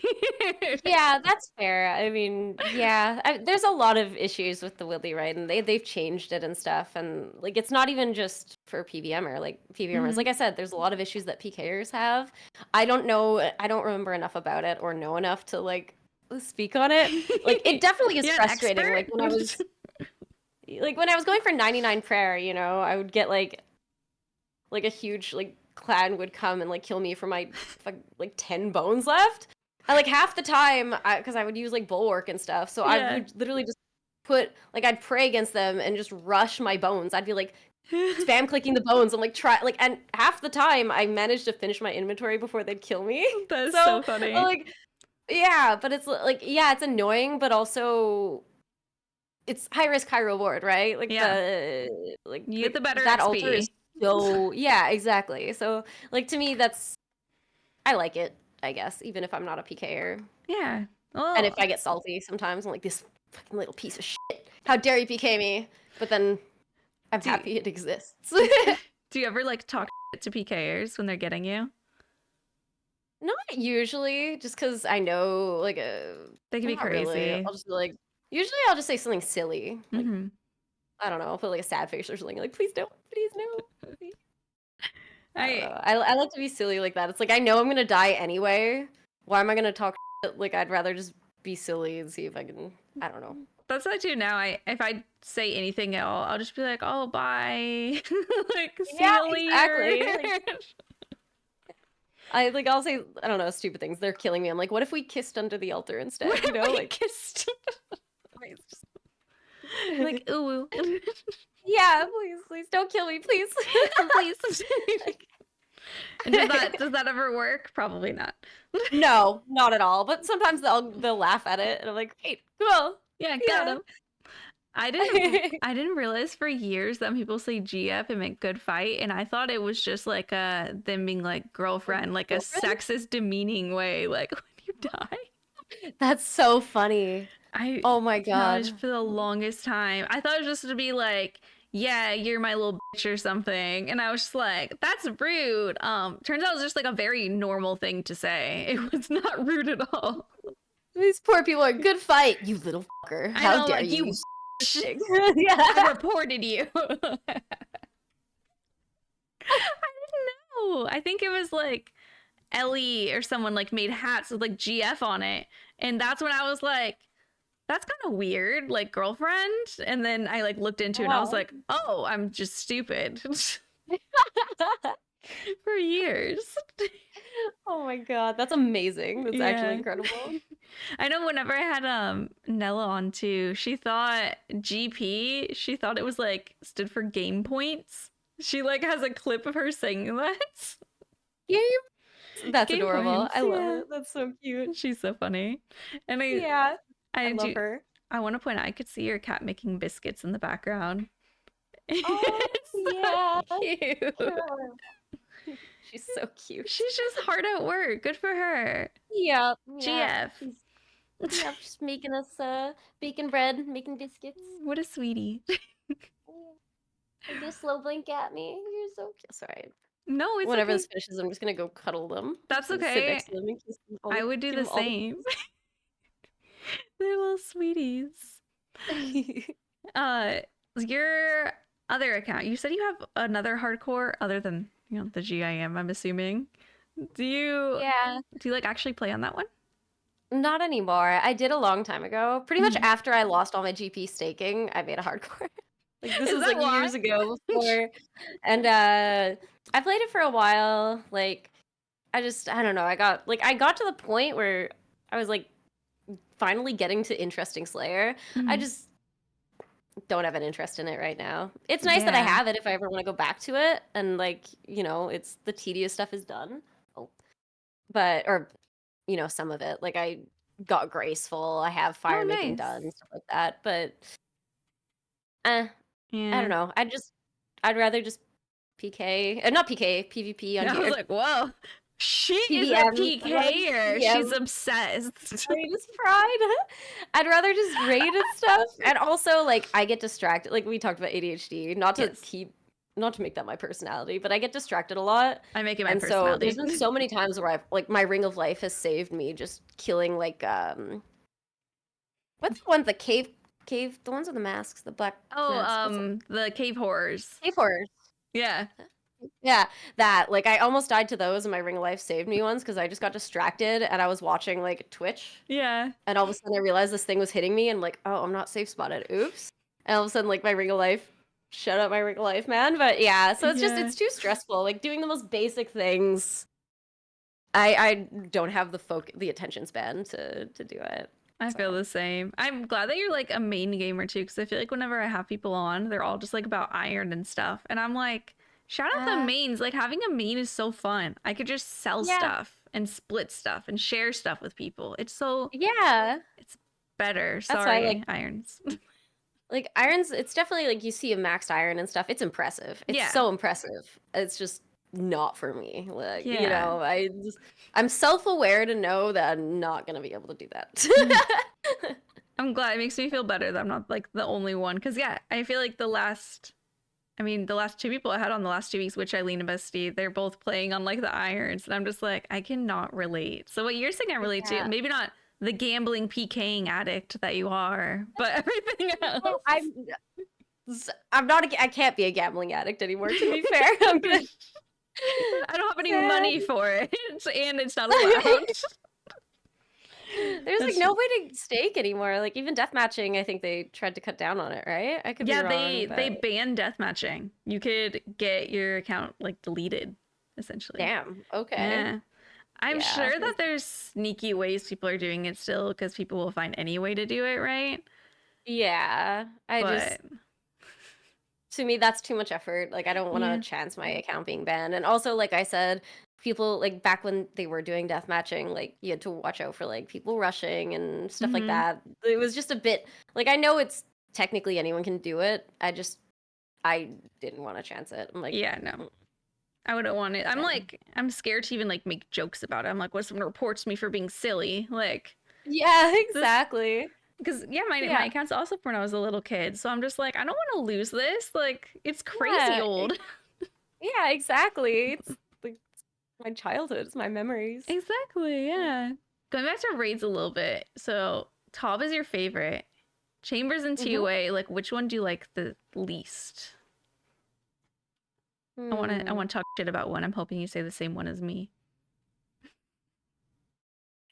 Yeah, that's fair. I mean, yeah, there's a lot of issues with the Willy, right? And they've changed it and stuff, and like it's not even just for PVMer, like PVMers. Like I said, there's a lot of issues that PKers have. I don't remember enough about it or know enough to like speak on it. Like it definitely is frustrating. Like when I was going for 99 prayer, you know, I would get like a huge like clan would come and like kill me for my like 10 bones left. And like half the time, because I would use like bulwark and stuff, so I would literally just put like I'd pray against them and just rush my bones. I'd be like spam clicking the bones and like and half the time I managed to finish my inventory before they'd kill me. That's so funny. Like yeah, but it's like it's annoying, but also it's high risk, high reward, right? Like you get the better that XP. altar is so exactly. So like to me, I like it, I guess, even if I'm not a PKer. Yeah. Well, and if I get salty sometimes, I'm like, this fucking little piece of shit. How dare you PK me? But then I'm happy it exists. Do you ever like talk to PKers when they're getting you? Not usually, just because I know, like, They can be not really. crazy. I'll just be like, usually I'll just say something silly. Like, Mm-hmm. I don't know, I'll put like a sad face or something. Like, please don't, please no. Please. I don't I know. I like to be silly like that. It's like I know I'm gonna die anyway. Why am I gonna talk shit? Like, I'd rather just be silly and see if I can. I don't know. That's what I do now. If I say anything at all, I'll just be like, "Oh, bye," like see Yeah, you later. exactly. I'll say, I don't know, stupid things. They're killing me. I'm like, what if we kissed under the altar instead? What You know, if we like kissed? Like, ooh, yeah, please don't kill me, please. please. And does that ever work? Probably not. No, not at all. But sometimes they'll laugh at it, and I'm like, great, cool. Yeah, got Yeah. him. I didn't realize for years that people say GF and meant good fight, and I thought it was just like them being like girlfriend, like a Girlfriend? sexist, demeaning way, like when you die. That's so funny. Oh my Acknowledged god. for the longest time. I thought it was just to be like, yeah, you're my little bitch or something, and I was just like, that's rude. Turns out it was just like a very normal thing to say. It was not rude at all. These poor people are good fight, you little fucker. I How know, dare like, you? you Shit. I Yeah. reported you. I didn't know. I think it was like Ellie or someone like made hats with like GF on it, and that's when I was like, that's kind of weird, like girlfriend. And then I like looked into it and I was like, oh, I'm just stupid. For years. Oh my god, that's amazing. That's actually incredible. I know whenever I had Nella on too, she thought GP, she thought it was like stood for game points. She like has a clip of her saying that. Game. That's Game adorable. points, I love it. That's so cute. She's so funny. And Yeah. I love do her. I want to point out I could see your cat making biscuits in the background. Oh, yeah. So cute. She's so cute. She's just hard at work. Good for her. Yeah. GF. Yeah, just making us baking bread, making biscuits. What a sweetie. You do slow blink at me. You're so cute. Sorry. No, it's Whenever okay. this finishes, I'm just gonna go cuddle them. That's Sit okay. next to them and kiss them. I would do the same. They're little sweeties. Your other account, you said you have another hardcore other than, you know, the GIM, I'm assuming. Do you like actually play on that one? Not anymore. I did a long time ago. Pretty much after I lost all my GP staking, I made a hardcore. Like this was like years ago before. And I played it for a while. Like I don't know. I got to the point where I was like finally getting to interesting Slayer. I just don't have an interest in it right now. It's nice that I have it if I ever want to go back to it, and like, you know, it's the tedious stuff is done. Or you know, some of it. Like I got graceful, I have fire making done and stuff like that. But I don't know. I'd rather just PK, not PK, PvP on here. I was like, whoa. She is a PKer. She's obsessed. I just cried. I'd rather just raid and stuff. And also, like, I get distracted. Like, we talked about ADHD. Not to make that my personality, but I get distracted a lot. I make it my personality. So there's been so many times where my Ring of Life has saved me just killing, like, what's the one, the cave, the ones with the masks, the black masks, the cave horrors. Cave horrors. Yeah. Yeah, that. Like, I almost died to those, and my Ring of Life saved me once because I just got distracted, and I was watching, like, Twitch. Yeah. And all of a sudden, I realized this thing was hitting me, and I'm like, oh, I'm not safe spotted. Oops. And all of a sudden, like, my Ring of Life, shut up my Ring of Life, man. But yeah, so it's just, it's too stressful. Like, doing the most basic things, I don't have the attention span to do it. I feel the same. I'm glad that you're like a main gamer too, because I feel like whenever I have people on, they're all just like about iron and stuff. And I'm like, shout out the mains. Like having a main is so fun. I could just sell stuff and split stuff and share stuff with people. It's so it's better. Sorry, irons. Like irons, it's definitely like you see a maxed iron and stuff. It's impressive. It's so impressive. It's just not for me. Like you know, I'm self-aware to know that I'm not gonna be able to do that. I'm glad. It makes me feel better that I'm not like the only one. Because I feel like the last I mean, the last two people I had on the last 2 weeks, which Eileen and Bestie, they're both playing on like the irons, and I'm just like, I cannot relate. So what you're saying, I relate to. Yeah. Maybe not the gambling PKing addict that you are, but everything else. Well, I'm not. I can't be a gambling addict anymore. To be fair, I'm good. I don't have any money for it, and it's not allowed. There's like no way to stake anymore. Like even death matching, I think they tried to cut down on it, right? I could be wrong. they banned death matching. You could get your account like deleted, essentially. Damn. Okay. Yeah. I'm sure that there's sneaky ways people are doing it still, because people will find any way to do it, right? Yeah. To me, that's too much effort. Like, I don't want to chance my account being banned. And also, like I said, people, like, back when they were doing death matching, like, you had to watch out for, like, people rushing and stuff like that. It was just a bit, like, I know it's technically anyone can do it. I didn't want to chance it. I'm like, yeah, no. I wouldn't want it. I'm scared to even, like, make jokes about it. I'm like, what if someone reports me for being silly? Like, yeah, exactly. Because my account's also from when I was a little kid, so I'm just like, I don't want to lose this. Like, it's crazy old. Yeah, exactly. It's like my childhood, it's my memories. Exactly, yeah. Going back to raids a little bit. So, Taub is your favorite. Chambers and TOA, like, which one do you like the least? I want to talk shit about one. I'm hoping you say the same one as me.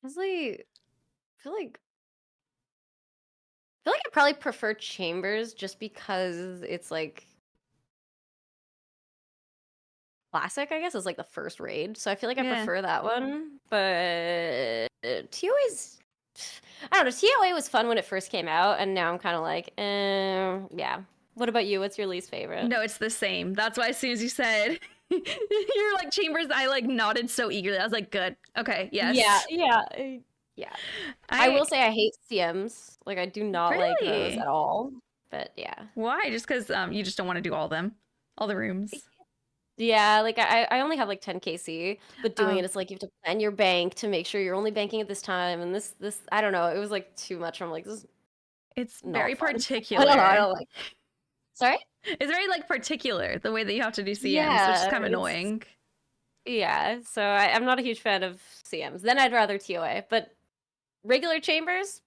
Honestly, I feel like I probably prefer Chambers just because it's like classic, I guess, is like the first raid. So I feel like I prefer that one. But TOA's, I don't know, TOA was fun when it first came out, and now I'm kind of like, yeah. What about you? What's your least favorite? No, it's the same. That's why as soon as you said you're like Chambers, I like nodded so eagerly. I was like, good. Okay, yes. Yeah. I will say I hate CMs. Like, I do not like those at all. But yeah. Why? Just because you just don't want to do all the rooms. Yeah, like I only have like 10 KC, but doing it, it's like you have to plan your bank to make sure you're only banking at this time, and this I don't know. It was like too much. I'm like, this is it's very fun. particular. I don't like. Sorry? It's very like particular the way that you have to do CMs, which is kind of annoying. Yeah, so I'm not a huge fan of CMs. Then I'd rather TOA, but regular Chambers,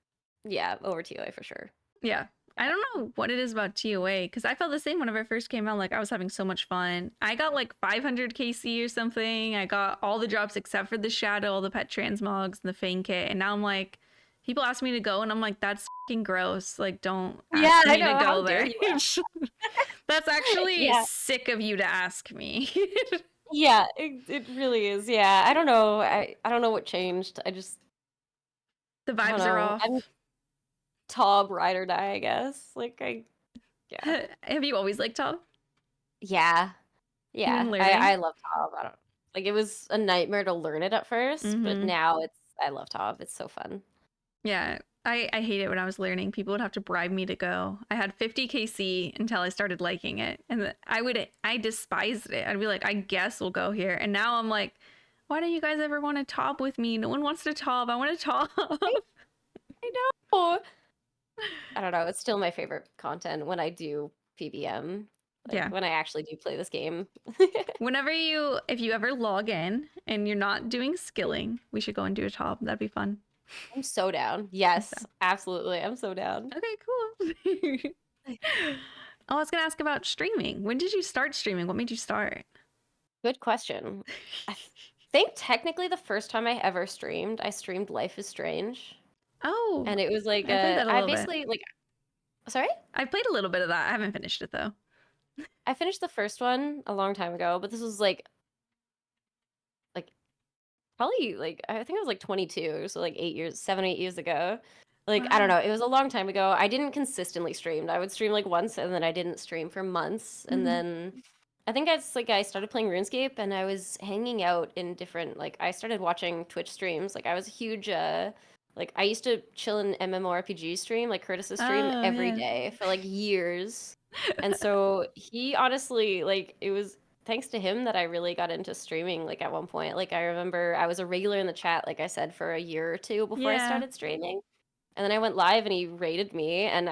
yeah, over TOA for sure. Yeah. I don't know what it is about TOA, because I felt the same whenever I first came out. Like, I was having so much fun. I got like 500 KC or something. I got all the drops except for the Shadow, all the pet transmogs, and the Fang kit. And now I'm like, people ask me to go, and I'm like, that's fucking gross. Like, don't ask me to go there. That's actually sick of you to ask me. Yeah, it really is. Yeah, I don't know. I don't know what changed. The vibes are off. Taub, ride or die, I guess. Like, Have you always liked Taub? Yeah. I love Taub. It was a nightmare to learn it at first, but now I love Taub. It's so fun. Yeah, I hate it when I was learning. People would have to bribe me to go. I had 50 KC until I started liking it, and I despised it. I'd be like, I guess we'll go here. And now I'm like, why don't you guys ever want to Taub with me? No one wants to Taub. I want to Taub. I know. I don't know. It's still my favorite content when I do PBM. When I actually do play this game. If you ever log in and you're not doing skilling, we should go and do a Taub. That'd be fun. I'm so down. Yes, absolutely. I'm so down. Okay, cool. I was going to ask about streaming. When did you start streaming? What made you start? Good question. I think technically the first time I ever streamed, I streamed Life is Strange. Oh. And it was like, I basically like, sorry? I played a little bit of that. I haven't finished it though. I finished the first one a long time ago, but this was like probably like, I think I was like 22, so like 7, 8 years ago. Like, wow. I don't know. It was a long time ago. I didn't consistently stream. I would stream like once, and then I didn't stream for months. And then I think I started playing RuneScape, and I was hanging out in different, like, I started watching Twitch streams. Like, I was a huge, like, I used to chill in MMORPG stream, like Curtis's stream, every day for like years. And so he honestly, like, it was thanks to him that I really got into streaming, like, at one point. Like, I remember I was a regular in the chat, like I said, for a year or two before I started streaming. And then I went live and he rated me, and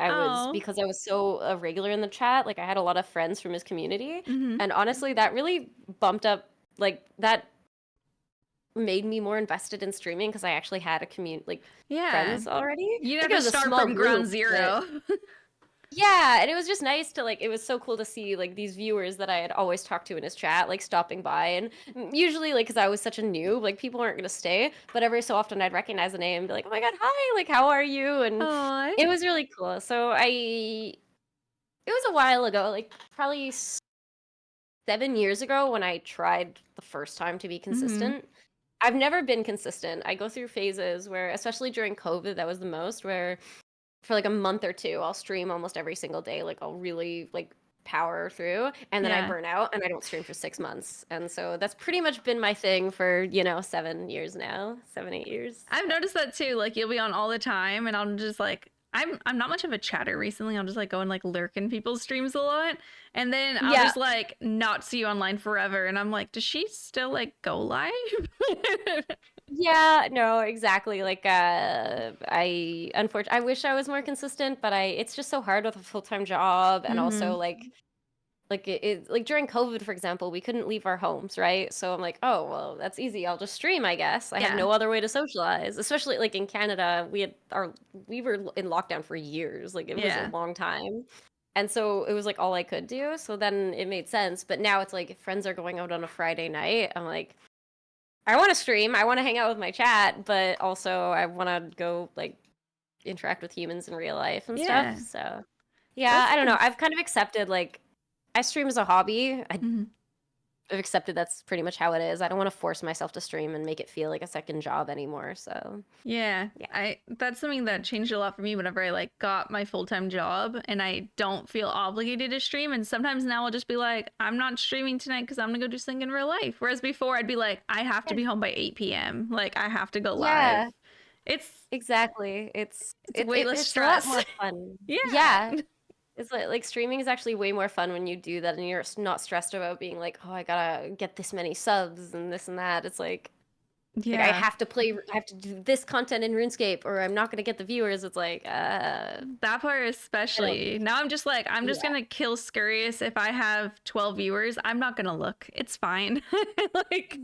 because I was so a regular in the chat, like I had a lot of friends from his community. Mm-hmm. And honestly, that really bumped up, like that made me more invested in streaming because I actually had a friends already. You Like have it to was a start small from group, ground zero. yeah, and it was just nice to it was so cool to see like these viewers that I had always talked to in his chat like stopping by, and usually like because I was such a noob, like people aren't gonna stay, but every so often I'd recognize the name and be like, oh my god, hi, like how are you? And Aww. it was really cool. So it was a while ago, like probably 7 years ago when I tried the first time to be consistent. I've never been consistent. I go through phases where, especially during COVID, that was the most, where for like a month or two, I'll stream almost every single day. Like I'll really like power through, and then I burn out and I don't stream for 6 months. And so that's pretty much been my thing for, 7 years now, 8 years. I've noticed that too. Like you'll be on all the time, and I'm just like, I'm not much of a chatter recently. I'll just like go and like lurk in people's streams a lot, and then I'll just like not see you online forever, and I'm like, does she still like go live? Yeah, no, exactly. Like I wish I was more consistent, but it's just so hard with a full-time job, and also like during COVID, for example, we couldn't leave our homes, right? So I'm like, oh, well, that's easy. I'll just stream, I guess. I have no other way to socialize, especially like in Canada, we were in lockdown for years. Like it was a long time. And so it was like all I could do. So then it made sense. But now it's like if friends are going out on a Friday night, I'm like, I want to stream, I want to hang out with my chat, but also I want to go like interact with humans in real life and stuff. So yeah, I don't know. I've kind of accepted like I stream as a hobby. I've accepted that's pretty much how it is. I don't want to force myself to stream and make it feel like a second job anymore. So that's something that changed a lot for me whenever I like got my full-time job, and I don't feel obligated to stream. And sometimes now I'll just be like, I'm not streaming tonight because I'm gonna go do something in real life. Whereas before I'd be like, I have to be home by 8 p.m. Like I have to go live. It's exactly. It's way less stress. A lot more fun. Yeah. It's like streaming is actually way more fun when you do that and you're not stressed about being like, oh, I gotta get this many subs and this and that. It's like I have to do this content in RuneScape or I'm not gonna get the viewers. It's like that part especially. Now I'm just like, I'm just gonna kill Scurious if I have 12 viewers. I'm not gonna look. It's fine. like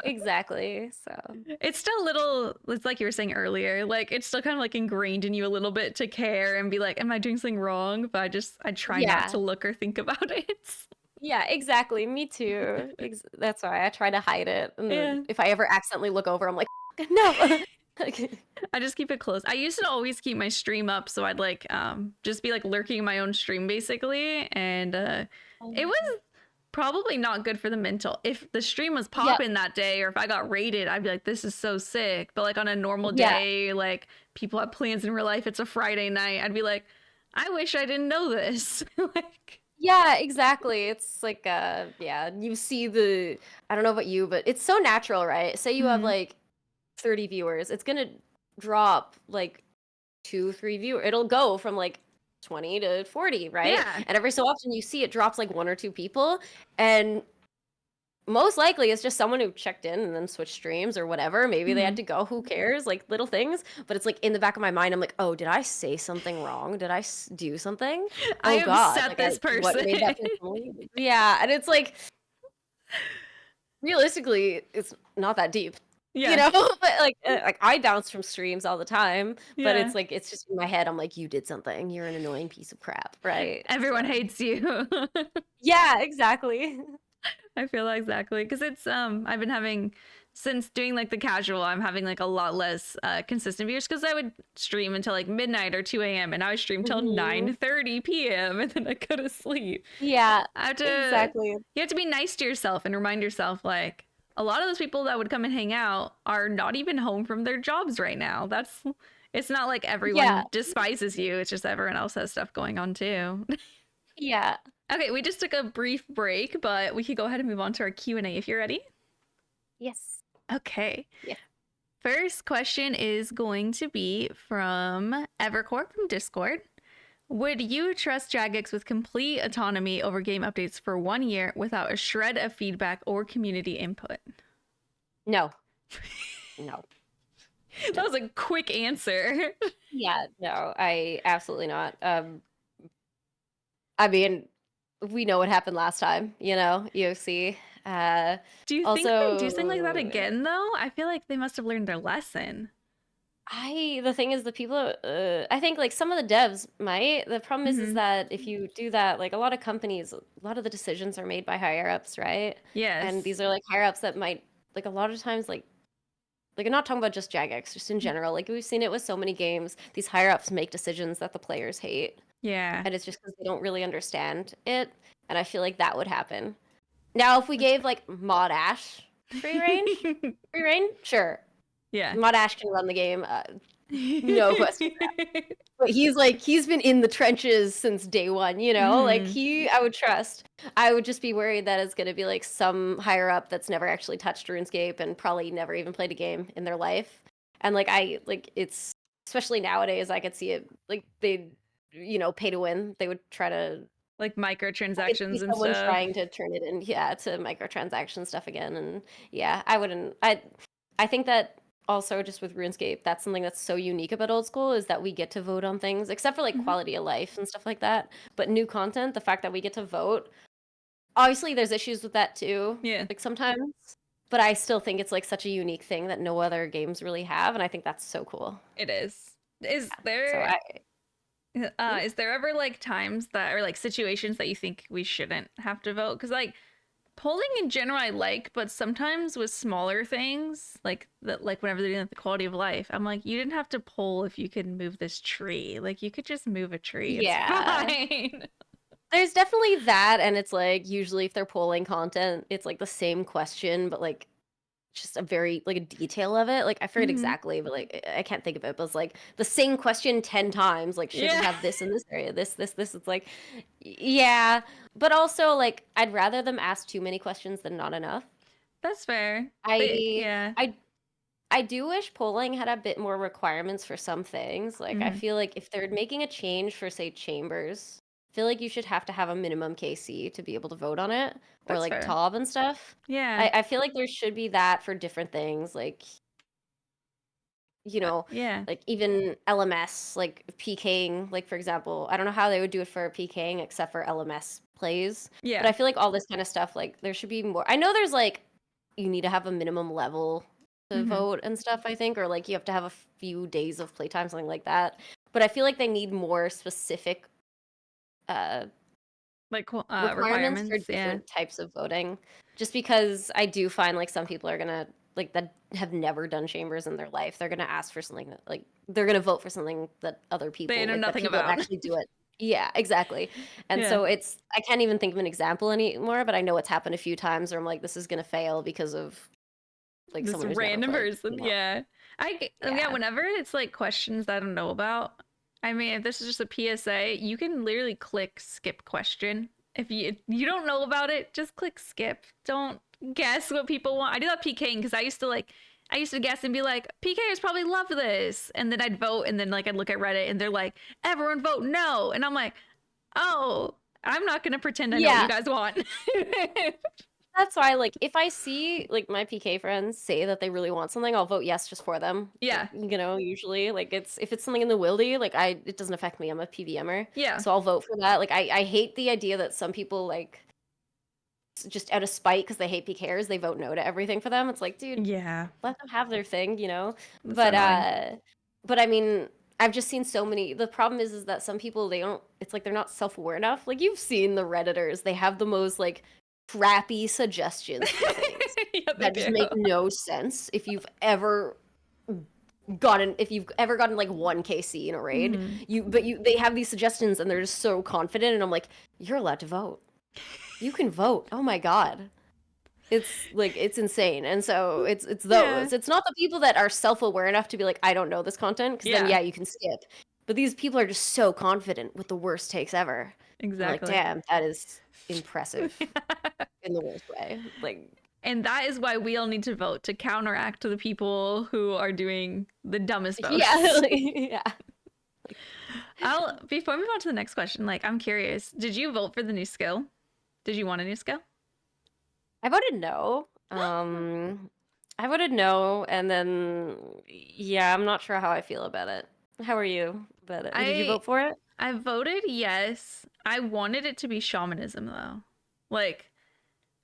exactly. So it's still it's like you were saying earlier, like it's still kind of like ingrained in you a little bit to care and be like, am I doing something wrong? But I try not to look or think about it. Yeah, exactly. Me too. That's why I try to hide it. And if I ever accidentally look over, I'm like, no. I just keep it close. I used to always keep my stream up, so I'd like just be like lurking in my own stream basically, and it was probably not good for the mental. If the stream was popping that day, or if I got raided, I'd be like, this is so sick. But like on a normal day, like people have plans in real life, it's a Friday night, I'd be like, I wish I didn't know this. like. Yeah, exactly. It's like, you see I don't know about you, but it's so natural, right? Say you have like 30 viewers, it's gonna drop like 2-3 viewers. It'll go from like 20 to 40, right? Yeah. And every so often you see it drops like 1 or 2 people, and most likely it's just someone who checked in and then switched streams or whatever. Maybe they had to go, who cares? Like little things. But it's like in the back of my mind, I'm like, oh, did I say something wrong? Did I do something? I God, upset this person. What made that person leave? Yeah, and it's like, realistically, it's not that deep. Yeah. But like I bounce from streams all the time, but it's like, it's just in my head. I'm like, you did something. You're an annoying piece of crap, right? Everyone hates you. Yeah, exactly. I feel that exactly, because it's I've been having, since doing like the casual, I'm having like a lot less consistent viewers, because I would stream until like midnight or 2 a.m. and I would stream till 9:30 p.m. and then I go to sleep. Yeah, exactly. You have to be nice to yourself and remind yourself, like, a lot of those people that would come and hang out are not even home from their jobs right now. It's not like everyone despises you. It's just everyone else has stuff going on too. Yeah. Okay, we just took a brief break, but we could go ahead and move on to our Q&A if you're ready. Yes. Okay. Yeah. First question is going to be from Evercore from Discord. Would you trust Jagex with complete autonomy over game updates for 1 year without a shred of feedback or community input? No. No. That was a quick answer. Yeah, no, I absolutely not. I mean, we know what happened last time, EOC. Do you think they do something like that Also, again, though? I feel like they must have learned their lesson. the thing is, the people, I think like some of the devs might. The problem is that if you do that, like a lot of companies, a lot of the decisions are made by higher ups, right? And Yes. these are like higher ups that might, like a lot of times, like I'm not talking about just Jagex, just in general. Like we've seen it with so many games. These higher ups make decisions that the players hate, Yeah. and it's just because they don't really understand it. And I feel like that would happen. Now, if we gave like Mod Ash free reign, sure, Yeah. Mod Ash can run the game, no question. But he's been in the trenches since day one, like I would trust. I would just be worried that it's gonna be like some higher up that's never actually touched RuneScape and probably never even played a game in their life. And it's especially nowadays, I could see it like they pay to win. They would try to like I could see microtransactions and someone stuff. trying to turn it in, yeah, to microtransaction stuff again. And yeah, I wouldn't. I think that also just with RuneScape, that's something that's so unique about old school is that we get to vote on things, except for like quality of life and stuff like that. But new content, the fact that we get to vote, obviously there's issues with that too. Yeah. Like sometimes. But I still think it's like such a unique thing that no other games really have, and I think that's so cool. It is. Is So there is there ever like times that or like situations that you think we shouldn't have to vote? Because like polling in general I like, but sometimes with smaller things like that, like whenever they're doing like, the quality of life, I'm like, you didn't have to poll if you could move this tree. Like you could just move a tree. It's yeah. fine. There's definitely that, and it's like usually if they're polling content, it's like the same question, but like just a very like a detail of it. Like I forget exactly, but like I can't think of it. But it's like the same question 10 times. Like should it Yeah. have this in this area? This. It's like, yeah. But also like I'd rather them ask too many questions than not enough. That's fair. I I do wish polling had a bit more requirements for some things. Like I feel like if they're making a change for say chambers, I feel like you should have to have a minimum KC to be able to vote on it, or That's like fair. TOB and stuff. Yeah. I feel like there should be that for different things, like Yeah. like even LMS, like PKing, like for example, I don't know how they would do it for PKing except for LMS plays. Yeah. But I feel like all this kind of stuff, like there should be more. I know there's like you need to have a minimum level to vote and stuff, I think, or like you have to have a few days of playtime, something like that. But I feel like they need more specific like requirements for requirements. Yeah. different types of voting. Just because I do find like some people are gonna like that have never done chambers in their life, they're gonna ask for something that like they're gonna vote for something that other people They know like that nothing people about. actually do it. Yeah, exactly. And Yeah. so it's I can't even think of an example anymore, but I know it's happened a few times where I'm like, this is gonna fail because of like This someone who's random never played. person. Yeah. Yeah, whenever it's like questions that I don't know about, I mean, if this is just a PSA, you can literally click skip question. If you don't know about it, just click skip. Don't guess what people want. I do that PKing because I used to guess and be like, PKers probably love this. And then I'd vote and then like I'd look at Reddit and they're like, everyone vote no. And I'm like, oh, I'm not gonna pretend I know what you guys want. That's why, like, if I see like my PK friends say that they really want something, I'll vote yes just for them. Yeah. Like, usually, like if it's something in the wildy, like it doesn't affect me. I'm a PVMer. Yeah. So I'll vote for that. Like I hate the idea that some people like just out of spite because they hate PKers, they vote no to everything for them. It's like, dude, yeah, let them have their thing, That's But annoying. but I mean, I've just seen so many. The problem is that some people they don't. It's like they're not self-aware enough. Like you've seen the Redditors, they have the most like crappy suggestions for things that just make no sense. If you've ever gotten like 1 KC in a raid, they have these suggestions and they're just so confident, and I'm like, you're allowed to vote. You can vote. Oh my god. It's like it's insane. And so it's those. It's not the people that are self-aware enough to be like, I don't know this content, because then you can skip. But these people are just so confident with the worst takes ever. Exactly. I'm like, damn, that is impressive in the worst way. Like, and that is why we all need to vote to counteract the people who are doing the dumbest votes. Yeah. Before we move on to the next question, like I'm curious, did you vote for the new skill? Did you want a new skill? I voted no. I I voted no, and then yeah, I'm not sure how I feel about it. How are you about it? Did you I vote for it? I voted yes. I wanted it to be shamanism though. Like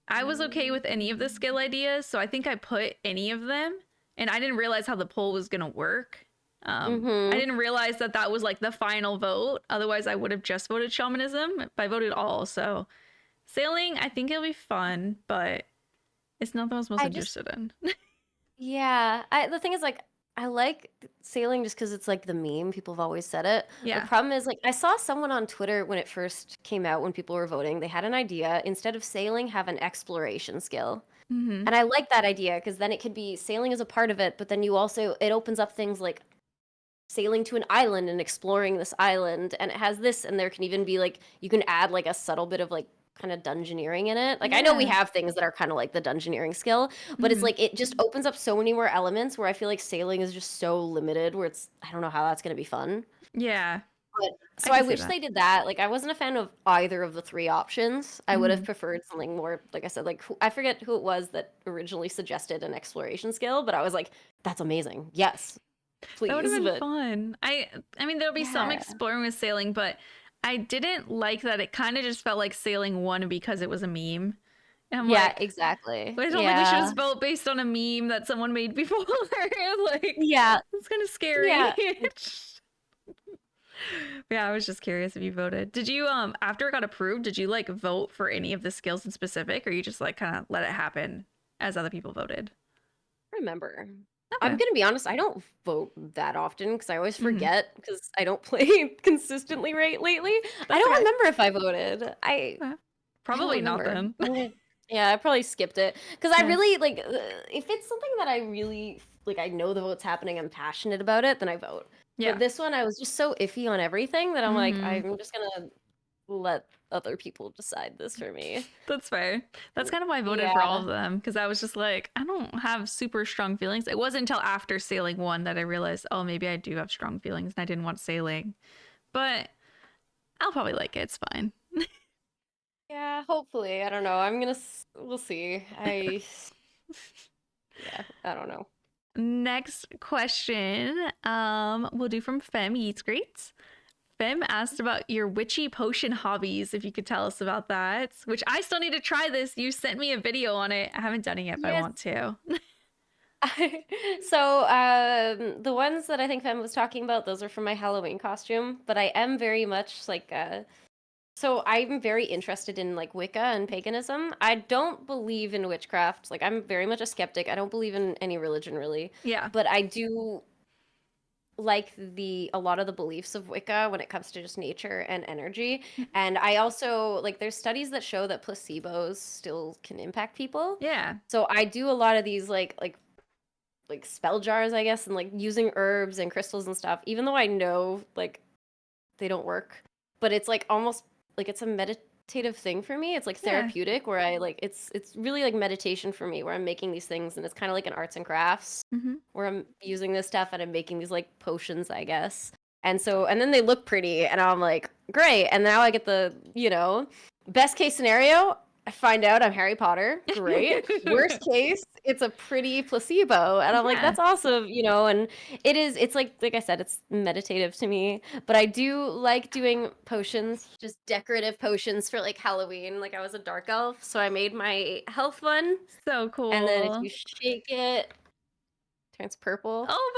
I was okay with any of the skill ideas, so I think I put any of them, and I didn't realize how the poll was gonna work. I Mm-hmm. didn't realize that that was like the final vote. Otherwise, I would have just voted shamanism. But I voted all. So sailing, I think it'll be fun, but it's not the I was most I just interested in. Yeah, the thing is, like, I like sailing just because it's like the meme. People have always said it. The Yeah. problem is, like, I saw someone on Twitter when it first came out, when people were voting, they had an idea. Instead of sailing, have an exploration skill. Mm-hmm. And I like that idea because then it could be sailing as a part of it, but then you also, it opens up things like sailing to an island and exploring this island. And it has this, and there can even be like, you can add like a subtle bit of like kind of dungeoneering in it. Like, I know we Yeah. have things that are kind of like the dungeoneering skill, but it's Mm-hmm. like it just opens up so many more elements where I feel like sailing is just so limited where it's, I don't know how that's going to be fun. Yeah. But I so I can see wish that. they did that. Like, I wasn't a fan of either of the three options. I would Mm-hmm. have preferred something more, like I said, like I forget who it was that originally suggested an exploration skill, but I was like, that's amazing. Yes, That would have please. been But fun. I mean there'll be some yeah. exploring with sailing, but I didn't like that it kind of just felt like sailing won because it was a meme. And I'm Yeah, like, exactly. I don't think we should Yeah. just vote based on a meme that someone made before. Like, Yeah. it's kind of scary. Yeah. Yeah, I was just curious if you voted. Did you after it got approved, did you like vote for any of the skills in specific, or you just like kind of let it happen as other people voted? Remember. I'm Okay. gonna be honest, I don't vote that often because I always Hmm. forget because I don't play consistently right lately. I That's don't okay. remember if I voted. Okay. I don't Probably not remember. then. Yeah, I probably skipped it because I Yeah. really like if it's something that I really like, I know the vote's happening, I'm passionate about it, then I vote. But Yeah. this one, I was just so iffy on everything that I'm like, Hmm. I'm just gonna let other people decide this for me. That's fair. That's kind of why I voted for all Yeah. of them because I was just like, I don't have super strong feelings. It wasn't until after sailing one that I realized, oh, maybe I do have strong feelings and I didn't want sailing. But I'll probably like it. It's fine. Yeah, hopefully. I don't know. We'll see. Yeah, I don't know. Next question. We'll do from Fem Eats Greats. Fem asked about your witchy potion hobbies, if you could tell us about that. Which I still need to try this. You sent me a video on it. I haven't done it yet, but I Yes. want to. So, the ones that I think Fem was talking about, those are from my Halloween costume, but I am very much like so I'm very interested in like Wicca and paganism. I don't believe in witchcraft. Like, I'm very much a skeptic. I don't believe in any religion really, Yeah. but I do like the a lot of the beliefs of Wicca when it comes to just nature and energy. And I also like there's studies that show that placebos still can impact people. Yeah. So I do a lot of these like spell jars, I guess, and like using herbs and crystals and stuff, even though I know like they don't work. But it's like almost like it's a meditative thing for me. It's like Yeah. therapeutic where I like it's really like meditation for me where I'm making these things and it's kind of like an arts and crafts Mm-hmm. where I'm using this stuff and I'm making these like potions, I guess. And so and then they look pretty and I'm like, great. And now I get the, best case scenario, I find out I'm Harry Potter. Great. Worst case, it's a pretty placebo. And I'm like, Yeah. that's awesome, and it's like I said, it's meditative to me. But I do like doing potions, just decorative potions for like Halloween. Like I was a dark elf, so I made my health one. So And then if cool. you shake it, turns purple. Oh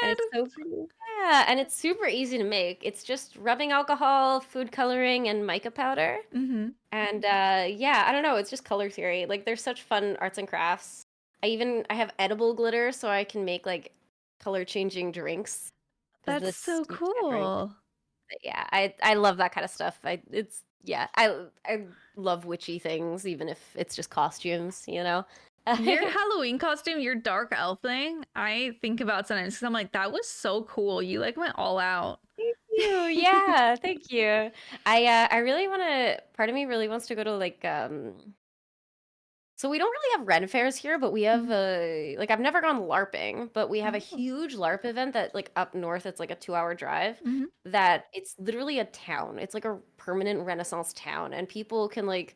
And my it's god. so pretty. Yeah, and it's super easy to make. It's just rubbing alcohol, food coloring, and mica powder. Mm-hmm. And yeah, I don't know, it's just color theory. Like there's such fun arts and crafts. I have edible glitter so I can make like color changing drinks because That's this so you can't drink. cool. But yeah, I love that kind of stuff. I love witchy things even if it's just costumes. Your Halloween costume, your dark elf thing, I think about sometimes because I'm like, that was so cool. You like went all out. Thank you. Yeah, thank you. I really want to part of me really wants to go to like so we don't really have Ren fairs here, but we have Mhm. like I've never gone LARPing, but we have a Oh. huge LARP event that like up north, it's like a 2-hour drive Hmm. that it's literally a town. It's like a permanent Renaissance town and people can like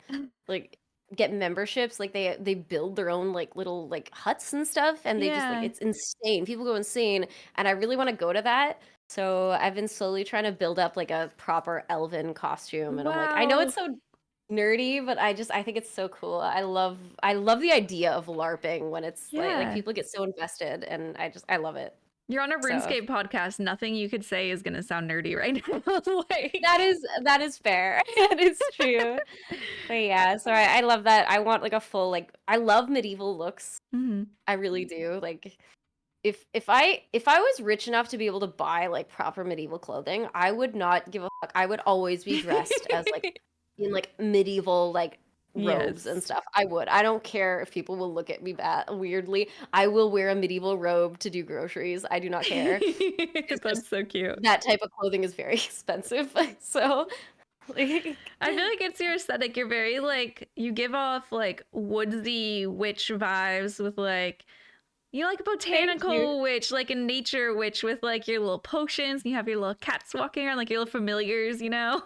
get memberships, like they build their own like little like huts and stuff, and they just like Yeah. it's insane. People go insane, and I really want to go to that. So I've been slowly trying to build up like a proper elven costume, and I'm like, I know Wow. it's so nerdy, but I think it's so cool. I love the idea of LARPing when it's like Yeah. people get so invested, and I love it. You're on a So RuneScape podcast. Nothing you could say is gonna sound nerdy right now. Like, that is fair. That is true. But yeah, so I love that. I want like a full like I love medieval looks. mhm. I really do. Like if I was rich enough to be able to buy like proper medieval clothing, I would not give a fuck. I would always be dressed as like in like medieval like robes and Yes. stuff. I would. I don't care if people will look at me bad weirdly. I will wear a medieval robe to do groceries. I do not care. It's just That's so cute. that type of clothing is very expensive. So like I feel like it's your aesthetic. You're very like you give off like woodsy witch vibes with like you like a thank you. botanical witch, like a nature witch with like your little potions. And you have your little cats walking around, like your little familiars, you know?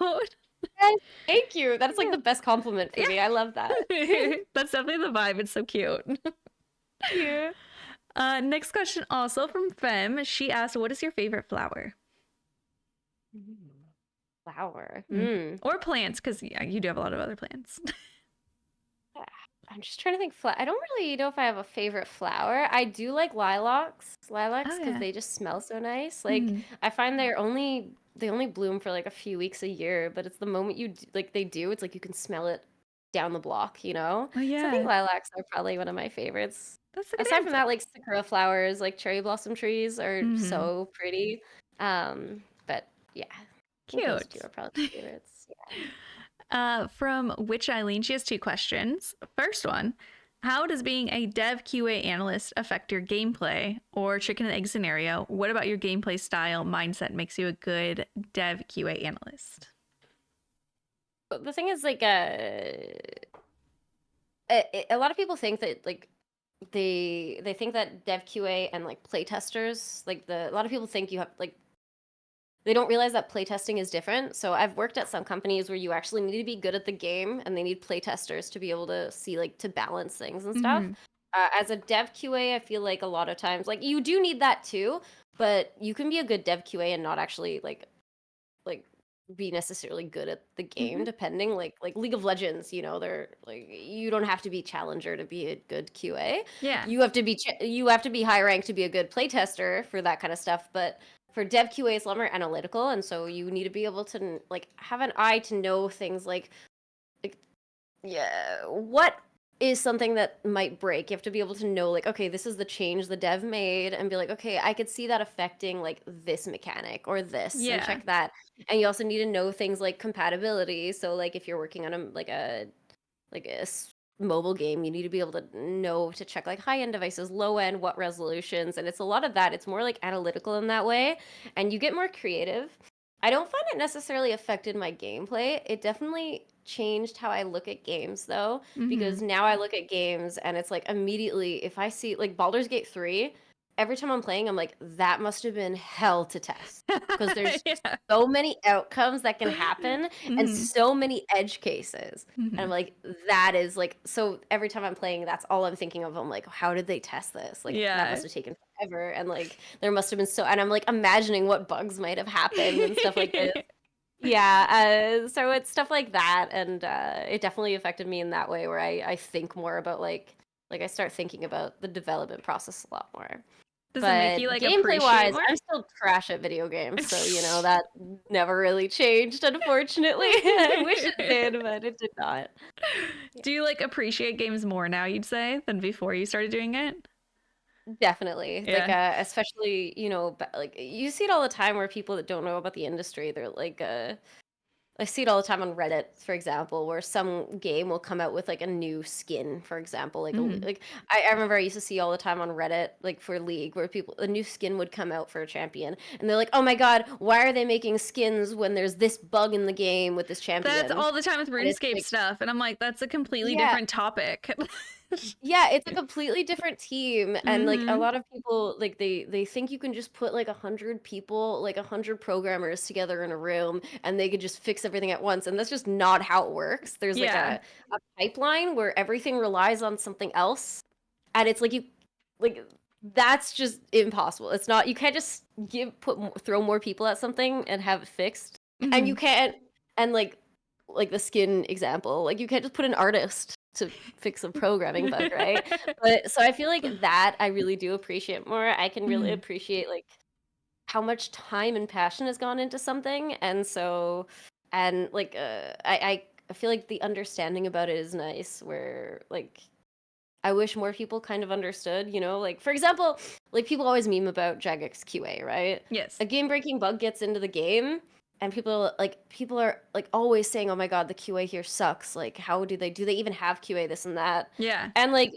Yes, thank you. That's like Yeah. the best compliment for me. I love that. That's definitely the vibe. It's so cute. Yeah. Next question, also from Fem. She asked, "What is your favorite flower Flower. or plants?" Because yeah, you do have a lot of other plants. I'm just trying to think. I don't really know if I have a favorite flower. I do like lilacs Oh because yeah. they just smell so nice. Like Mhm. I find they only bloom for like a few weeks a year, but it's the moment like they do, it's like you can smell it down the block, you know? Oh So I think yeah. lilacs are probably one of my favorites. That's a good Aside from answer. that, like sakura flowers, like cherry blossom trees are Mhm. so pretty. But yeah, I think those two Cute. are probably my favorites. Yeah. From Witch Eileen, she has two questions. First one, how does being a dev QA analyst affect your gameplay? Or chicken and egg scenario, what about your gameplay style mindset makes you a good dev QA analyst? But the thing is, like, a lot of people think that like they think that dev QA and like playtesters, like a lot of people think you have like they don't realize that playtesting is different. So I've worked at some companies where you actually need to be good at the game, and they need playtesters to be able to see like to balance things and stuff. Mhm. As a dev QA, I feel like a lot of times like you do need that too, but you can be a good dev QA and not actually like be necessarily good at the game, Mhm. depending like League of Legends, you know, they're like you don't have to be challenger to be a good QA. Yeah. You have to be high ranked to be a good playtester for that kind of stuff, but for dev QA it's a lot more analytical, and so you need to be able to like have an eye to know things like yeah, what is something that might break. You have to be able to know like, okay, this is the change the dev made, and be like, okay, I could see that affecting like this mechanic or this, and Yeah. check that. And you also need to know things like compatibility. So like if you're working on a mobile game, you need to be able to know to check like high end devices, low end, what resolutions, and it's a lot of that. It's more like analytical in that way, and you get more creative. I don't find it necessarily affected my gameplay. It definitely changed how I look at games though, because Mhm. now I look at games and it's like immediately if I see like Baldur's Gate 3, every time I'm playing, I'm like, that must have been hell to test. Because there's Yeah. so many outcomes that can happen and Mhm. so many edge cases. And I'm Mhm. like, that is like, so every time I'm playing, that's all I'm thinking of. I'm like, how did they test this? Like, that Yeah. must have taken forever. And like, there must have been and I'm like imagining what bugs might have happened and stuff like this. Yeah, so it's stuff like that, and it definitely affected me in that way where I think more about like I start thinking about the development process a lot more. Does it make you But like gameplay appreciate wise, more? I'm still trash at video games, so you know that never really changed, unfortunately. I wish it did, but it did not. Yeah. Do you like appreciate games more now, you'd say, than before you started doing it? Definitely. Like, Yeah. especially, you know, like you see it all the time where people that don't know about the industry, they're like, I see it all the time on Reddit, for example, where some game will come out with like a new skin, for example. Mhm. Like I remember I used to see all the time on Reddit, like for League, where a new skin would come out for a champion, and they're like, "Oh my God, why are they making skins when there's this bug in the game with this That's champion?" all the time with And it's RuneScape like, stuff, and I'm like, that's a completely yeah, different topic. Yeah, it's a completely different team, and like a Mm-hmm. lot of people like they think you can just put like 100 people, like 100 programmers together in a room and they could just fix everything at once, and that's just not how it works. There's like Yeah. a pipeline where everything relies on something else, and it's like you like that's just impossible. It's not, you can't just throw more people at something and have it fixed. And you Mm-hmm. can't, and like the skin example, like you can't just put an artist to fix a programming bug, right? But so I feel like that I really do appreciate more. I can really Mm-hmm. appreciate like how much time and passion has gone into something, and so and like I feel like the understanding about it is nice, where like I wish more people kind of understood, you know, like for example, like people always meme about Jagex QA, right? Yes. A game-breaking bug gets into the game and people are like always saying, "Oh my God, the QA here sucks." Like how do they even have QA this and that? Yeah. And like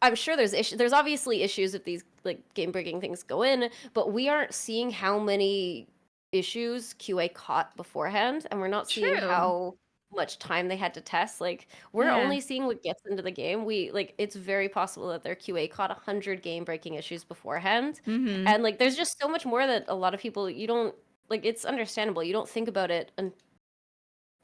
I'm sure there's obviously issues if these like game-breaking things go in, but we aren't seeing how many issues QA caught beforehand, and we're not seeing True. how much time they had to test. Like we're Yeah. only seeing what gets into the game. We like it's very possible that their QA caught 100 game-breaking issues beforehand, Mm-hmm. and like there's just so much more that a lot of people you don't like. It's understandable. You don't think about it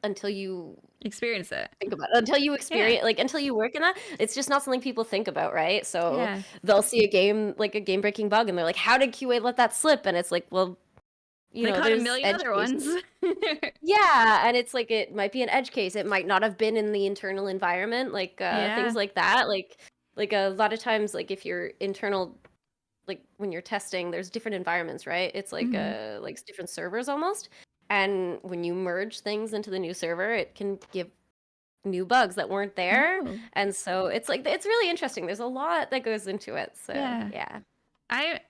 until you Experience it. think about it, until you Yeah. experience, like until you work in that. It's just not something people think about, right? So Yeah. they'll see a game, like a game breaking bug, and they're like, how did QA let that slip? And it's like, well, you They know, caught a there's million edge other ones. cases. Yeah, and it's like it might be an edge case, it might not have been in the internal environment, like Yeah. things like that. Like a lot of times, like if you're internal, like when you're testing, there's different environments, right? It's Mm-hmm. like different servers almost, and when you merge things into the new server, it can give new bugs that weren't there. Oh. And so it's like it's really interesting. There's a lot that goes into it. So Yeah. yeah.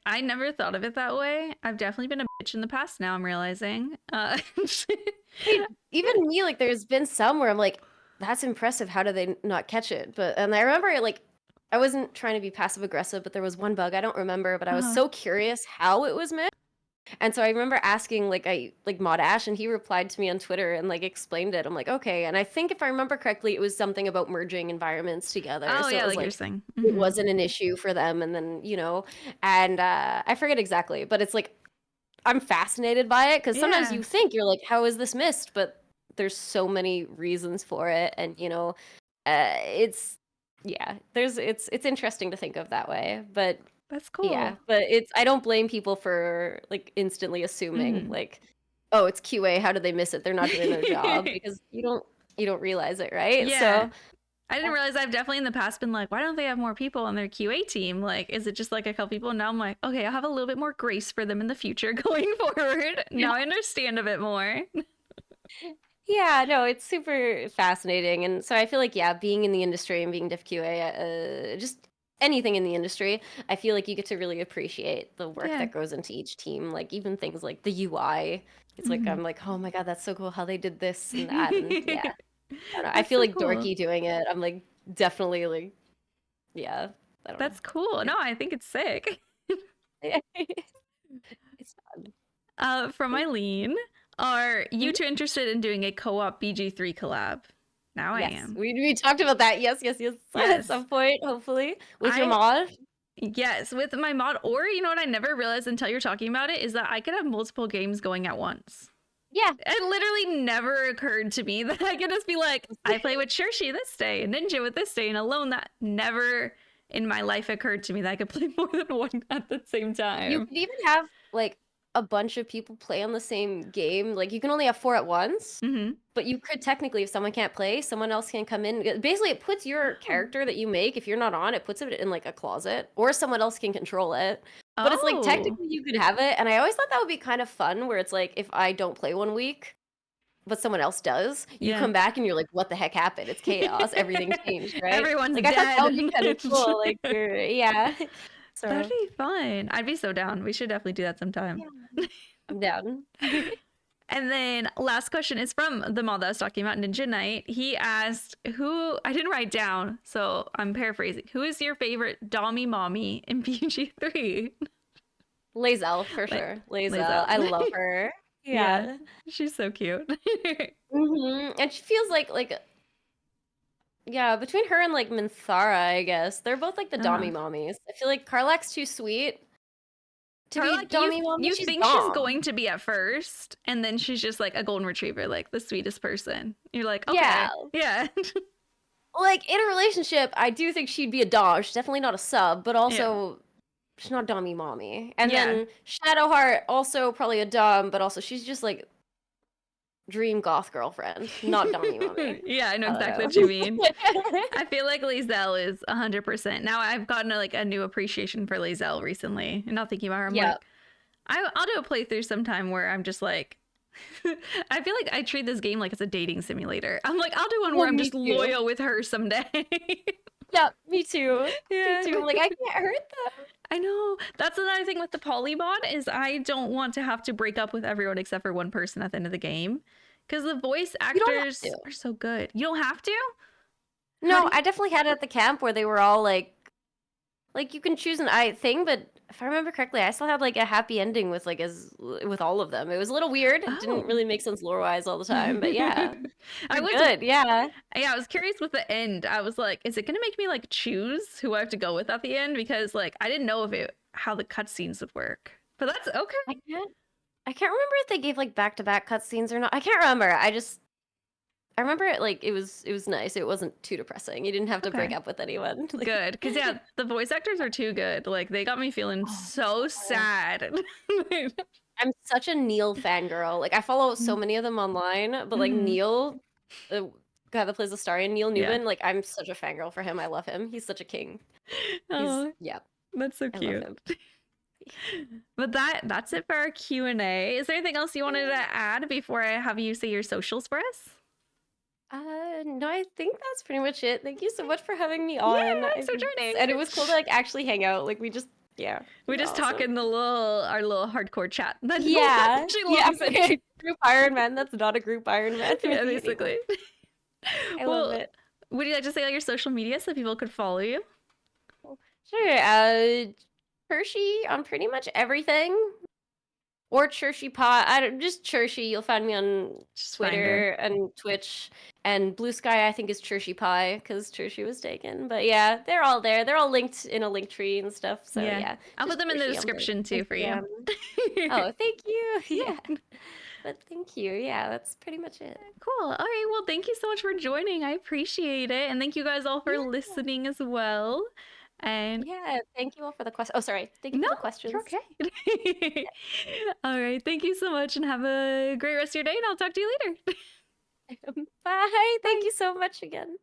I never thought of it that way. I've definitely been a bitch in the past now, I'm realizing. Hey, even me, like there's been some where I'm like, that's impressive. How did they not catch it? But and I remember like I wasn't trying to be passive aggressive, but there was one bug I don't remember, but I was uh-huh. so curious how it was missed. And so I remember asking like Mod Ash, and he replied to me on Twitter and like explained it. I'm like, okay. And I think if I remember correctly, it was something about merging environments together. Oh So it yeah, was like you're like saying. it Mm-hmm. wasn't an issue for them. And then, and I forget exactly, but it's like I'm fascinated by it because sometimes Yeah. you think you're like, how is this missed? But there's so many reasons for it. And it's yeah, it's interesting to think of that way. But That's yeah, cool. but it's I don't blame people for like instantly assuming Mm-hmm. like, oh, it's QA, how did they miss it? They're not doing their job because you don't realize it, right? Yeah. So I didn't realize I've definitely in the past been like, why don't they have more people on their QA team? Like, is it just like a couple people? Now I'm like, okay, I'll have a little bit more grace for them in the future going forward. Now I understand a bit more. yeah, no, it's super fascinating. And so I feel like, yeah, being in the industry and being Div QA, just anything in the industry, I feel like you get to really appreciate the work Yeah. that goes into each team. Like even things like the UI. It's like Mm-hmm. I'm like, oh my God, that's so cool how they did this and that. And yeah, I don't know. I That's feel so like cool. dorky doing it. I'm like definitely like, yeah, I don't know. That's cool. No, I think it's sick. It's fun. From Eileen, are you Mhm. two interested in doing a co-op BG3 collab? Now I Yes, am. we talked about that. Yes, yes, yes. At Yes. some point, hopefully, with your I mod. yes, with my mod, or you know what I never realized until you're talking about it is that I could have multiple games going at once. Yeah. It literally never occurred to me that I could just be like, I play with Chershi this day, and Ninja with this day, and Alone. That never in my life occurred to me that I could play more than one at the same You time. could even have like a bunch of people play on the same game. Like you can only have four at once, Mm-hmm. but you could technically, if someone can't play, someone else can come in. Basically, it puts your Oh. character that you make, if you're not on, it puts it in like a closet, or someone else can control it. But it's like Oh. technically you could have it, and I always thought that would be kind of fun, where it's like if I don't play one week, but someone else does, you Yeah. come back and you're like, what the heck happened? It's chaos. Everything changed, right? Everyone's Like I thought that would be dead. kind of cool. Like you're, yeah. That'd So be fun. I'd be so down. We should definitely do that sometime. yeah, I'm down. And then last question is from the mod that I was talking about, Ninja Knight. He asked, who, I didn't write down, so I'm paraphrasing. Who is your favorite Dommy Mommy in PG3? Lazel for Like, sure. lays Lazel. out. I love her. Yeah, Yeah. she's so cute. And she feels like Yeah, between her and like Minthara, I guess they're both like the Uh-huh. Dommy mommies. I feel like Karlak's too sweet to be Karlak, Dommy mommy. you She's think she's Dom. going to be at first, and then she's just like a golden retriever, like the sweetest person. You're like, okay, Yeah. yeah. Like in a relationship, I do think she'd be a Dom. She's definitely not a sub, but also she's not Dommy mommy. And then Shadowheart, also probably a Dom, but also she's just like dream goth girlfriend, not Dommy mommy. Yeah, I know I exactly don't what you mean. I feel like Lae'zel is 100%. Now I've gotten a new appreciation for Lae'zel recently, and not thinking about her. I'm like, I'll do a playthrough sometime where I'm just like, I feel like I treat this game like it's a dating simulator. I'm like, I'll do one where I'm just loyal with her someday. Yeah, me too. Yeah. Me too. I'm like, I can't hurt them. I know. That's another thing with the polybot is I don't want to have to break up with everyone except for one person at the end of the game. Because the voice actors are so good. You don't have to? No, I definitely had it at the camp where they were all like you can choose an thing, but if I remember correctly, I still had like a happy ending with with all of them. It was a little weird. It didn't really make sense lore-wise all the time, but yeah. I was good, yeah. Yeah, I was curious with the end. I was like, is it gonna make me like choose who I have to go with at the end? Because like I didn't know how the cutscenes would work. But that's okay. I can't remember if they gave like back-to-back cutscenes or not. I can't remember. I remember it like it was nice. It wasn't too depressing. You didn't have to break up with anyone. Good, because yeah, the voice actors are too good. Like they got me feeling so sad. I'm such a Neil fangirl. Like I follow so many of them online, but like Neil, the guy that plays the Astarion, Neil Newman, like I'm such a fangirl for him. I love him. He's such a king. That's so cute. But that's it for our Q&A. Is there anything else you wanted to add before I have you say your socials for us? No, I think that's pretty much it. Thank you so much for having me on. Yeah, thanks for joining. And it was cool to like actually hang out. Like we just talk in our little hardcore chat. Group Iron Man. That's not a group Iron Man. Yeah, basically. I love it. Would you like to say all your social media so people could follow you? Sure. Chershi on pretty much everything. Or Chershipie. Just Chershi. You'll find me on Twitter and Twitch. And Bluesky, I think, is Chershipie because Chershi was taken. But yeah, they're all there. They're all linked in a link tree and stuff. So yeah. I'll put them in the description too for you. Oh, thank you. Yeah. But thank you. Yeah, that's pretty much it. Cool. All right. Well, thank you so much for joining. I appreciate it. And thank you guys all for listening as well. And yeah, thank you all for the question. Oh, sorry. Thank you for the questions. You're okay. All right. Thank you so much and have a great rest of your day. And I'll talk to you later. Bye. Thank you so much again.